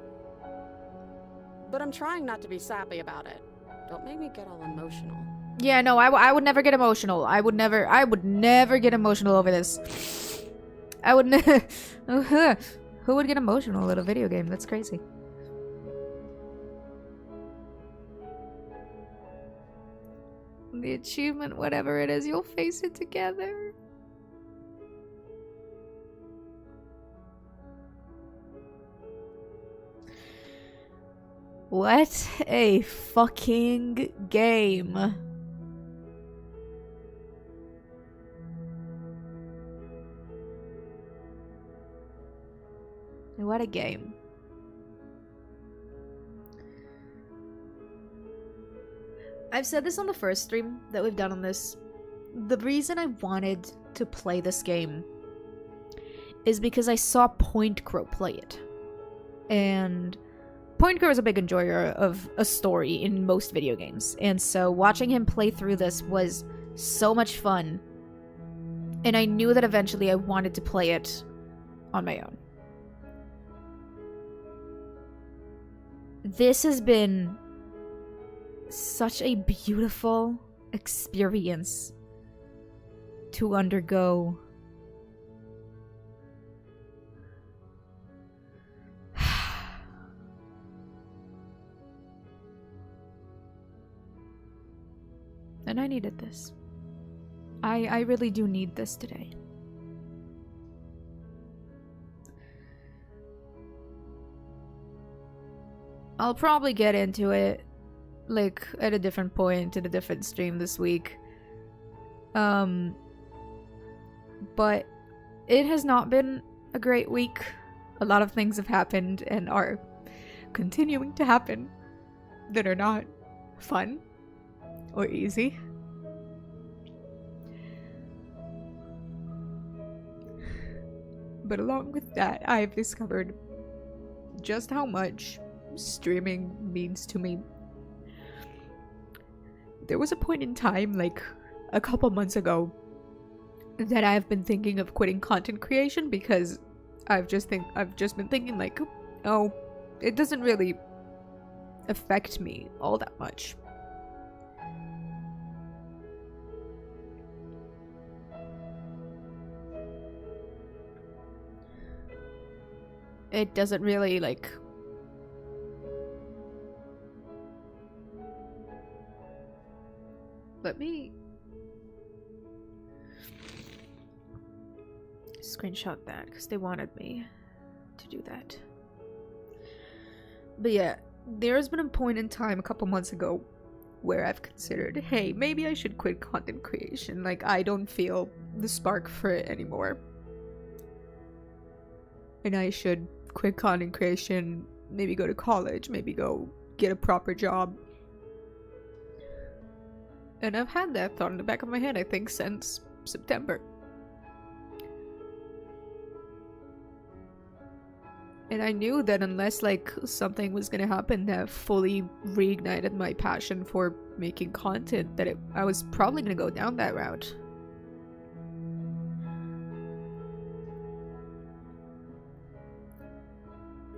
But I'm trying not to be sappy about it. Don't make me get all emotional. Yeah, no, I would never get emotional. I would never get emotional over this. I would never. Who would get emotional at a video game? That's crazy. The achievement, whatever it is, you'll face it together. What a fucking game. What a game. I've said this on the first stream that we've done on this. The reason I wanted to play this game is because I saw Point Crow play it. And Point Crow is a big enjoyer of a story in most video games. And so watching him play through this was so much fun. And I knew that eventually I wanted to play it on my own. This has been such a beautiful experience to undergo. And I needed this. I really do need this today. I'll probably get into it, like, at a different point in a different stream this week. But it has not been a great week. A lot of things have happened and are continuing to happen that are not fun or easy. But along with that, I've discovered just how much streaming means to me. There was a point in time, like a couple months ago, that I've been thinking of quitting content creation because I've just been thinking like, oh, it doesn't really affect me all that much. it doesn't really, like... Let me... screenshot that, because they wanted me to do that. But yeah, there's been a point in time a couple months ago where I've considered, hey, maybe I should quit content creation. Like, I don't feel the spark for it anymore. And I should quit content creation, maybe go to college, maybe go get a proper job. And I've had that thought in the back of my head, I think, since September. And I knew that unless, like, something was gonna happen that fully reignited my passion for making content, that I was probably gonna go down that route.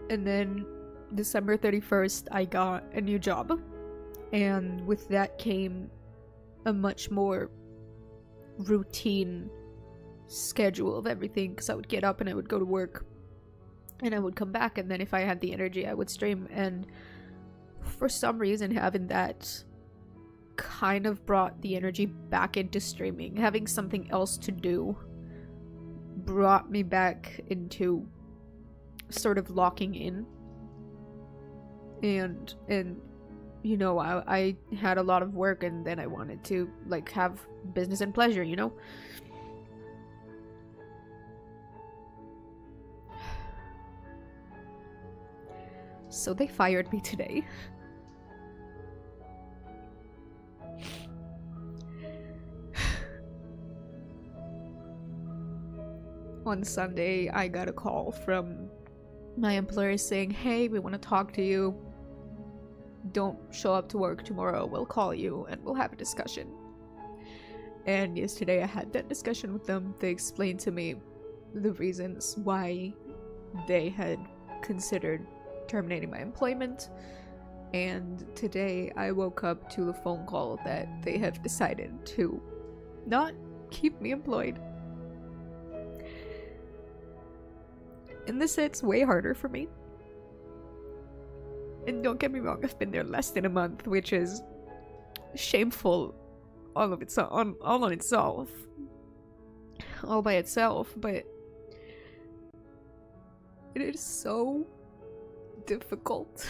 And then, December 31st, I got a new job. And with that came a much more routine schedule of everything, because I would get up and I would go to work. And I would come back, and then if I had the energy, I would stream. And for some reason, having that kind of brought the energy back into streaming. Having something else to do brought me back into sort of locking in. And you know, I had a lot of work, and then I wanted to, like, have business and pleasure, you know? So they fired me today. On Sunday, I got a call from my employer saying, hey, we want to talk to you. Don't show up to work tomorrow. We'll call you and we'll have a discussion. And yesterday I had that discussion with them. They explained to me the reasons why they had considered terminating my employment, and today I woke up to the phone call that they have decided to not keep me employed. And this hits way harder for me. And don't get me wrong, I've been there less than a month, which is shameful all by itself, but it is so difficult.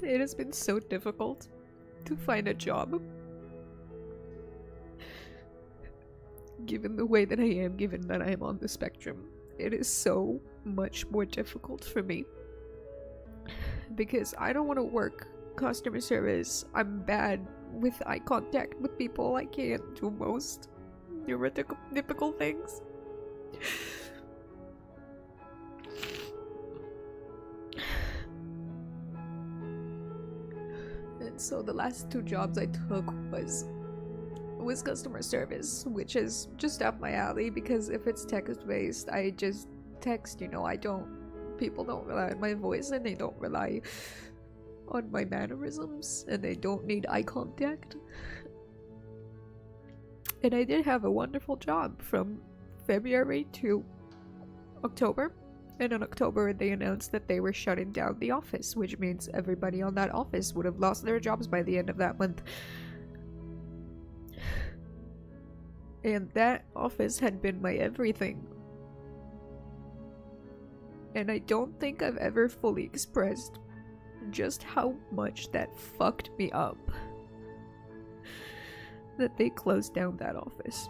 It has been so difficult to find a job, given the way that I am, given that I am on the spectrum. It is so much more difficult for me because I don't want to work customer service. I'm bad with eye contact with people. I can't do most neurotypical things. And so the last two jobs I took was customer service, which is just up my alley, because if it's text based, I just text, you know. People don't rely on my voice, and they don't rely on my mannerisms, and they don't need eye contact. And I did have a wonderful job from February to October, and in October they announced that they were shutting down the office, which means everybody on that office would have lost their jobs by the end of that month. And that office had been my everything. And I don't think I've ever fully expressed just how much that fucked me up that they closed down that office.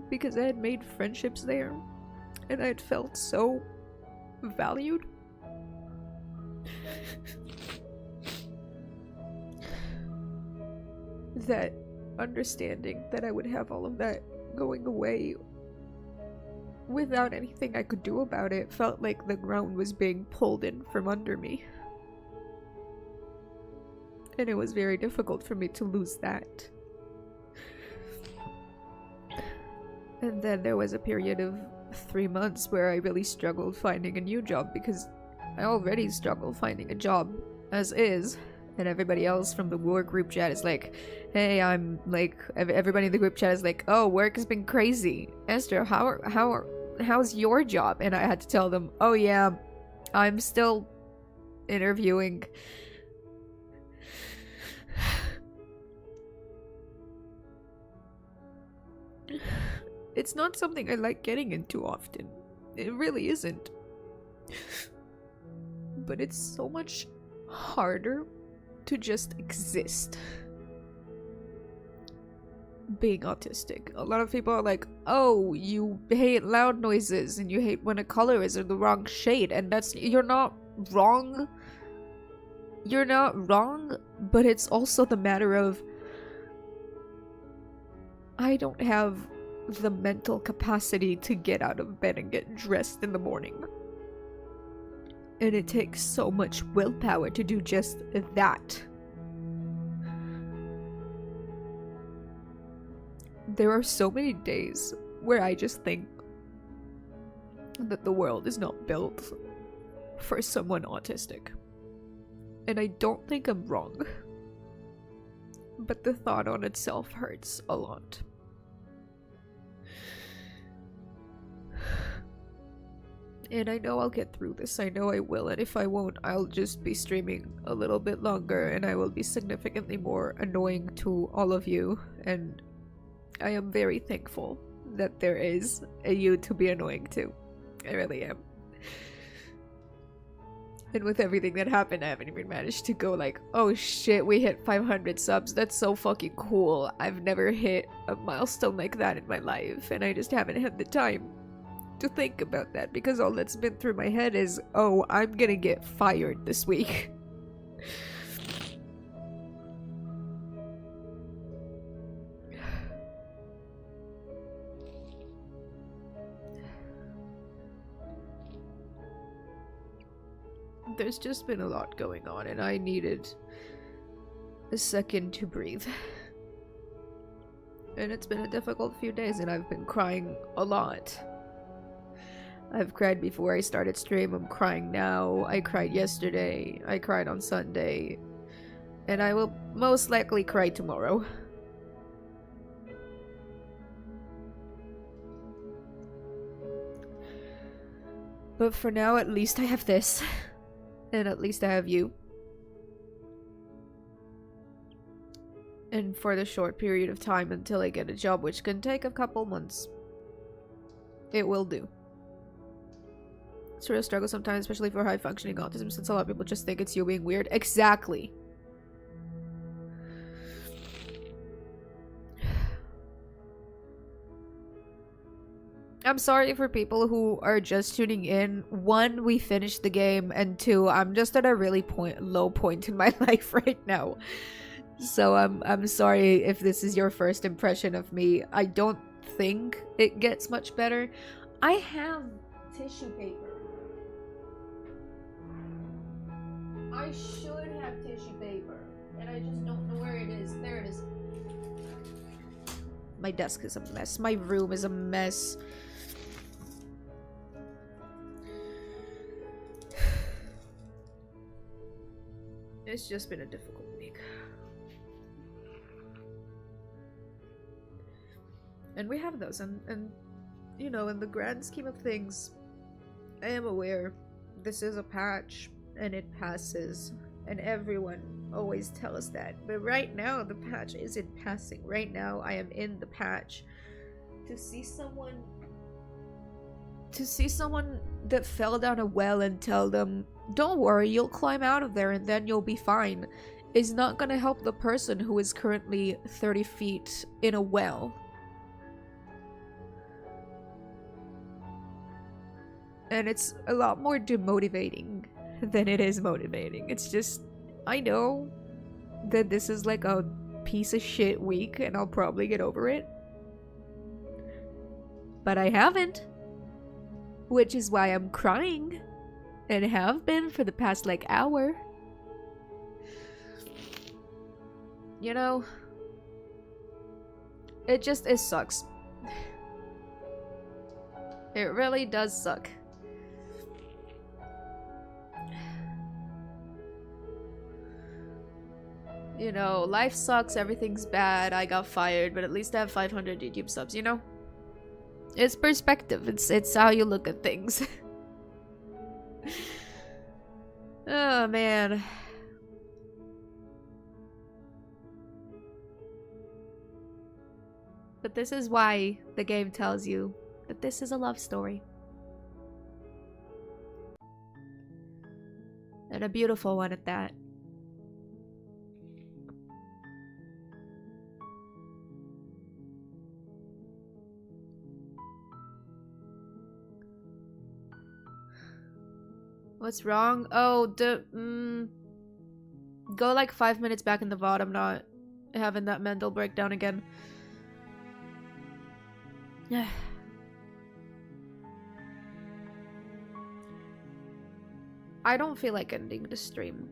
Because I had made friendships there, and I had felt so valued. That understanding that I would have all of that going away without anything I could do about it felt like the ground was being pulled in from under me. And it was very difficult for me to lose that. And then there was a period of 3 months where I really struggled finding a new job, because I already struggle finding a job as is, And everybody else from the work group chat is like, hey, I'm like, everybody in the group chat is like, oh, work has been crazy. Esther, how's your job? And I had to tell them, oh yeah, I'm still interviewing. It's not something I like getting into often. It really isn't. But it's so much harder to just exist being autistic. A lot of people are like, oh, you hate loud noises and you hate when a color is in the wrong shade, and you're not wrong. You're not wrong, but it's also the matter of I don't have the mental capacity to get out of bed and get dressed in the morning. And it takes so much willpower to do just that. There are so many days where I just think that the world is not built for someone autistic. And I don't think I'm wrong. But the thought on itself hurts a lot. And I know I'll get through this, I know I will, and if I won't, I'll just be streaming a little bit longer and I will be significantly more annoying to all of you, and I am very thankful that there is a you to be annoying to. I really am. And with everything that happened, I haven't even managed to go like, oh shit, we hit 500 subs, that's so fucking cool. I've never hit a milestone like that in my life, and I just haven't had the time to think about that, because all that's been through my head is, oh, I'm gonna get fired this week. There's just been a lot going on, and I needed a second to breathe. And it's been a difficult few days, and I've been crying a lot. I've cried before I started stream, I'm crying now, I cried yesterday, I cried on Sunday, and I will most likely cry tomorrow. But for now, at least I have this, and at least I have you. And for the short period of time until I get a job, which can take a couple months, it will do. It's a real struggle sometimes, especially for high-functioning autism, since a lot of people just think it's you being weird. Exactly. I'm sorry for people who are just tuning in. One, we finished the game, and two, I'm just at a really low point in my life right now. So I'm sorry if this is your first impression of me. I don't think it gets much better. I have tissue paper. I should have tissue paper, and I just don't know where it is. There it is. My desk is a mess. My room is a mess. It's just been a difficult week. And we have those, and you know, in the grand scheme of things, I am aware this is a patch and it passes, and everyone always tells us that, but right now the patch isn't passing. Right now I am in the patch. To see someone that fell down a well and tell them, don't worry, you'll climb out of there and then you'll be fine, is not gonna help the person who is currently 30 feet in a well. And it's a lot more demotivating than it is motivating. It's just, I know that this is like a piece of shit week and I'll probably get over it. But I haven't. Which is why I'm crying. And have been for the past like hour. You know, it sucks. It really does suck. You know, life sucks, everything's bad, I got fired, but at least I have 500 YouTube subs, you know? It's perspective, it's how you look at things. Oh, man. But this is why the game tells you that this is a love story. And a beautiful one at that. What's wrong? Oh, go like 5 minutes back in the VOD. I'm not having that mental breakdown again. I don't feel like ending the stream,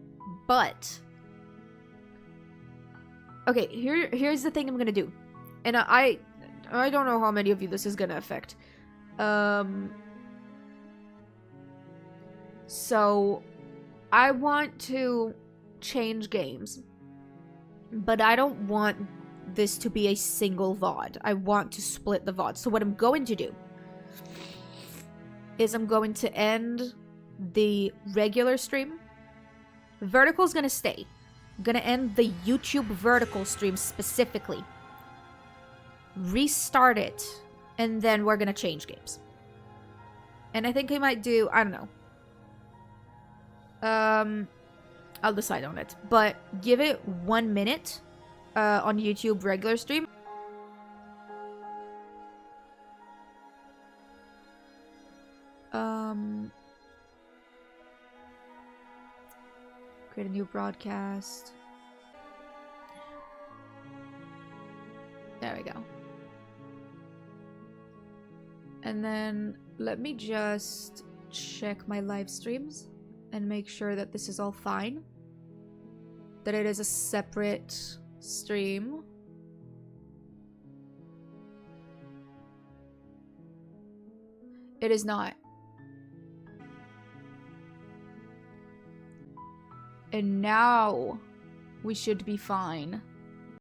but okay, here's the thing I'm gonna do, and I don't know how many of you this is gonna affect. So I want to change games, but I don't want this to be a single VOD. I want to split the VOD. So what I'm going to do is I'm going to end the regular stream. Vertical's gonna stay. I'm gonna end the YouTube vertical stream specifically. Restart it, and then we're gonna change games. And I think I might do, I don't know. I'll decide on it. But give it 1 minute on YouTube regular stream. Create a new broadcast. There we go. And then let me just check my live streams and make sure that this is all fine. That it is a separate stream. It is not. And now we should be fine.